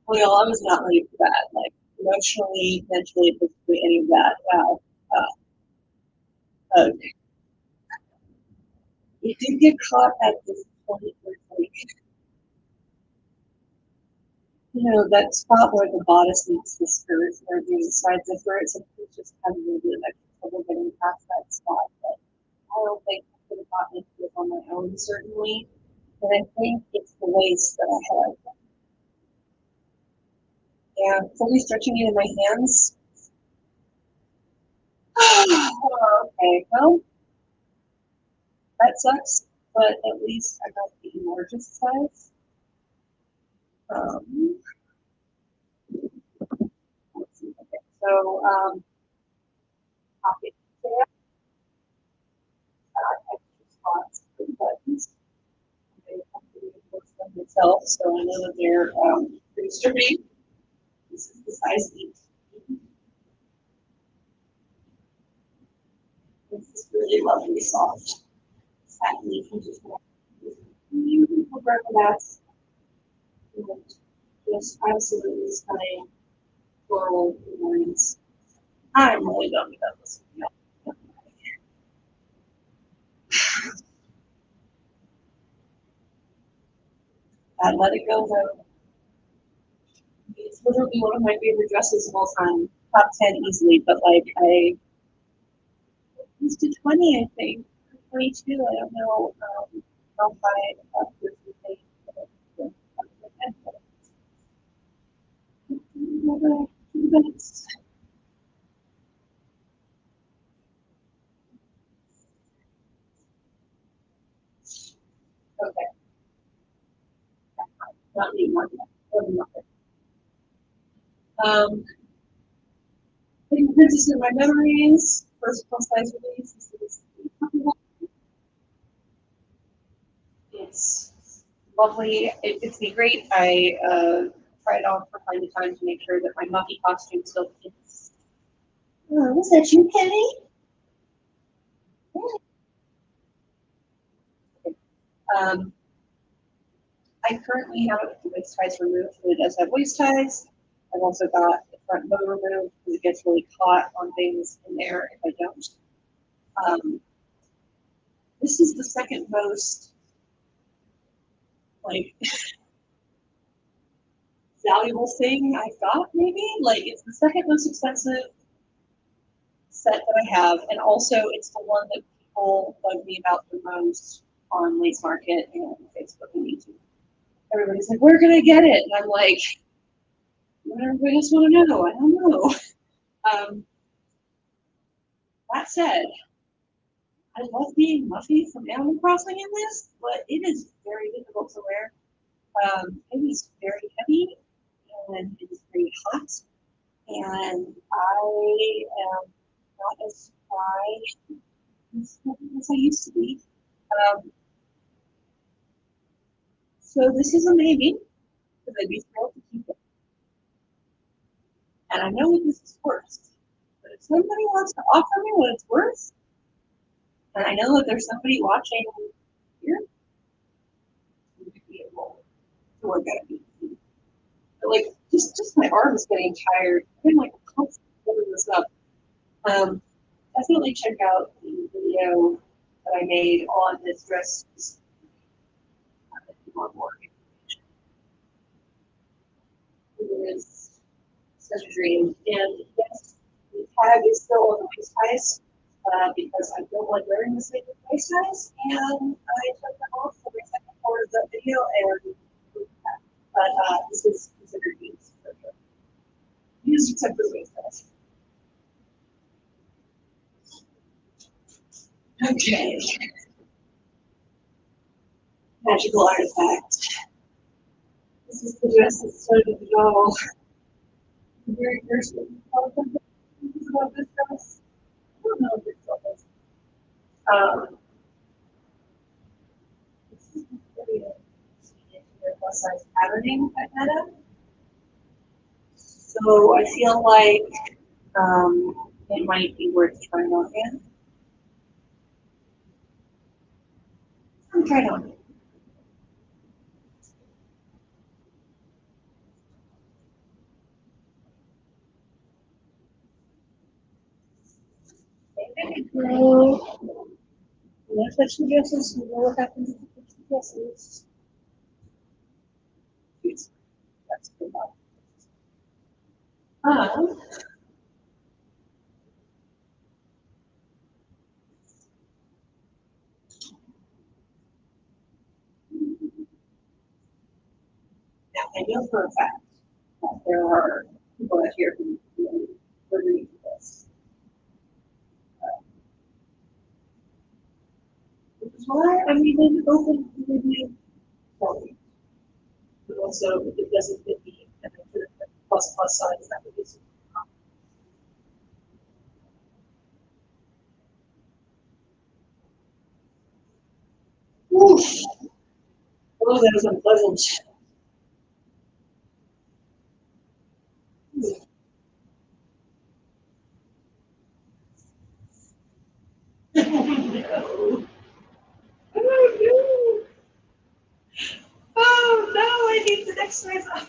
Well, I was not ready for that. Like emotionally, mentally, physically, any of that. Wow. Uh, you do get caught at this point where like, that spot where the bodice meets the skirt or the side zipper, it's just kind of really like trouble getting past that spot. But I don't think I could have gotten into it on my own, certainly. But I think it's the waist that I have. Yeah, fully stretching it in my hands. Okay, well, that sucks, but at least I got the largest size. Um, let's see. Okay, so pocket tab, extra spots for the buttons. They have to reinforce them myself, so I know that they're pretty sturdy. This is the size 18. This is really lovely, soft, satiny, beautiful breakfast. Just absolutely stunning floral designs. I'm really done with this. I let it go though. It's literally one of my favorite dresses of all time. Top 10 easily, but like I used to 20, I think. 22, I don't know how high up this is. Okay. Not anymore. Princess in My Memories, first plus size release. It's lovely. It's the great. I try it on from time to time to make sure that my Muffy costume still fits. Oh, was that you, Kenny? Um, I currently have it with waist ties removed, but it does have waist ties. I've also got the front bow removed because it gets really caught on things in there if I don't. This is the second most like valuable thing I've got, maybe. Like it's the second most expensive set that I have, and also it's the one that people bug me about the most on Lace Market and Facebook and YouTube. Everybody's like, "We're gonna get it," and I'm like, "What everybody else want to know? I don't know." That said, I love being Muffy from Animal Crossing in this, but it is very difficult to wear. It is very heavy and it is very hot, and I am not as spry as I used to be. So this is a maybe, because I'd be thrilled to keep it. And I know what this is worth, but if somebody wants to offer me what it's worth, and I know that there's somebody watching here, it would be able to work out a beat. But like, just my arm is getting tired. I'm like constantly holding this up. Definitely check out the video that I made on this dress. If you want more information. It is such a dream. And yes, the tag is still on the waist ties because I don't like wearing the same waist ties, and I took them off for the second part of the video and but this is considered used for sure. Used except for the waist ties. Okay. Magical artifact. This is the dress that started it all. The very first one about this dress. I don't know if it's still is. This is pretty plus size patterning at Meta. So I feel like it might be worth trying on again. I'm trying on. Girl. No such dresses. We know what happens with the dresses. That's good. Now, I know for a fact that there are people out here who agree with this. Which is why I'm even open to review quality. But also, if it doesn't fit me, and I put a plus size, that would be super cool. Oof. Oh, that was unpleasant. No. Oh, no. Oh, no, I need the next size up.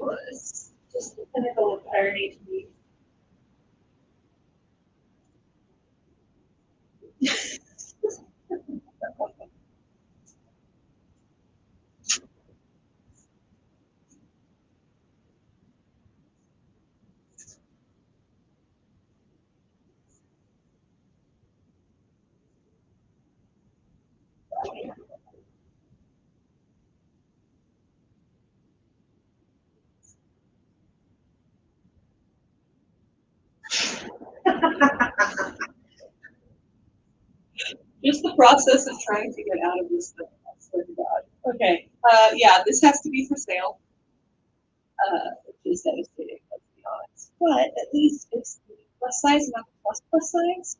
Oh, it's just the pinnacle of irony to me. Just the process of trying to get out of this thing. I swear to God. Okay. Yeah, this has to be for sale. Which is devastating, let's be honest. But at least it's the plus size, not the plus size.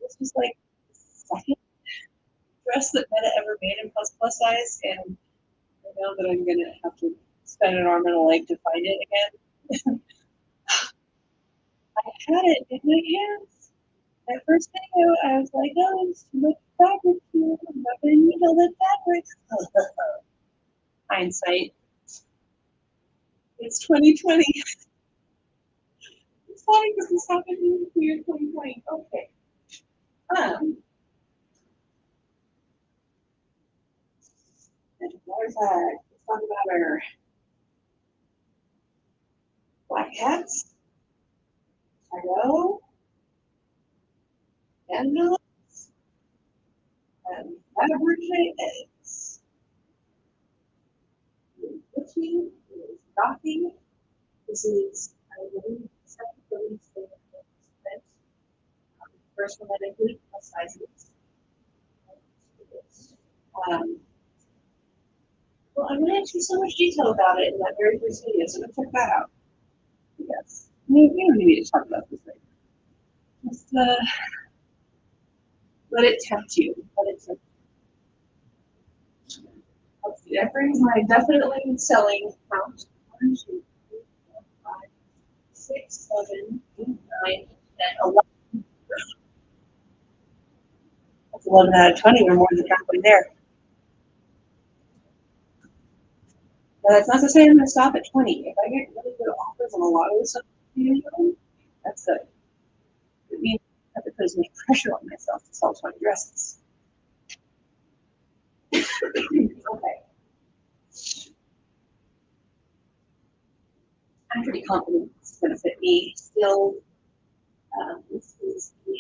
This was like the second dress that Meta ever made in plus size, and I know that I'm gonna have to spend an arm and a leg to find it again. I had it in my hands. That first video, I was like, oh, it's too much fabric here. I'm not going to need all that fabric. Hindsight. It's 2020. It's funny because this happened in the year 2020. Okay. Let's talk about our black cats. Hello. And Fabergé eggs. Which is docking. This is the second release of the first one that includes plus sizes. Well, I'm going to ask you so much detail about it in that very first video, so check that out. Yes. You don't need to talk about this later. Just let it tempt you. Let it tempt you. Let's see, that brings my definitely selling count. 1, 2, 3, 4, 5, 6, 7, 8, 9, 10, 11. That's 11 out of 20. We're more than halfway there. Now, that's not to say I'm going to stop at 20. If I get really good offers on a lot of this stuff, that's good. It means I have to put as much pressure on myself to sell 20 dresses. Okay. I'm pretty confident it's going to fit me still. This is the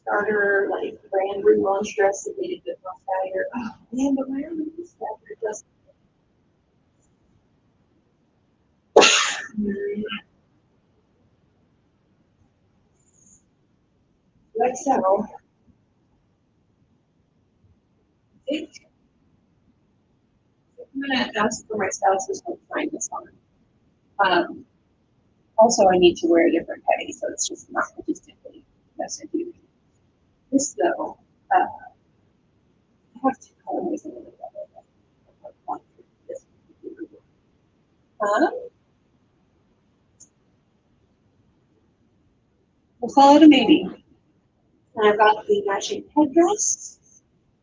starter, like brand relaunch dress that they did with Fire. Oh man, but my own fabric just. Like so. I'm going to ask for my spouse's to find this on. Also, I need to wear a different petty, so it's just not logistically necessary. This though, I have two colorways in it. We'll call it a maybe. And I've got the matching headdress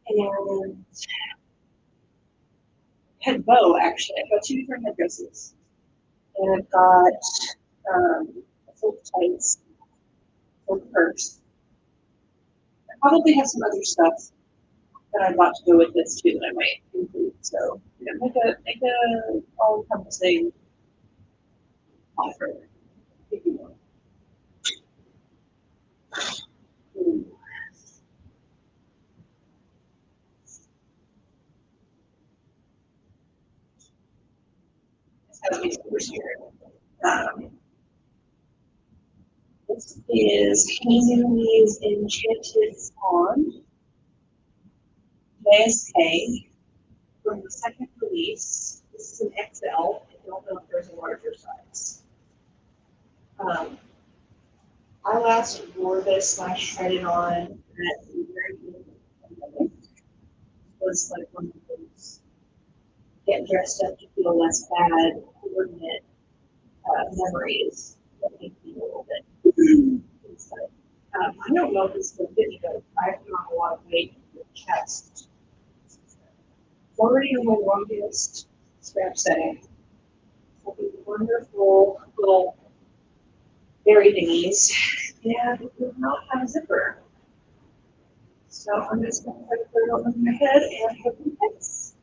and head bow, actually. I've got 2 different headdresses. And I've got a silk tights, silk purse. I probably have some other stuff that I'd want to go with this too that I might include. So make a all-encompassing offer if you want. This is Hazel's Enchanted Swan, JSK, from the second release. This is an XL. I don't know if there's a larger size. I last wore this / tried it on at the very beginning of the pandemic. It was like one of those get dressed up to feel less bad, coordinate memories that make me a little bit inside. I don't know if this is going to fit me, but I've put on a lot of weight in the chest. It's already in my longest strap setting. So these wonderful little berry thingies, and it does not have a zipper. So I'm just going to put it over my head and hope it fits.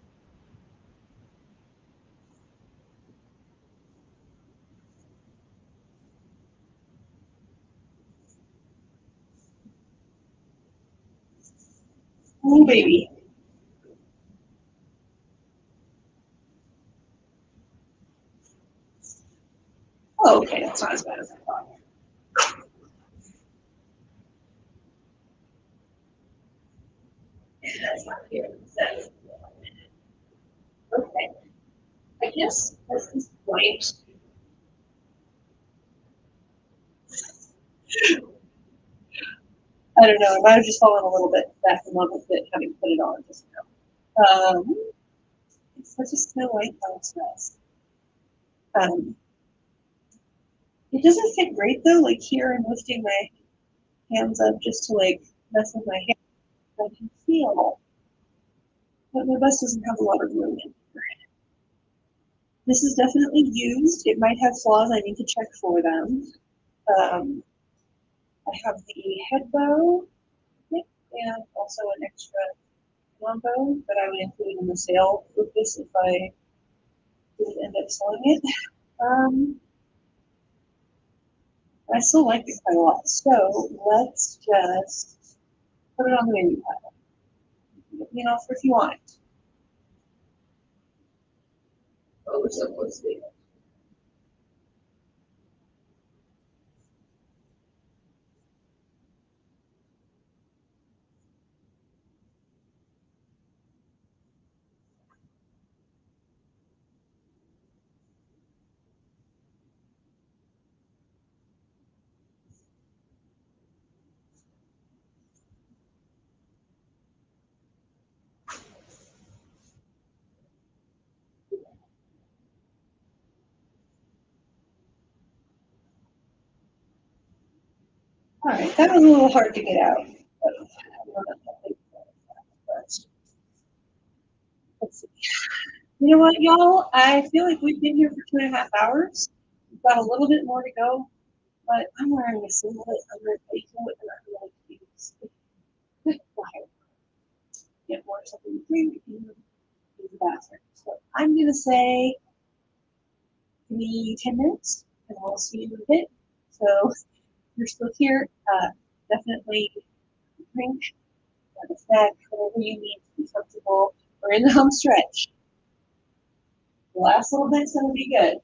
Oh, baby. Oh, okay, that's not as bad as I thought. And that's not here. Okay. I guess at this point, I don't know, I might have just fallen a little bit back in love with it, having put it on just now. It's such a Snow White how it smells. It doesn't fit great though, like here I'm lifting my hands up just to like mess with my hair. I can feel that my bust doesn't have a lot of room in here. This is definitely used. It might have flaws. I need to check for them. I have the head bow and also an extra long bow that I would include in the sale with this if I did end up selling it. I still like it quite a lot. So let's just put it on the menu pile. Let me know if you want it. Oh, we're so close to it. All right, that was a little hard to get out. Let's see. You know what, y'all? I feel like we've been here for 2.5 hours. We've got a little bit more to go, but I'm wearing a singlet under a big coat and I'm really confused. Get more something to drink in the bathroom. So I'm gonna say give me 10 minutes and we'll see you in a bit. So if you're still here, definitely drink, a snack, whatever you need to be comfortable. We're in the home stretch. The last little bit's gonna be good.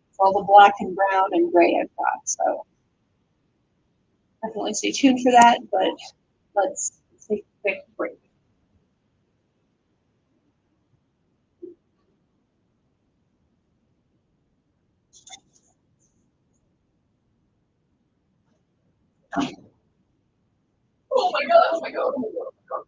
It's all the black and brown and gray I've got. So definitely stay tuned for that, but let's take a quick break. Oh my god, oh my god, oh my god, oh my god.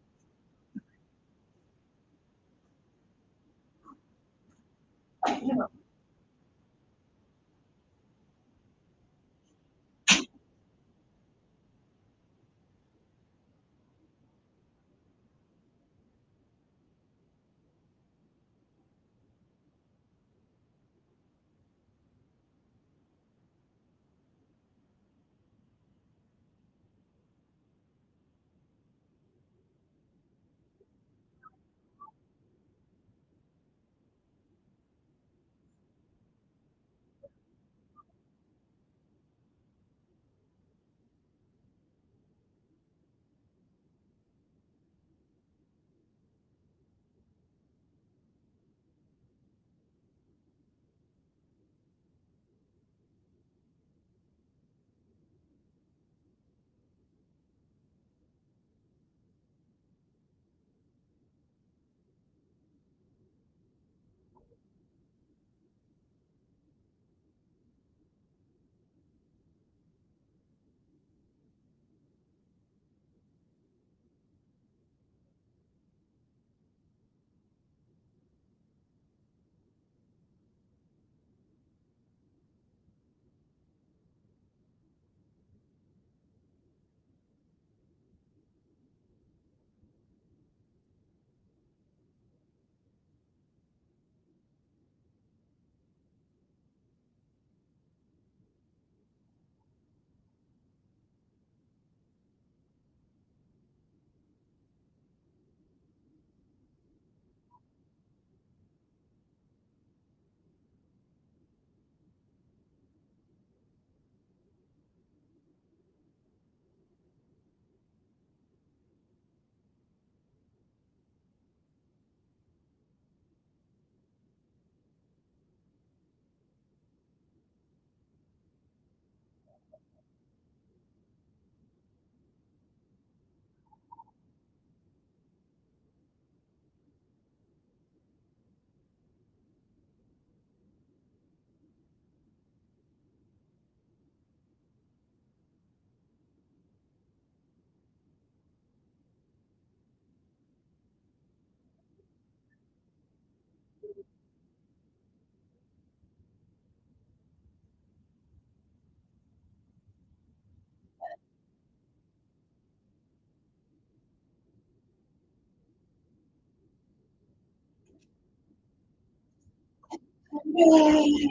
Well,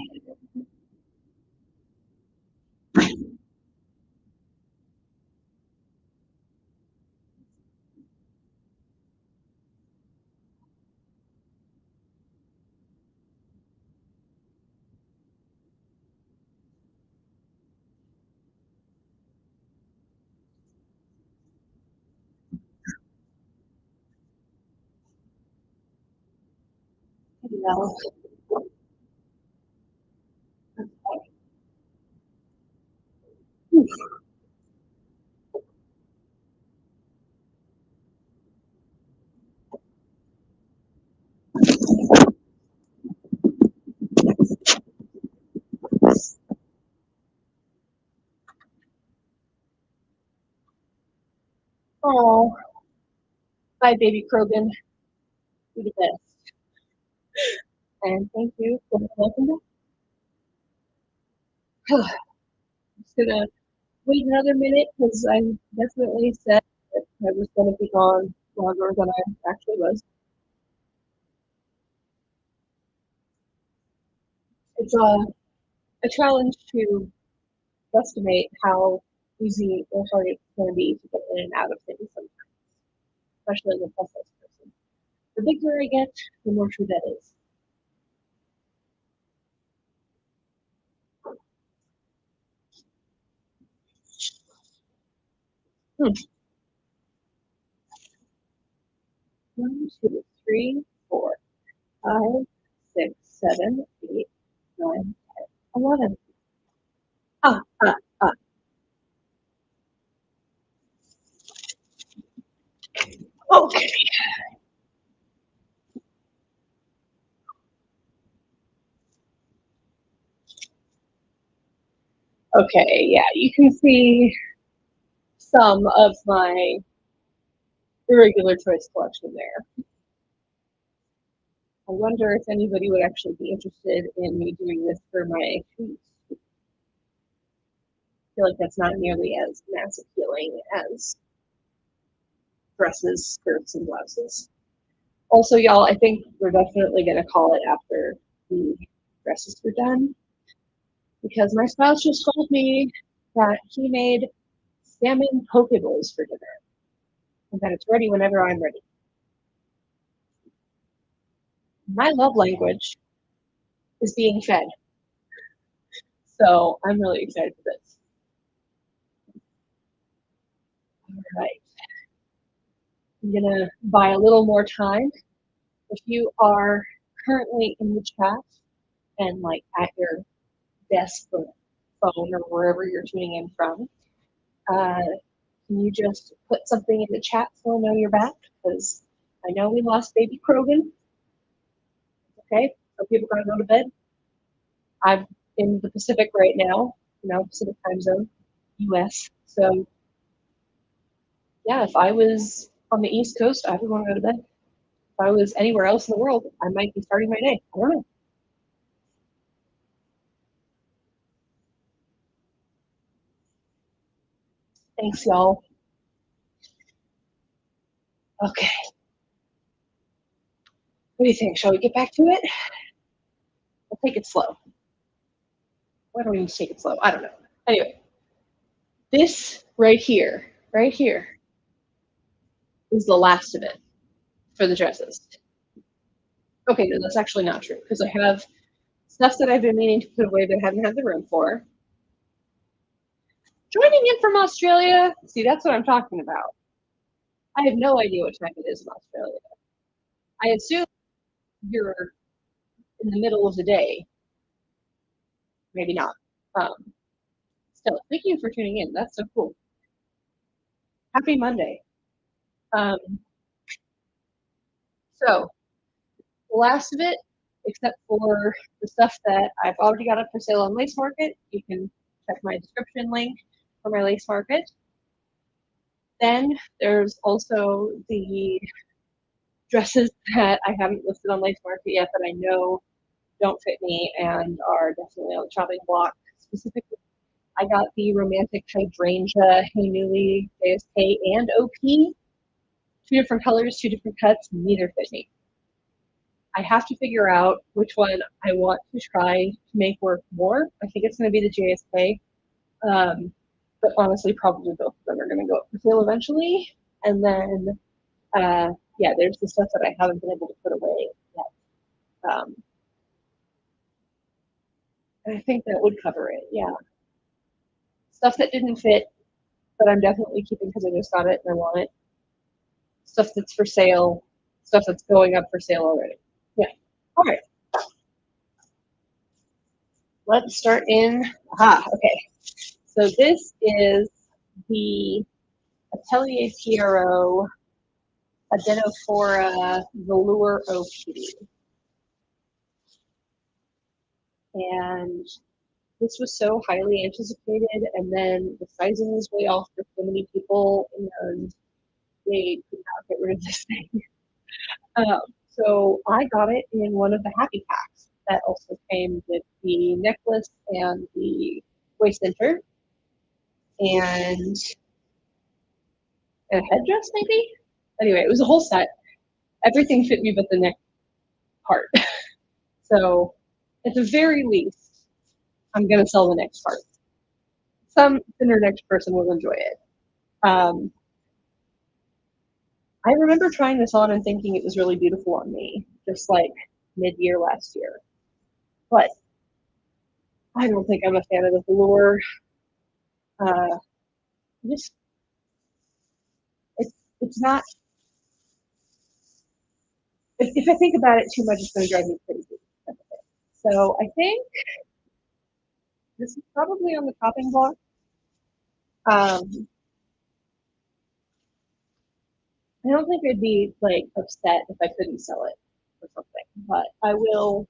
oh, bye, baby Krogan. You're the best. And thank you for welcome. I'm just gonna wait another minute because I definitely said that I was gonna be gone longer than I actually was. It's a challenge to estimate how easy or hard it's going to be to get in and out of things sometimes, especially as a plus size person. The bigger I get, the more true that is. Hmm. 1, 2, 3, 4, 5, 6, 7, 8, 9, 10, 11. Ah, ah, ah. Okay. Okay, yeah, you can see some of my irregular choice collection there. I wonder if anybody would actually be interested in me doing this for my shoes. I feel like that's not nearly as mass appealing as dresses, skirts, and blouses. Also, y'all, I think we're definitely going to call it after the dresses are done because my spouse just told me that he made salmon poke bowls for dinner and that it's ready whenever I'm ready. My love language is being fed, so I'm really excited for this. All right. I'm going to buy a little more time. If you are currently in the chat and like at your desk or phone or wherever you're tuning in from, can you just put something in the chat so I know you're back? Because I know we lost baby Krogan. Okay, so people gotta go to bed. I'm in the Pacific right now, Pacific time zone, US. So yeah, if I was on the East Coast, I would want to go to bed. If I was anywhere else in the world, I might be starting my day. I don't know. Thanks, y'all. Okay. What do you think? Shall we get back to it? We'll take it slow. Why don't we need to take it slow? I don't know. Anyway, this right here, is the last of it for the dresses. Okay, no, that's actually not true because I have stuff that I've been meaning to put away but haven't had the room for. Joining in from Australia, see, that's what I'm talking about. I have no idea what time it is in Australia. I assume you're in the middle of the day. Maybe not. Still, thank you for tuning in. That's so cool. Happy Monday. So, the last of it, except for the stuff that I've already got up for sale on Lace Market, you can check my description link for my Lace Market. Then there's also the dresses that I haven't listed on Lace Market yet that I know don't fit me and are definitely on the chopping block. Specifically, I got the Romantic Hydrangea, Hey Newly, JSK, and OP. 2 different colors, 2 different cuts, neither fit me. I have to figure out which one I want to try to make work more. I think it's going to be the JSK, but honestly, probably both of them are going to go up for sale eventually. And then, yeah, there's the stuff that I haven't been able to put away yet. And I think that would cover it, yeah. Stuff that didn't fit, but I'm definitely keeping because I just got it and I want it. Stuff that's for sale, stuff that's going up for sale already. Yeah. All right. Let's start in. Okay. So this is the Atelier Pierrot Adenophora Velour OP. And this was so highly anticipated, and then the sizing was way off for so many people, and they could not get rid of this thing. So I got it in one of the happy packs that also came with the necklace and the waist center and a headdress, maybe? Anyway, it was a whole set. Everything fit me but the neck part. So at the very least, I'm going to sell the next part. Some thinner necked person will enjoy it. I remember trying this on and thinking it was really beautiful on me, just like mid-year last year. But I don't think I'm a fan of the velour. It's not. If I think about it too much, it's going to drive me crazy. So I think this is probably on the chopping block. I don't think I'd be like upset if I couldn't sell it or something, but I will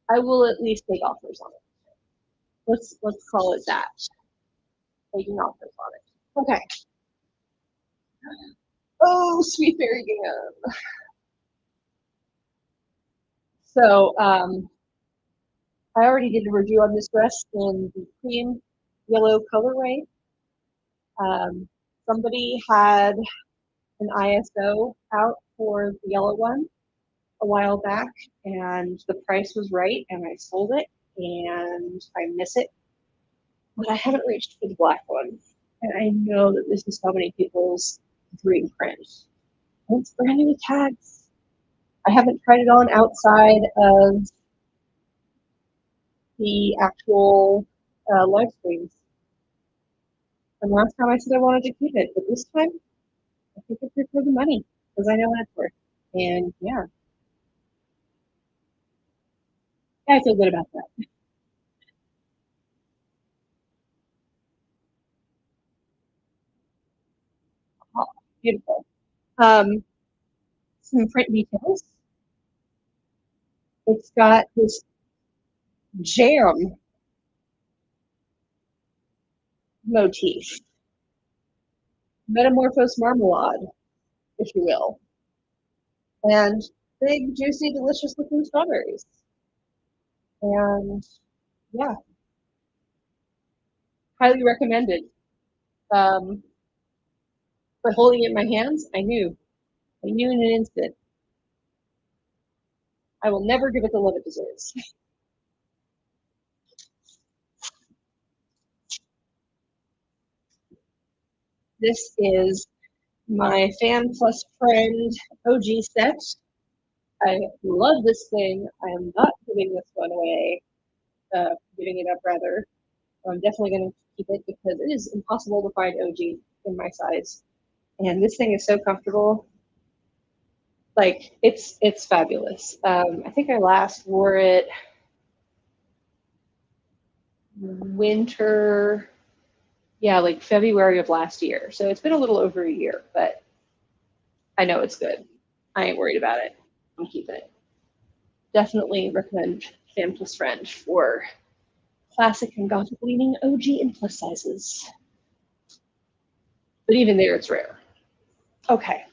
at least take offers on it. Let's call it that. Taking offers on it. Okay. Oh, sweet fairy gingham. So I already did a review on this dress in the cream yellow colorway. Somebody had an ISO out for the yellow one a while back, and the price was right, and I sold it, and I miss it. But I haven't reached for the black one, and I know that this is so many people's dream print. And it's brand new with tags. I haven't tried it on outside of the actual live streams. And last time I said I wanted to keep it, but this time I think it's here for the money because I know what it's worth. And yeah, I feel good about that. Oh, beautiful. Some print details. It's got this jam motif, metamorphose marmalade, if you will, and big, juicy, delicious looking strawberries. And yeah, highly recommended. But holding it in my hands, I knew in an instant. I will never give it the love it deserves. This is my fan plus friend OG set. I love this thing. I am not giving this one away, giving it up rather. I'm definitely going to keep it because it is impossible to find OG in my size. And this thing is so comfortable. Like, it's fabulous. I think I last wore it winter, yeah, like February of last year. So it's been a little over a year, but I know it's good. I ain't worried about it. I'm keeping it. Definitely recommend Fan Plus Friend for classic and gothic leaning OG and plus sizes. But even there, it's rare. Okay.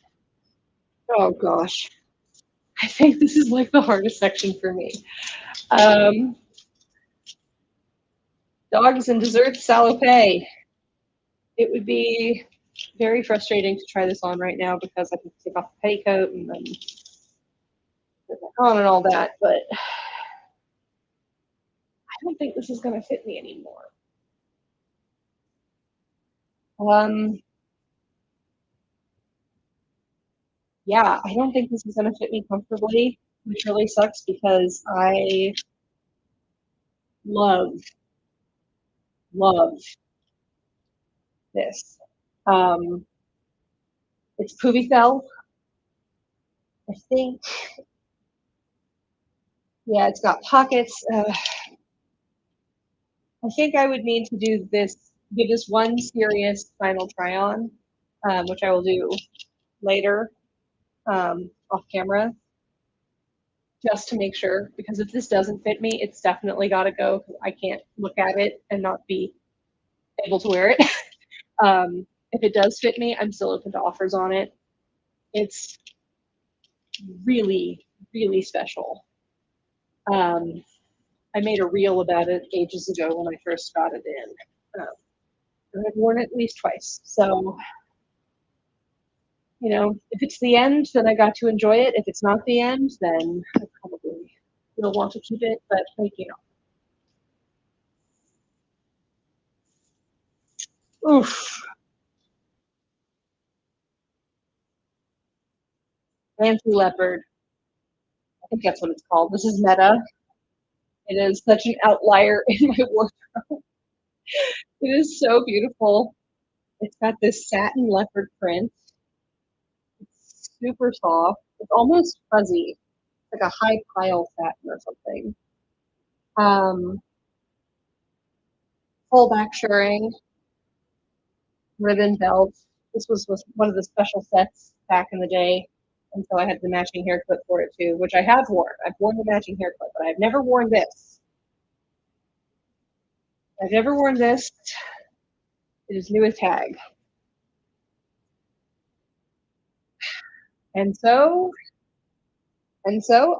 Oh gosh. I think this is like the hardest section for me. Dogs and desserts salopé. It would be very frustrating to try this on right now because I can take off the petticoat and then on and all that, but I don't think this is going to fit me anymore. Yeah, I don't think this is going to fit me comfortably, which really sucks because I love this. It's Puvicel, I think. Yeah, it's got pockets. I think I would need to do this, give this one serious final try on, which I will do later off camera, just to make sure, because if this doesn't fit me, it's definitely got to go. I can't look at it and not be able to wear it. If it does fit me, I'm still open to offers on it. It's really, really special. I made a reel about it ages ago when I first got it in. And I've worn it at least twice. So, you know, if it's the end, then I got to enjoy it. If it's not the end, then I probably will want to keep it, but like, you know. Oof. Fancy leopard. I think that's what it's called. This is Meta. It is such an outlier in my wardrobe. It is so beautiful. It's got this satin leopard print. It's super soft. It's almost fuzzy, like a high pile satin or something. Full back shirring, ribbon belt. This was one of the special sets back in the day, and so I had the matching hair clip for it too, which I have worn. I've worn the matching hair clip, but I've never worn this. I've never worn this. It is new as tag. And so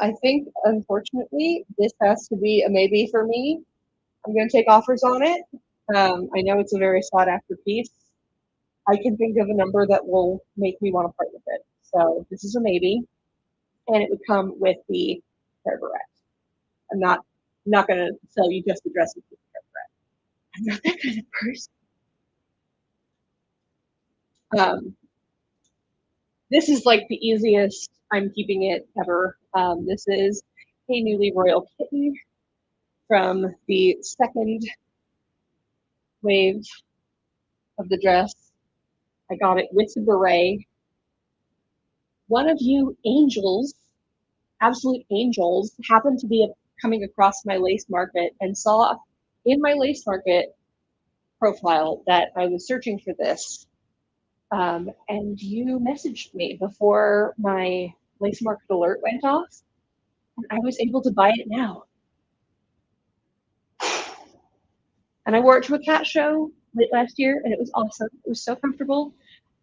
I think, unfortunately, this has to be a maybe for me. I'm going to take offers on it. I know it's a very sought after piece. I can think of a number that will make me want to part with it. So this is a maybe, and it would come with the hair barrette. I'm not going to sell you just the dress with the hair barrette. I'm not that kind of person. This is like the easiest I'm keeping it ever. This is a newly royal kitten from the second wave of the dress. I got it with the beret. One of you angels, absolute angels, happened to be coming across my lace market and saw in my lace market profile that I was searching for this. And you messaged me before my lace market alert went off, and I was able to buy it now. And I wore it to a cat show late last year, and it was awesome. It was so comfortable.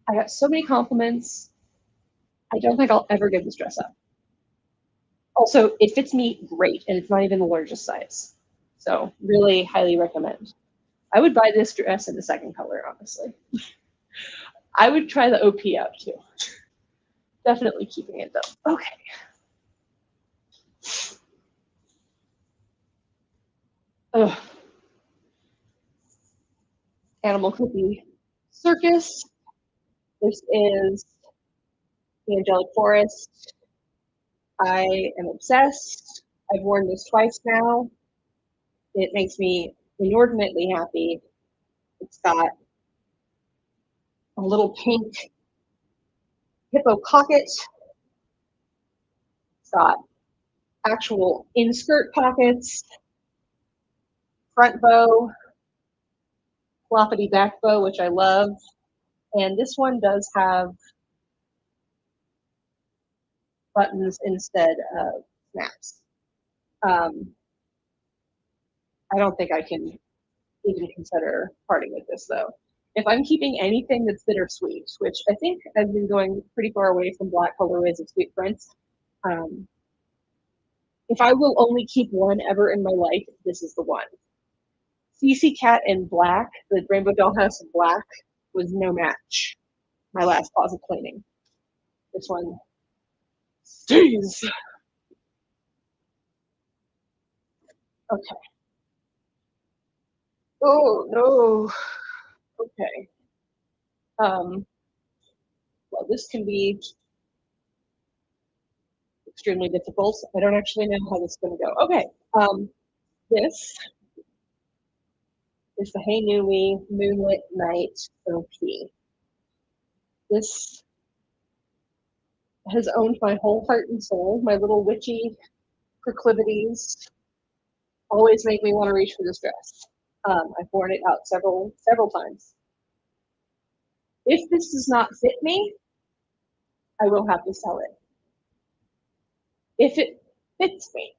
I got so many compliments. I don't think I'll ever give this dress up. Also, it fits me great, and it's not even the largest size. So really highly recommend. I would buy this dress in the second color, honestly. I would try the OP out too. Definitely keeping it though. Okay. Ugh. Animal Cookie Circus. This is the Angelic Forest. I am obsessed. I've worn this twice now. It makes me inordinately happy. It's got a little pink hippo pocket. It's got actual in-skirt pockets, front bow, floppity back bow, which I love. And this one does have buttons instead of snaps. I don't think I can even consider parting with this though. If I'm keeping anything that's bittersweet, which I think I've been going pretty far away from black colorways of sweet prints, if I will only keep one ever in my life, this is the one. CC Cat in black, the Rainbow Dollhouse in black, was no match. My last closet cleaning. This one stays. Okay. Oh no. Okay. Well, this can be extremely difficult. I don't actually know how this is going to go. Okay. This is the Hey Nui Moonlit Night OP. This has owned my whole heart and soul. My little witchy proclivities always make me want to reach for this dress. I've worn it out several times. If this does not fit me, I will have to sell it. If it fits me,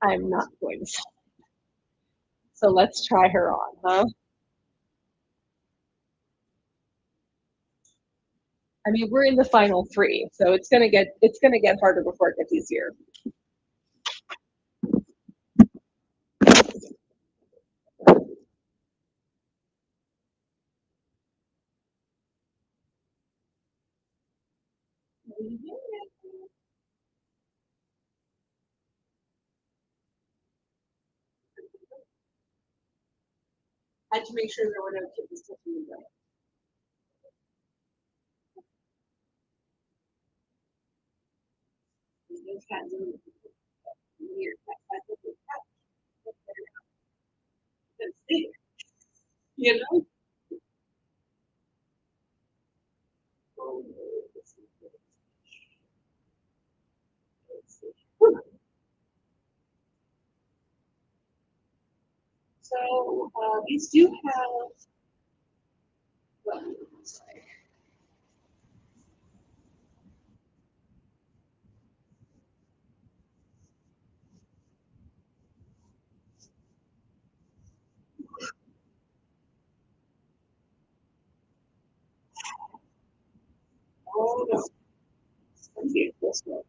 I'm not going to sell it. So let's try her on, huh? I mean, we're in the final three, so it's gonna get harder before it gets easier. I had to make sure there were no kittens touching the ground. Those cats are weird. You know? So these do have. Well, sorry. Oh no. Let's get this one.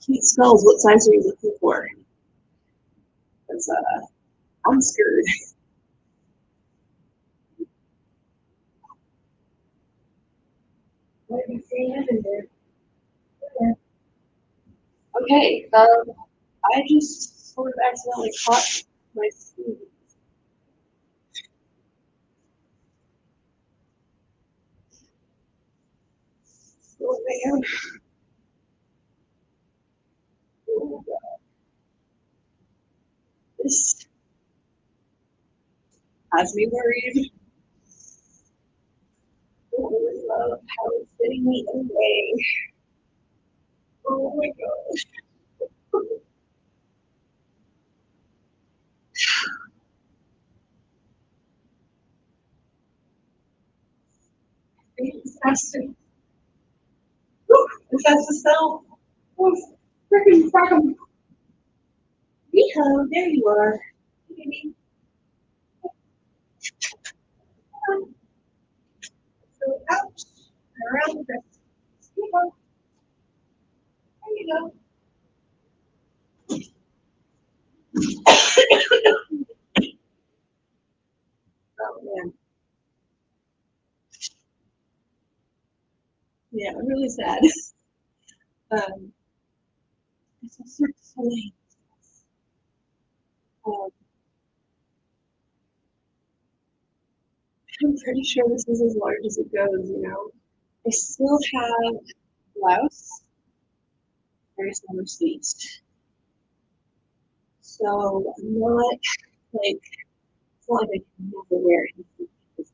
Cute smells. What size are you looking for? Because I'm scared. What are you saying in there? Okay. I just sort of accidentally caught my sleeve. Oh man. Oh, God. This has me worried. I don't really love how it's fitting me anyway. Oh my gosh. This has to, this has to sell. Oh, freaking frog. Yeehaw, there you are. Maybe. So out and around the wrist. Yeehaw. There you go. Oh man. Yeah, I'm really sad. It's a sort of silly. Um, I'm pretty sure this is as large as it goes, you know. I still have blouse, very summer sleeves. So I'm not like, it's not like I can never wear anything like this.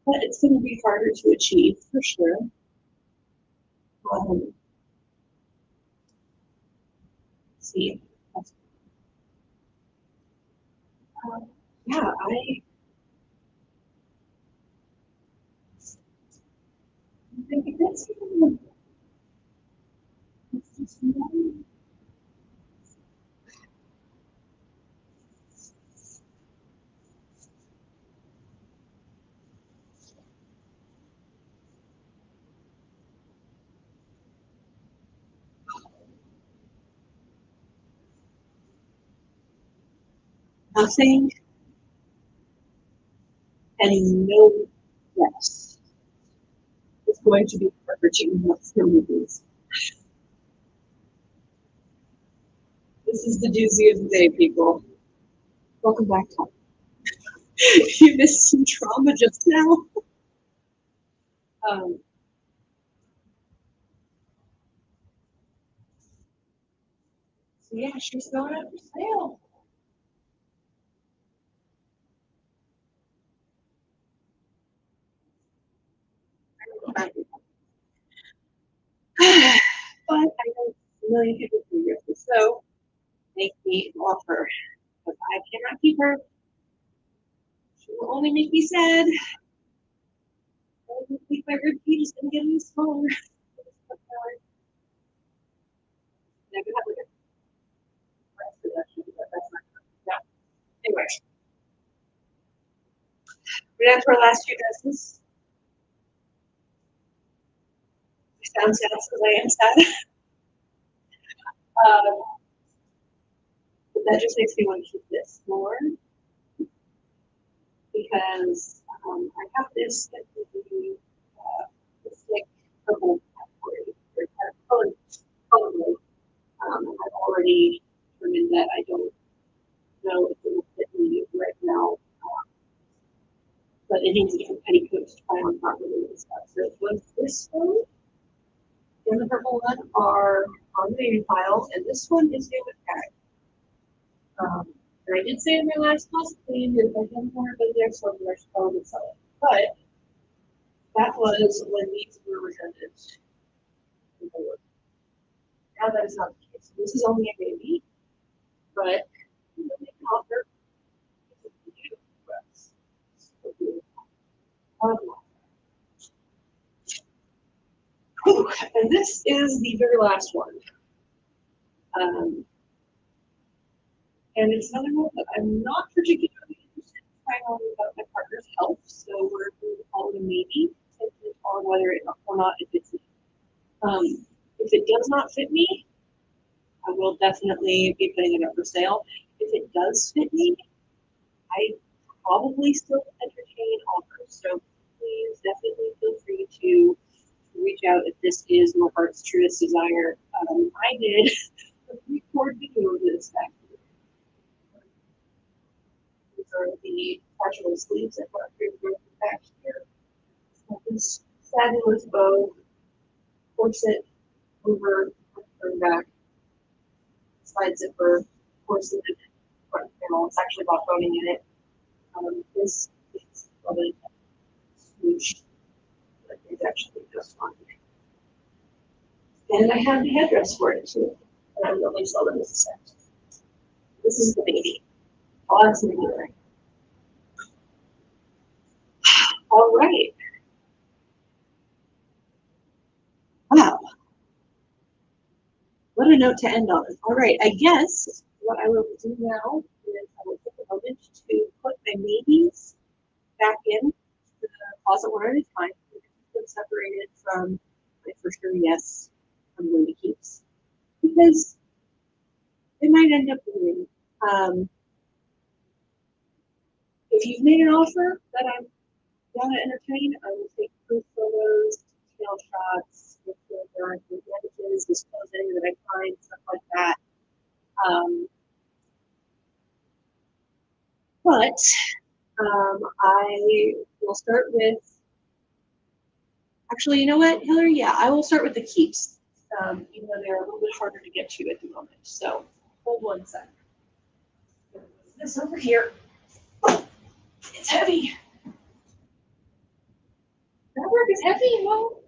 But it's going to be harder to achieve for sure. Let's see. Yeah, I think that's nothing and no yes. It's going to be perfect snow movies. This is the doozy of the day, people. Welcome back, Tom. You missed some trauma just now. So yeah, she's going up for sale. But I know a million people do this, so make me an offer. Because I cannot keep her. She will only make me sad. I will keep my rib cage and get any smaller. Never have like a breast reduction, but that's not good. Yeah. Anyway. We're down to our last few dresses. I sound sad because I am sad. But that just makes me want to keep this more because I have this that would be the stick purple category or color. I've already determined that I don't know if it will fit me right now, but it needs a different petticoat to try on properly and stuff. So it was this one and the purple one are on the baby pile, and this one is new with tag. And I did say in my last Closet Clean that if I had more of it there, so I should probably sell it. But that was when these were presented. Now that is not the case. This is only a baby, but you know, they can offer and this is the very last one. And it's another one that I'm not particularly interested in finding out about my partner's health, so we're going to call it a maybe, depending on whether it or not it fits me. If it does not fit me, I will definitely be putting it up for sale. If it does fit me, I probably still entertain offers. So please definitely feel free to reach out if this is your heart's truest desire. I did a 3-quart video of this back here. These are the partial sleeves that got back here. This fabulous bow, corset over, turn back, side zipper, corset, front panel. It's actually got boning in it. This is probably swoosh, but it's actually just fine. And I have the headdress for it too, and I will only sell them as a set. This is the baby. All that's going to be wearing. All right. Wow. What a note to end on. All right. I guess what I will do now is I will take a moment to put my maybes back in the closet one at a time. Keep them separated from my for sure yes I'm going to keep. Because it might end up being if you've made an offer that I'm going to entertain, I will take proof photos, detail shots, if there are any images, disclose any that I find, stuff like that. But I will start with, actually, you know what, Hillary? Yeah, I will start with the keeps, even though they're a little bit harder to get to at the moment. So hold one sec. This over here. It's heavy. Fabric is heavy, you know?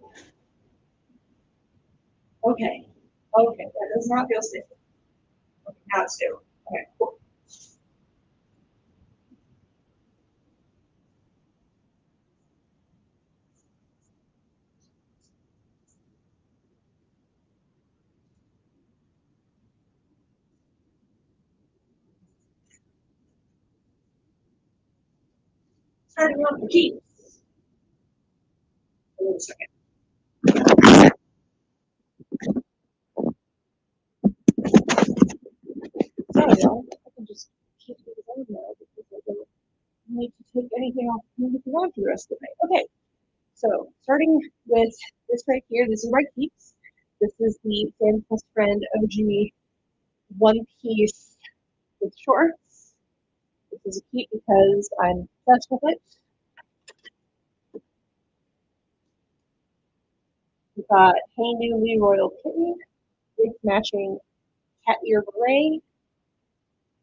Okay. Okay, that does not feel safe. Okay, now it's stable. Okay, cool. Starting off the keys. Wait a second. Sorry, y'all. I can just keep it on now because I don't need to take anything off the move around for the rest of the night. Okay, So starting with this right here, this is my Keeps. This is the Fan Plus Friend OG one piece with shorts. This is a keep because I'm obsessed with it. We've got Hey Newly Royal Kitten, big matching cat ear beret.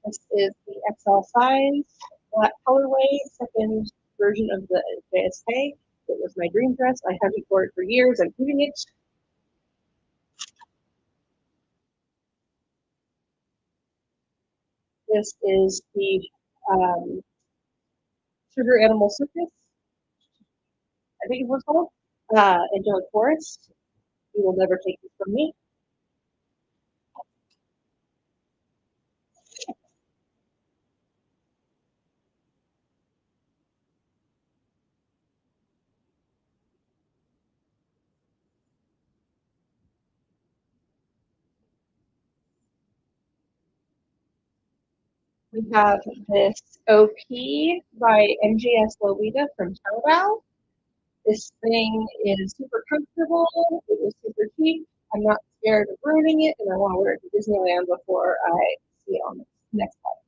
This is the XL size, black colorway, second version of the JSK. It was my dream dress. I have it for it for years. I'm keeping it. This is the Sugar Animal Circus, I think it was called. Angelic Forest. You will never take this from me. We have this OP by MGS Lolita from Taobao. This thing is super comfortable. It was super cheap. I'm not scared of ruining it, and I want to wear it to Disneyland before I see it on the next slide.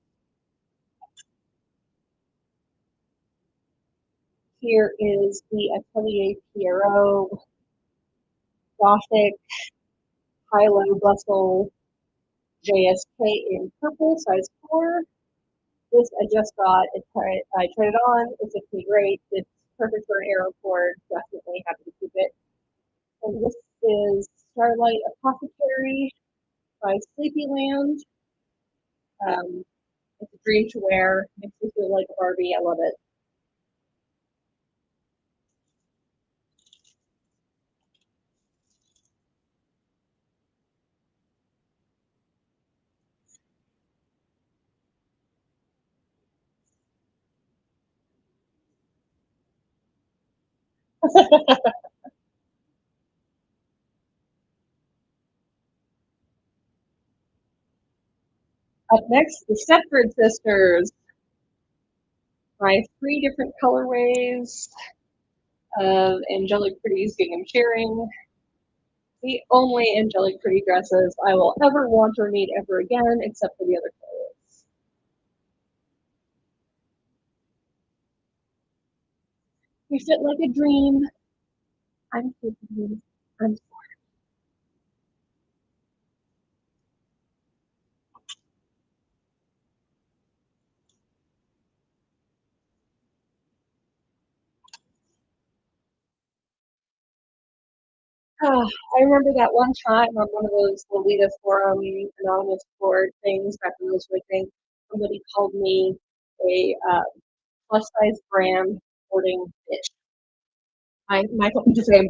Here is the Atelier Pierrot Gothic High-Low Bustle JSK in purple, size 4. This I just got. I tried it on. It fits me great. It's perfect for an airport. Definitely happy to keep it. And this is Starlight Apothecary by Sleepyland. It's a dream to wear. Makes me feel like a Barbie. I love it. Up next, the Stepford Sisters. My 3 different colorways of Angelic Pretties Gingham Sharing. The only Angelic Pretty dresses I will ever want or need ever again, except for the other colors. You fit like a dream. I'm sleeping. I'm I remember that one time on one of those Lolita forum anonymous board things back when I was working, somebody called me a plus size brand hoarding bitch. My home to say,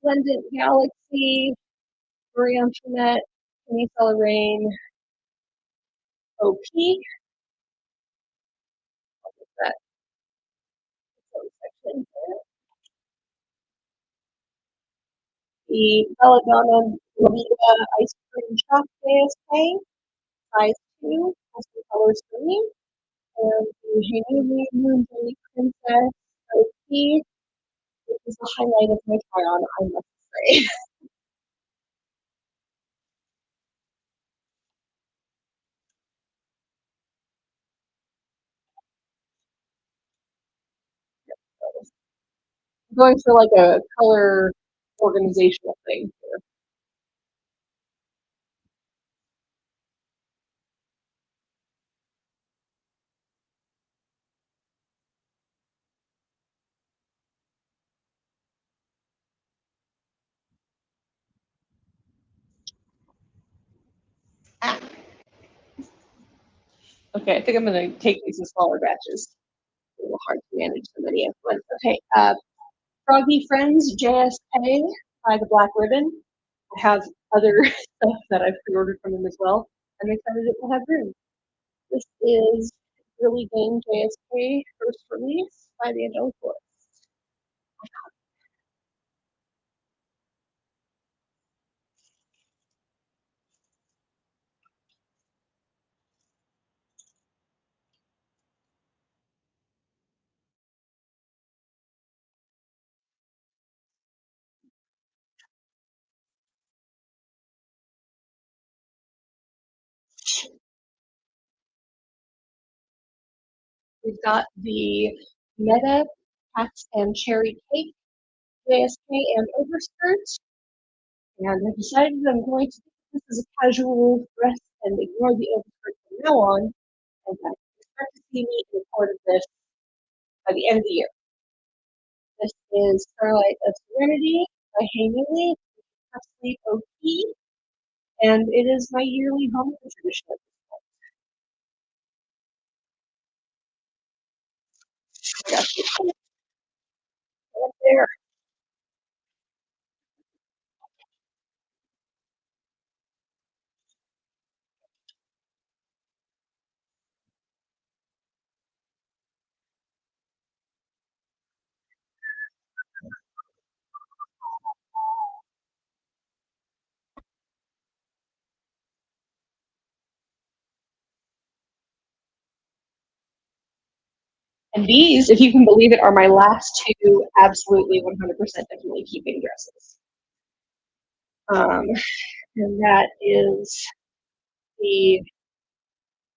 Resplendent Galaxy, Marie Antoinette, Penny Rain, OP. That section. The Belladonna Lolita Ice Cream Shop JSK, size 2, custom colors for me. And the Hanumi Moon Jelly Princess OP, which is the highlight of my try on, I must say. I'm going for like a color organizational thing here. Ah. Okay, I think I'm going to take these in smaller batches. A little hard to manage so many at once. Okay, Froggy Friends JSK by the Black Ribbon. I have other stuff that I've pre-ordered from them as well. I'm excited it will have room. This is Really Game JSK first release by the Angelic Forest. We've got the Meta Hats and Cherry Cake JSK and overskirt. And I decided that I'm going to do this as a casual dress and ignore the overskirt from now on. And I expect to see me in part of this by the end of the year. This is Starlight of Serenity by Hey Newly, Sleep OP, and it is my yearly home tradition. Right there. And these, if you can believe it, are my last two absolutely 100% definitely keeping dresses. And that is the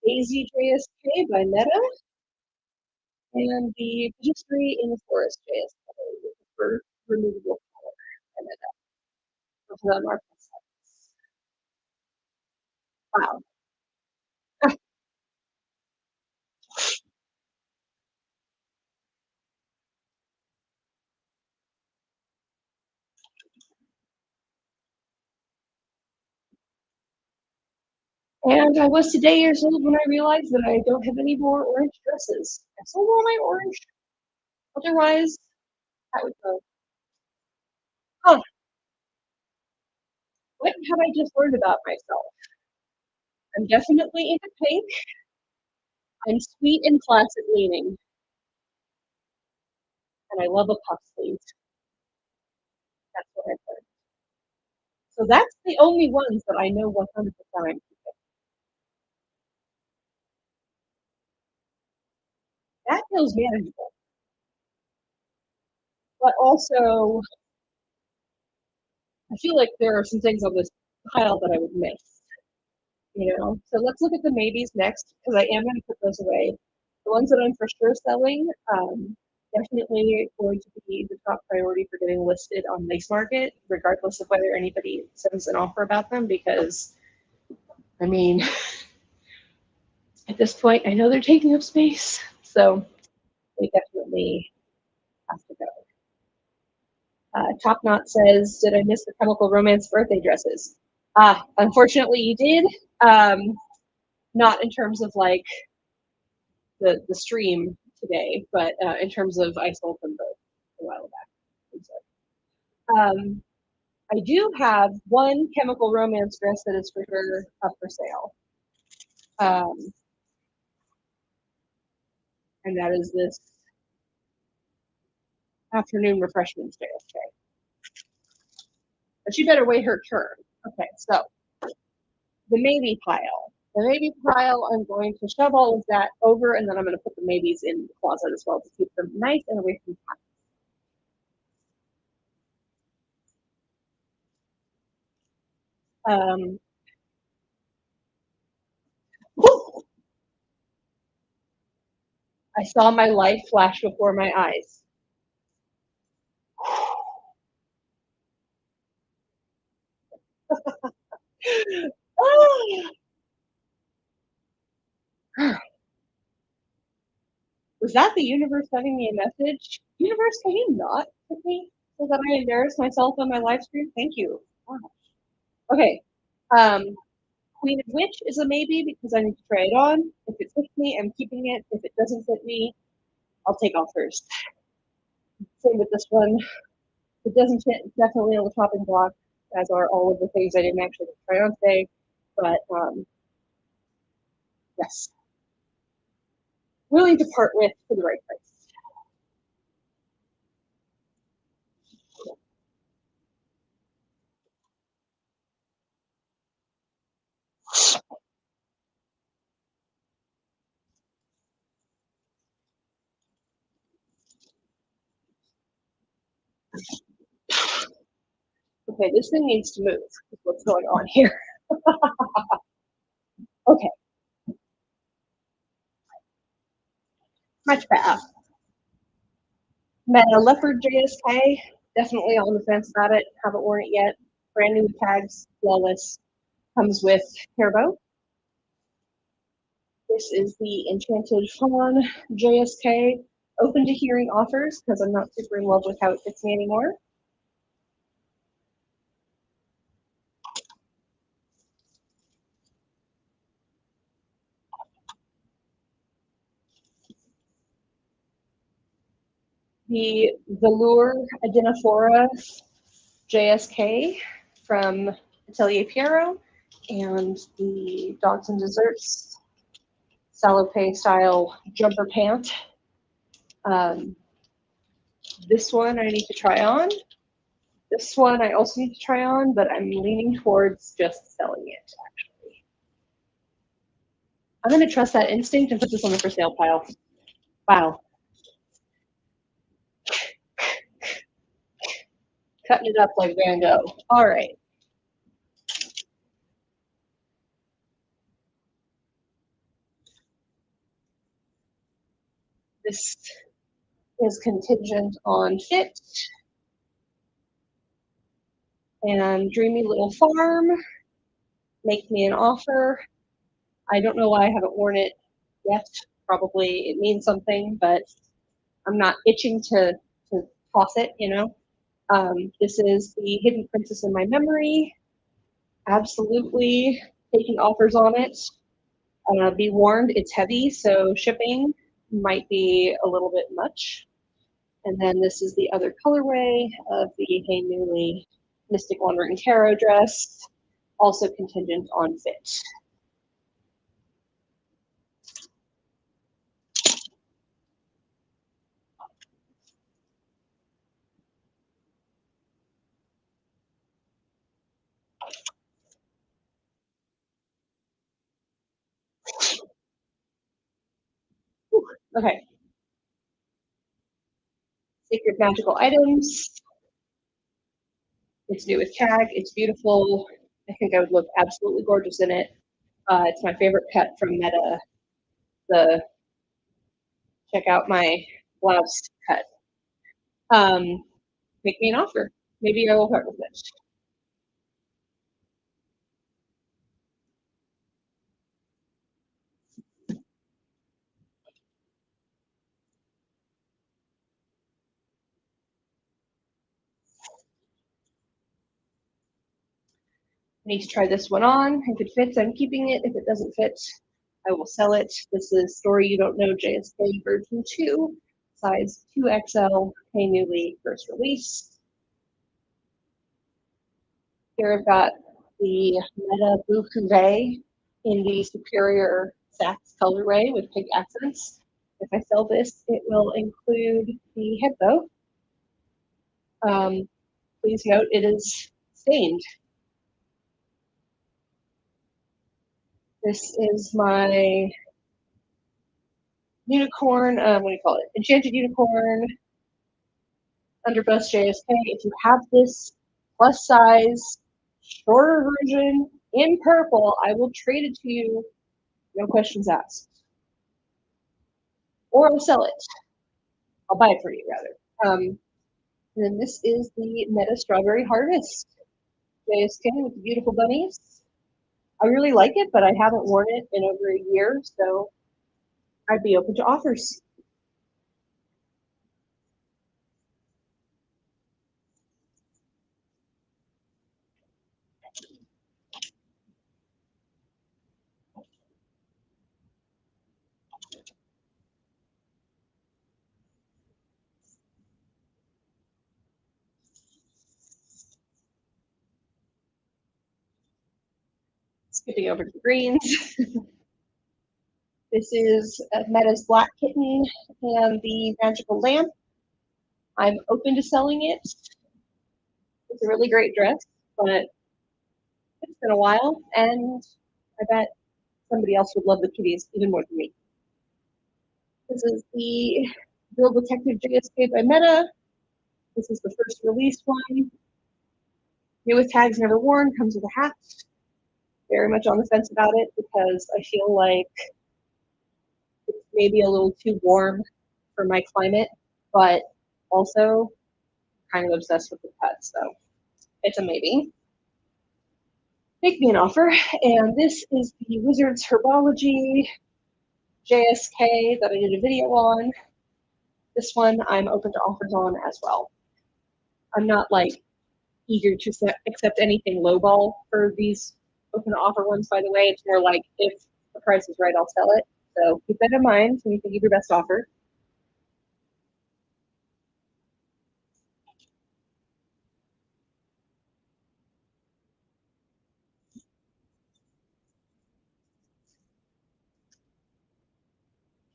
Daisy JSK by Meta and the History in the Forest JSK for removable color by Meta. Both of them are wow. And I was today years old when I realized that I don't have any more orange dresses. I sold all my orange. Otherwise, that would go. Huh, what have I just learned about myself? I'm definitely into pink. I'm sweet and classic leaning. And I love a puff sleeve. That's what I've learned. So that's the only ones that I know 100% I'm keeping. That feels manageable. But also, I feel like there are some things on this pile that I would miss. You know, so let's look at the maybes next because I am going to put those away. The ones that I'm for sure selling, definitely going to be the top priority for getting listed on Lace Market, regardless of whether anybody sends an offer about them. Because, I mean, at this point, I know they're taking up space, so they definitely have to go. Top Knot says, "Did I miss the Chemical Romance birthday dresses?" Unfortunately, you did. Not in terms of like the stream today, but in terms of I sold them both a while back. I do have one Chemical Romance dress that is for sure up for sale. And that is this Afternoon Refreshments JSK. But you better wait her turn. Okay, so the maybe pile. The maybe pile, I'm going to shove all of that over, and then I'm going to put the maybes in the closet as well to keep them nice and away from the I saw my life flash before my eyes. Was that the universe sending me a message? Universe, can you not hit me so that I embarrass myself on my live stream? Thank you. Gosh. Okay. Queen of Witch is a maybe because I need to try it on. If it fits me, I'm keeping it. If it doesn't fit me, I'll take off first. Same with this one. If it doesn't fit, it's definitely on the chopping block. as are all of the things I didn't actually try on today. But yes, willing to part with for the right price. Okay, this thing needs to move. Is what's going on here? Okay, much better. Meta Leopard JSK, definitely on the fence about it. Haven't worn it yet. Brand new tags, flawless. Comes with hair bow. This is the Enchanted Fawn JSK. Open to hearing offers because I'm not super in love with how it fits me anymore. The Velour Adenophora JSK from Atelier Piero, and the Dogs and Desserts Salopé style jumper pant. This one I need to try on. This one I also need to try on, but I'm leaning towards just selling it, actually. I'm going to trust that instinct and put this on the for sale pile. Wow. Cutting it up like Van Gogh. All right. This is contingent on fit. And Dreamy Little Farm, make me an offer. I don't know why I haven't worn it yet. Probably it means something, but I'm not itching to toss it, you know. This is the Hidden Princess in My Memory. Absolutely taking offers on it. Be warned, it's heavy, so shipping might be a little bit much. And then this is the other colorway of the Hey Newly Mystic Wandering Tarot dress, also contingent on fit. Whew, okay. Sacred Magical Items. It's new with tag. It's beautiful. I think I would look absolutely gorgeous in it. It's my favorite cut from Meta. The check out my blouse cut. Make me an offer. Maybe I will part with it. I need to try this one on. If it fits, I'm keeping it. If it doesn't fit, I will sell it. This is Story You Don't Know JSK version 2, size 2XL, Hey Newly, first release. Here I've got the Meta Blue Cuvée in the Superior Sax colorway with pink accents. If I sell this, it will include the head bow. Please note it is stained. This is my unicorn, what do you call it? Enchanted Unicorn Underbust JSK. If you have this plus size, shorter version in purple, I will trade it to you, no questions asked. Or I'll sell it. I'll buy it for you, rather. And then this is the Meta Strawberry Harvest JSK with the beautiful bunnies. I really like it, but I haven't worn it in over a year, so I'd be open to offers. Skipping over to the greens. This is Meta's Black Kitten and the Magical Lamp. I'm open to selling it. It's a really great dress, but it's been a while, and I bet somebody else would love the kitties even more than me. This is the Real Detective JSK by Meta. This is the first release one. New with tags, never worn, comes with a hat. Very much on the fence about it because I feel like it's maybe a little too warm for my climate, but also kind of obsessed with the pet, so it's a maybe. Make me an offer. And this is the Wizards Herbology JSK that I did a video on. This one I'm open to offers on as well. I'm not like eager to accept anything lowball for these open to offer ones, by the way. It's more like if the price is right, I'll sell it. So keep that in mind when you think of your best offer.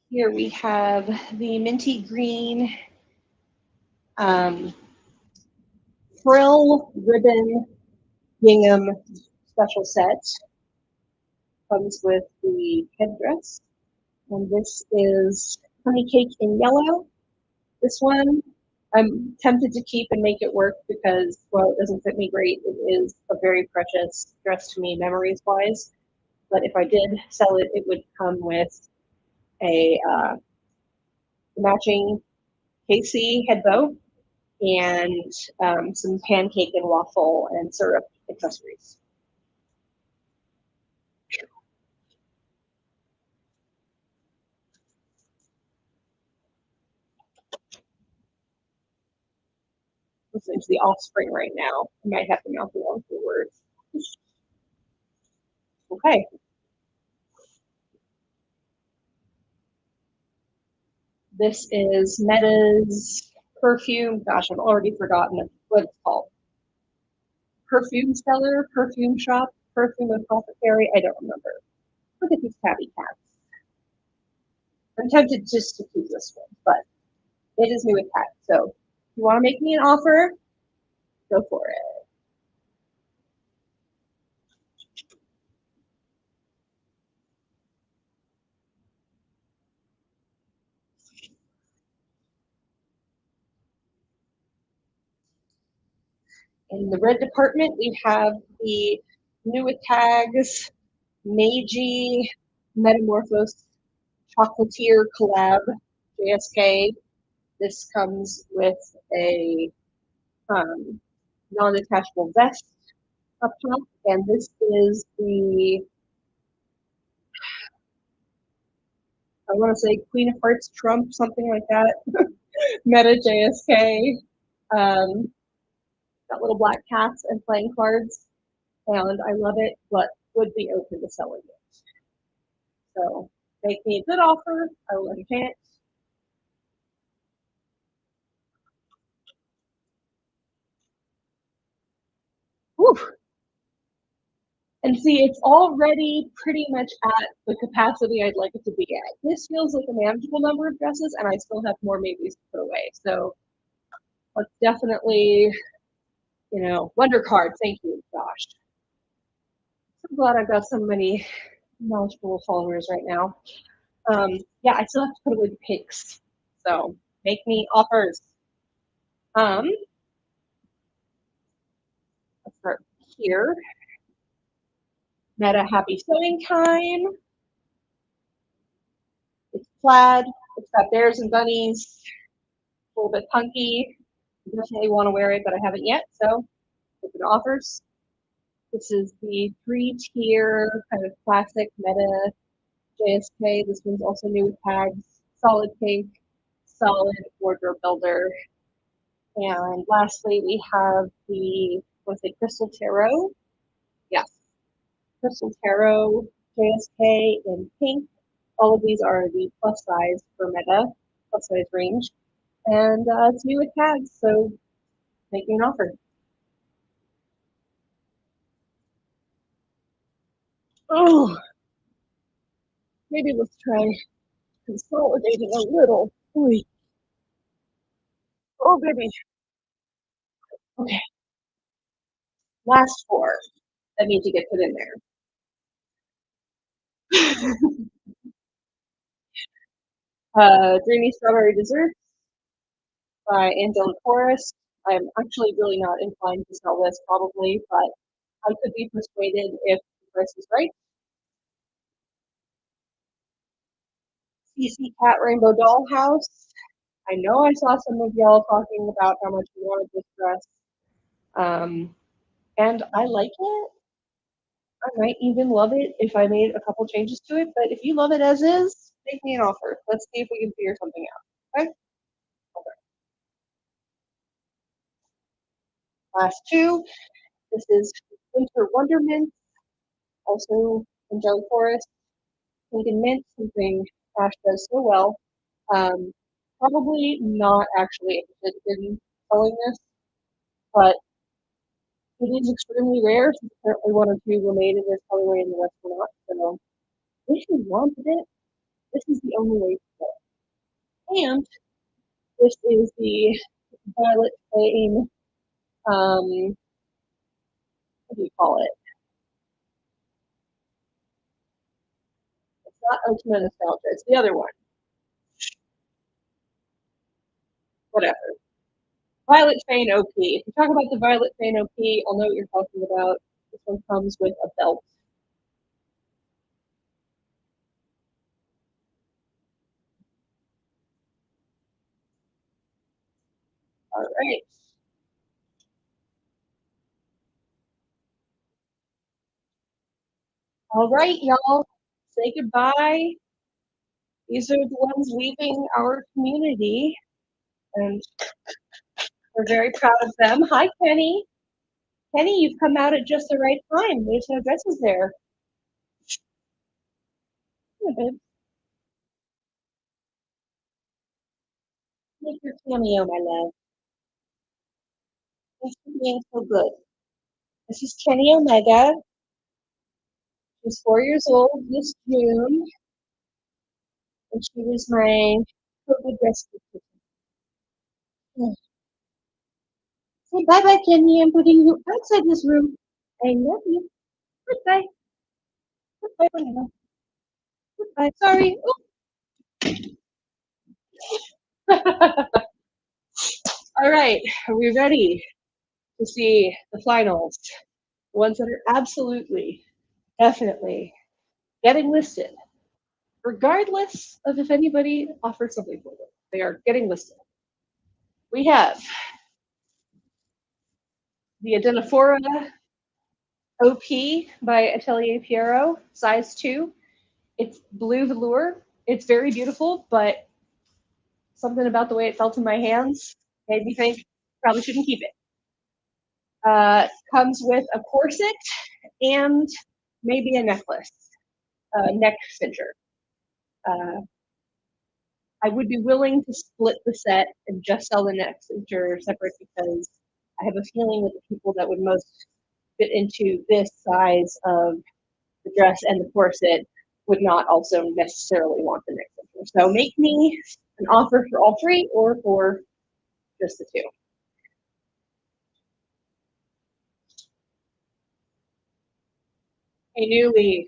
Here we have the minty green frill ribbon gingham special set. Comes with the headdress. And this is honey cake in yellow. This one I'm tempted to keep and make it work because, well, it doesn't fit me great. It is a very precious dress to me memories wise. But if I did sell it, it would come with a matching Casey head bow and some pancake and waffle and syrup accessories. Listening to the offspring right now. I might have to mouth along the words. Okay. This is Meta's perfume. Gosh, I've already forgotten what it's called. Perfume seller, perfume shop, perfume apothecary. I don't remember. Look at these tabby cats. I'm tempted just to keep this one, but it is new with cat. So if you want to make me an offer, go for it. In the red department, we have the new with tags Meiji Metamorphose Chocolatier Collab JSK. This comes with a non-detachable vest up top, and this is the, I want to say Queen of Hearts Trump, something like that. Meta JSK. Got little black cats and playing cards, and I love it, but would be open to selling it. So make me a good offer, I will entertain it. Whew. And see, it's already pretty much at the capacity I'd like it to be at. This feels like a manageable number of dresses, and I still have more maybes to put away. So let's definitely, Wonder Card, thank you, gosh. I'm glad I've got so many knowledgeable followers right now. Yeah, I still have to put away the pics. So make me offers. Let's start here. Meta Happy Sewing Time. It's plaid. It's got bears and bunnies. A little bit punky. Definitely want to wear it, but I haven't yet. So open offers. This is the 3-tier kind of classic Meta JSK. This one's also new with tags. Solid pink, solid wardrobe builder. And lastly, we have the, what's it, Crystal Tarot? Yes. Crystal Tarot JSK in pink. All of these are the plus size for Meta, plus size range. And it's new with tags, so make me an offer. Oh, maybe let's try consolidating a little. Oy. Oh, baby. Okay, last four that need to get put in there. Dreamy Strawberry Dessert by Angelic Forest. I'm actually really not inclined to sell this probably, but I could be persuaded if the price is right. CC Cat Rainbow Dollhouse. I know I saw some of y'all talking about how much you wanted this dress. And I like it. I might even love it if I made a couple changes to it, but if you love it as is, make me an offer. Let's see if we can figure something out. Okay? Last two. This is Winter Wonderment, also Angelic Forest, Pink and Mint, something Ash does so well. Probably not actually interested in selling this, but it is extremely rare. Since apparently one or two were made in this colorway and the rest were not. So if you wanted it, this is the only way to go. And this is the Violet Flame, what do you call it? It's not Ultimate Nostalgia, it's the other one. Whatever. Violet Fane OP. If you talk about the Violet Fane OP, I'll know what you're talking about. This one comes with a belt. All right. All right, y'all. Say goodbye. These are the ones leaving our community, and we're very proud of them. Hi, Kenny. Kenny, you've come out at just the right time. There's no dresses there. Yeah, babe. Make your cameo, my love. Thanks for being so good. This is Kenny Omega. She's 4 years old this June, and she was my COVID rescue kitten. Say bye-bye, Kenny. I'm putting you outside this room. I love you. Goodbye. Goodbye for now. Goodbye. Sorry. All right. Are we ready to see the finals? The ones that are absolutely, definitely getting listed, regardless of if anybody offers something for them. They are getting listed. We have the Adenofora OP by Atelier Piero, size 2. It's blue velour. It's very beautiful, but something about the way it felt in my hands made me think probably shouldn't keep it. Comes with a corset and maybe a necklace, neck cincher. I would be willing to split the set and just sell the neck cincher separate because I have a feeling that the people that would most fit into this size of the dress and the corset would not also necessarily want the neck cincher. So make me an offer for all three or for just the two. A newly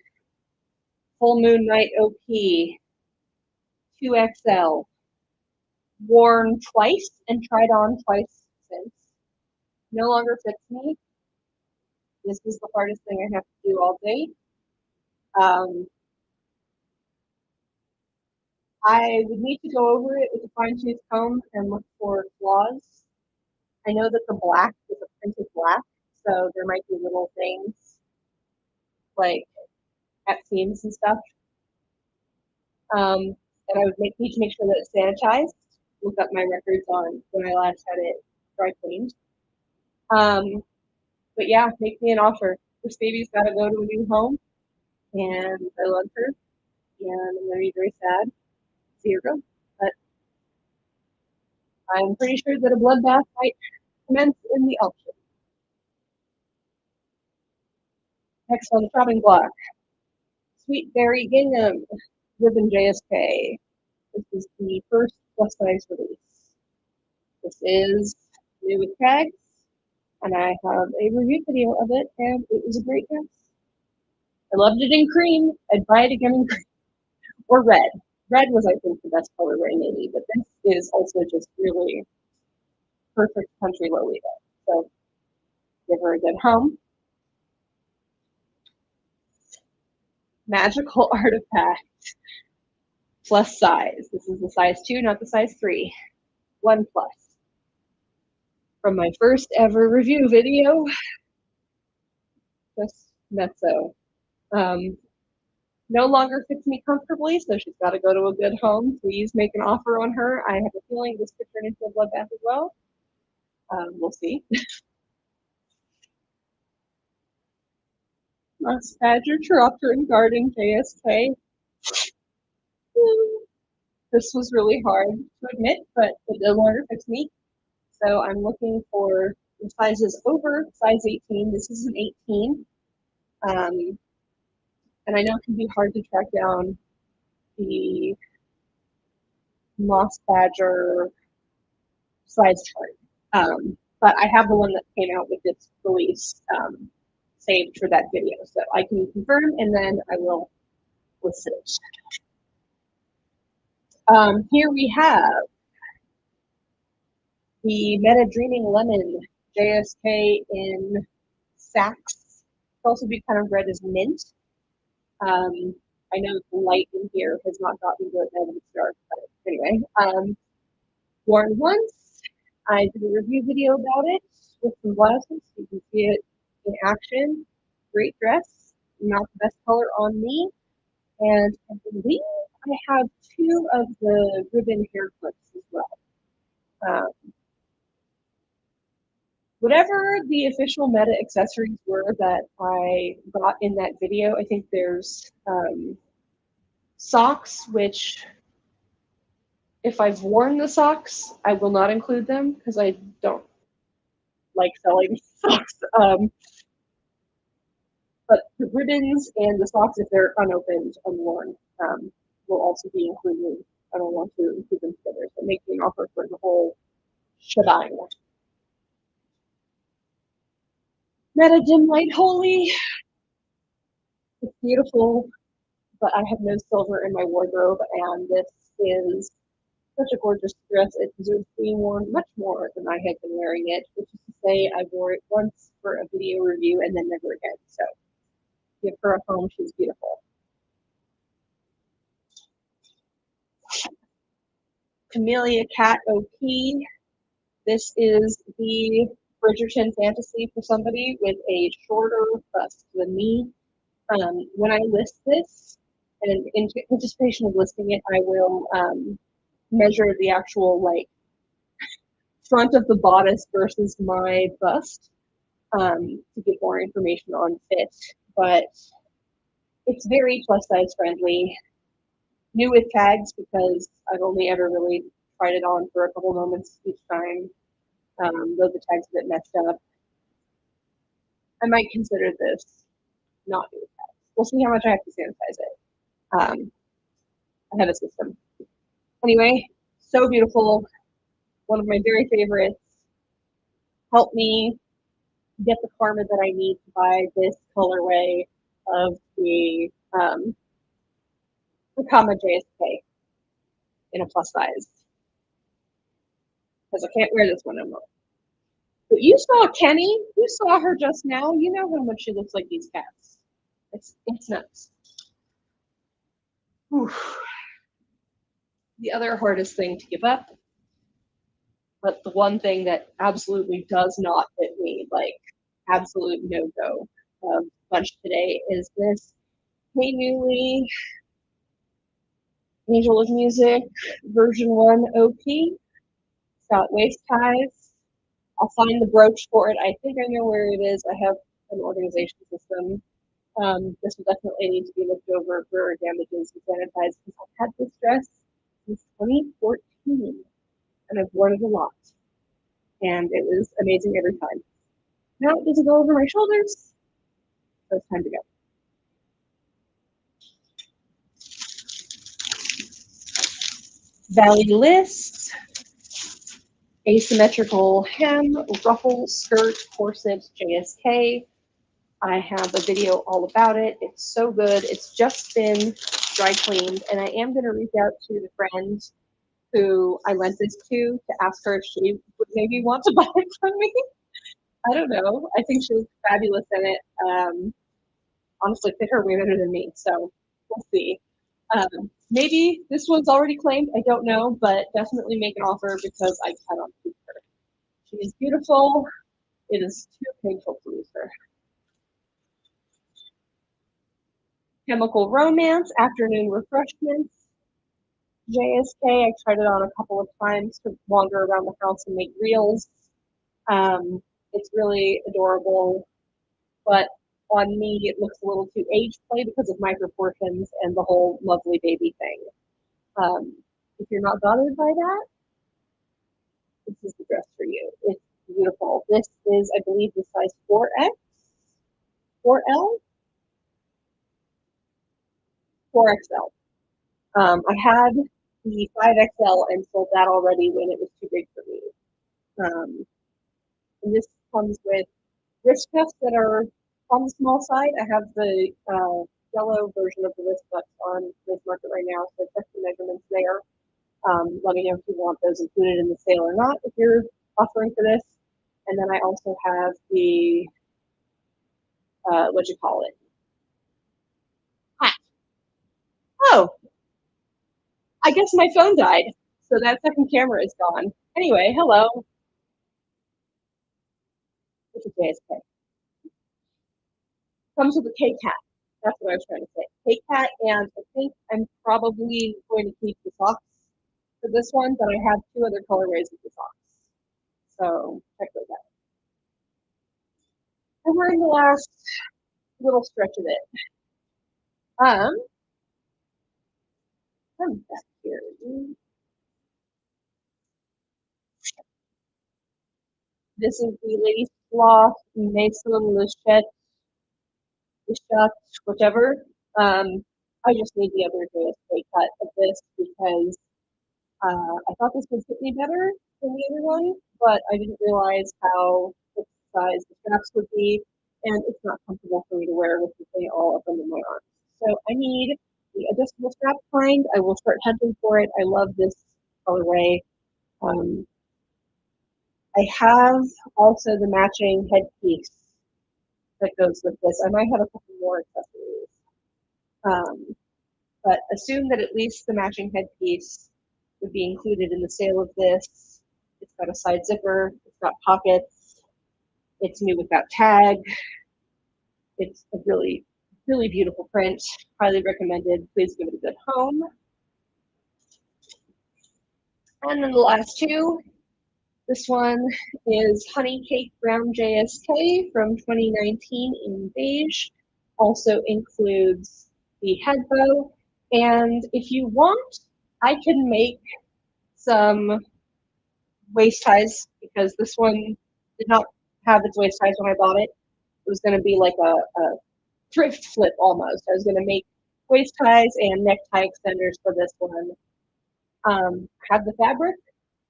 Full Moon Night OP 2XL, worn twice and tried on twice since. No longer fits me. This is the hardest thing I have to do all day. I would need to go over it with a fine tooth comb and look for flaws. I know that the black is a printed black, so there might be little things like at seams and stuff. And I would need to make sure that it's sanitized. Look up my records on when I last had it dry cleaned. But yeah, make me an offer. This baby's got to go to a new home, and I love her, and I'm gonna be very sad to see her go. But I'm pretty sure that a bloodbath might commence in the auction. Next on the chopping block, Sweet Berry Gingham, Ribbon JSK. This is the first plus size release. This is new with tags, and I have a review video of it, and it was a great guess. I loved it in cream. I'd buy it again in cream. Or red. Red was, I think, the best colorway maybe, but this is also just really perfect country Lolita. So give her a good home. Magical Artifact. Plus size. This is the size 2, not the size 3. 1 plus. From my first ever review video. Just mezzo. No longer fits me comfortably, so she's got to go to a good home. Please make an offer on her. I have a feeling this could turn into a bloodbath as well. We'll see. Moss Badger, Chiroptera, and Garden JSK. This was really hard to admit, but it no longer fits me. So I'm looking for the sizes over size 18. This is an 18. And I know it can be hard to track down the Moss Badger size chart. But I have the one that came out with its release saved for that video. So I can confirm, and then I will list it. Here we have the Meta Dreaming Lemon JSK in Saks. Could also be kind of read as mint. I know the light in here has not gotten good now that it's dark, but anyway. Worn once. I did a review video about it with some blouses. You can see it in action. Great dress. Not the best color on me. And I believe I have 2 of the ribbon hair clips as well. Whatever the official Meta accessories were that I got in that video, I think there's socks, which if I've worn the socks, I will not include them because I don't like selling socks. But the ribbons and the socks, if they're unopened, unworn, will also be included. I don't want to include them together, so making an offer for the whole shebang. Meta Dim Light Holy. It's beautiful, but I have no silver in my wardrobe, and this is such a gorgeous dress. It deserves being worn much more than I had been wearing it, which is to say I wore it once for a video review and then never again. So give her a home. She's beautiful. Camellia Cat OP. This is the Bridgerton fantasy for somebody with a shorter bust than me. When I list this, and in anticipation of listing it, I will measure the actual front of the bodice versus my bust to get more information on fit. But it's very plus size friendly. New with tags because I've only ever really tried it on for a couple moments each time. Though the tag's a bit messed up. I might consider this not new with tags. We'll see how much I have to sanitize it. I have a system. Anyway, so beautiful. One of my very favorites. Help me get the karma that I need to buy this colorway of the Kama JSK in a plus size. Because I can't wear this one anymore. But you saw Kenny. You saw her just now. You know how much she looks like these cats. It's nuts. Whew. The other hardest thing to give up, but the one thing that absolutely does not fit me, like absolute no-go bunch today, is this Hey Newly Angel of Music version 1 OP. It's got waist ties. I'll find the brooch for it. I think I know where it is. I have an organization system. This will definitely need to be looked over for damages and sanitized because I've had this dress since 2014 and I've worn it a lot. And it was amazing every time. Now it doesn't go over my shoulders, so it's time to go. Valley List, asymmetrical hem, ruffle, skirt, corset, JSK. I have a video all about it. It's so good. It's just been dry cleaned, and I am going to reach out to the friend who I lent this to ask her if she would maybe want to buy it from me. I don't know. I think she was fabulous in it. Honestly, fit her way better than me, so we'll see. Maybe this one's already claimed. I don't know, but definitely make an offer because I cannot keep her. She is beautiful. It is too painful to lose her. Chemical Romance, Afternoon Refreshments. JSK, I tried it on a couple of times to wander around the house and make reels. It's really adorable, but on me it looks a little too age play because of my proportions and the whole lovely baby thing. If you're not bothered by that, this is the dress for you. It's beautiful. This is, I believe, the size 4X, 4L, 4XL. I had the 5XL and sold that already when it was too big for me. And this comes with wrist cuffs that are on the small side. I have the yellow version of the wrist cuffs on this market right now, so check the measurements there. Let me know if you want those included in the sale or not if you're offering for this. And then I also have the, what you call it? Hat. Oh, I guess my phone died, so that second camera is gone. Anyway, hello. It's a JSK. Comes with a K-Cat. That's what I was trying to say. K-Cat, and I think I'm probably going to keep the socks for this one, but I have 2 other colorways of the socks. So check those out. And we're in the last little stretch of it. I'm back here. This is the Lady Sloth Mason Lachette, whichever. I just need the other JSK cut of this because I thought this would fit me better than the other one, but I didn't realize how thick size the straps would be, and it's not comfortable for me to wear with the thing all up under my arms. So I need the adjustable strap kind. I will start hunting for it. I love this colorway. I have also the matching headpiece that goes with this. I might have a couple more accessories. But assume that at least the matching headpiece would be included in the sale of this. It's got a side zipper, it's got pockets, it's new without tag. It's a really, really beautiful print. Highly recommended. Please give it a good home. And then the last 2. This one is Honey Cake Brown JSK from 2019 in beige. Also includes the head bow. And if you want, I can make some waist ties because this one did not have its waist ties when I bought it. It was going to be like a thrift flip almost. I was going to make waist ties and necktie extenders for this one. Have the fabric.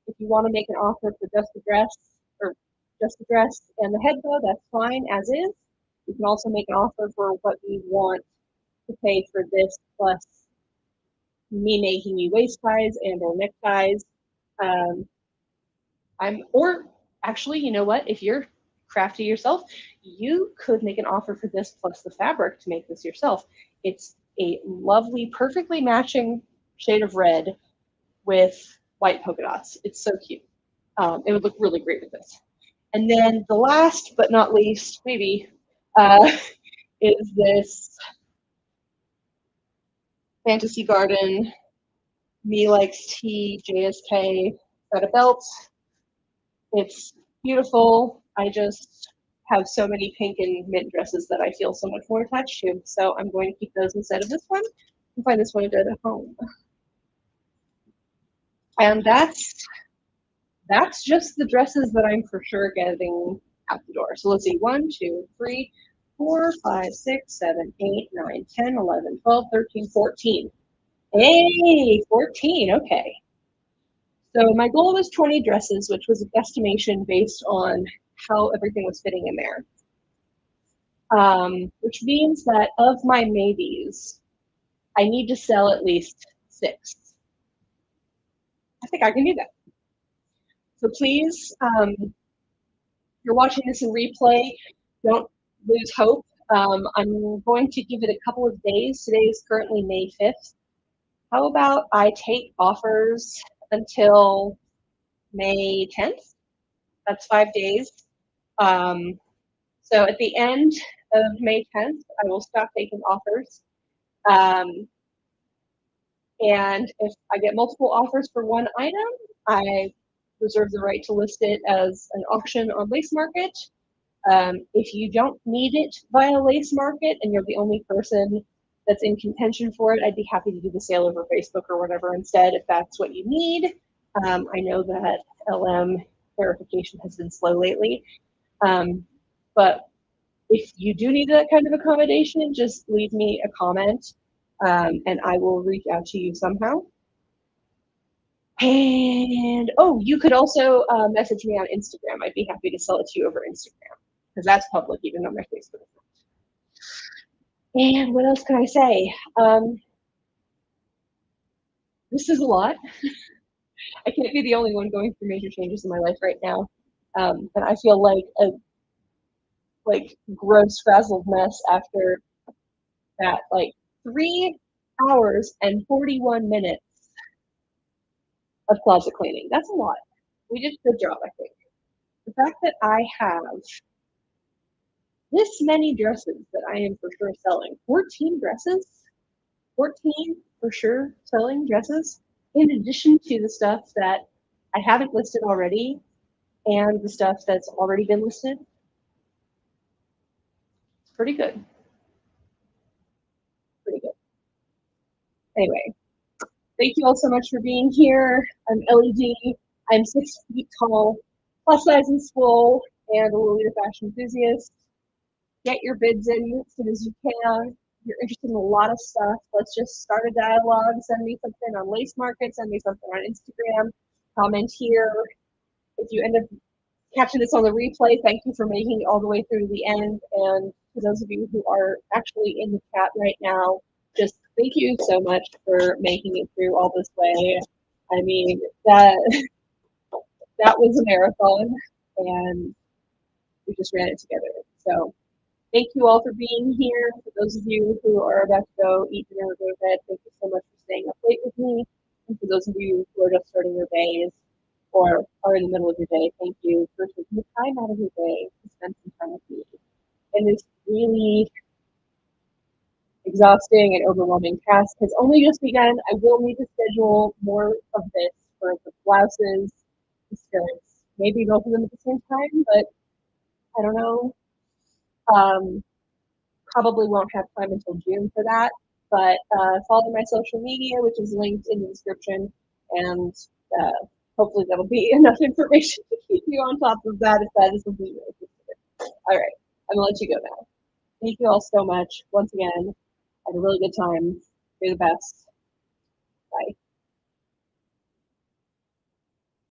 If you want to make an offer for just the dress or just the dress and the head bow, that's fine as is. You can also make an offer for what you want to pay for this plus me making you waist ties and or neckties. Or actually, you know what? If you're crafty yourself, you could make an offer for this plus the fabric to make this yourself. It's a lovely, perfectly matching shade of red with white polka dots. It's so cute. It would look really great with this. And then the last but not least, maybe, is this Fantasy Garden Me Likes Tea JSK set of belts. It's beautiful. I just have so many pink and mint dresses that I feel so much more attached to. So I'm going to keep those instead of this one and find this one a good home. And that's just the dresses that I'm for sure getting out the door. So let's see, 1, 2, 3, 4, 5, 6, 7, 8, 9, 10, 11, 12, 13, 14. Hey, 14, okay. So my goal was 20 dresses, which was an estimation based on how everything was fitting in there. Which means that of my maybes, I need to sell at least 6. I think I can do that. So please, if you're watching this in replay, don't lose hope. I'm going to give it a couple of days. Today is currently May 5th. How about I take offers until May 10th? That's 5 days. So at the end of May 10th, I will stop taking offers. And if I get multiple offers for one item, I reserve the right to list it as an auction on Lace Market. If you don't need it via Lace Market and you're the only person that's in contention for it, I'd be happy to do the sale over Facebook or whatever instead if that's what you need. I know that LM verification has been slow lately. But if you do need that kind of accommodation, just leave me a comment and I will reach out to you somehow. And oh, you could also message me on Instagram. I'd be happy to sell it to you over Instagram because that's public, even on my Facebook account. And what else can I say? This is a lot. I can't be the only one going through major changes in my life right now. And I feel like a gross frazzled mess after that 3 hours and 41 minutes of closet cleaning. That's a lot. We did a good job, I think. The fact that I have this many dresses that I am for sure selling, 14 dresses, 14 for sure selling dresses, in addition to the stuff that I haven't listed already and the stuff that's already been listed. It's pretty good. Pretty good. Anyway, thank you all so much for being here. I'm LED. I'm 6 feet tall, plus size and swole, and a Lolita fashion enthusiast. Get your bids in as soon as you can. If you're interested in a lot of stuff, let's just start a dialogue. Send me something on Lace Market, send me something on Instagram, comment here. If you end up catching this on the replay, thank you for making it all the way through to the end. And to those of you who are actually in the chat right now, just thank you so much for making it through all this way. I mean, that was a marathon, and we just ran it together. So thank you all for being here. For those of you who are about to go eat dinner or go to bed, thank you so much for staying up late with me. And for those of you who are just starting your days or are in the middle of your day, thank you for taking the time out of your day to spend some time with me. And this really exhausting and overwhelming task has only just begun. I will need to schedule more of this for the blouses, the skirts, maybe both of them at the same time, but I don't know. Probably won't have time until June for that, but follow my social media, which is linked in the description, and hopefully that'll be enough information to keep you on top of that if that is something you're interested in. All right, I'm gonna let you go now. Thank you all so much. Once again, I had a really good time. You're the best. Bye.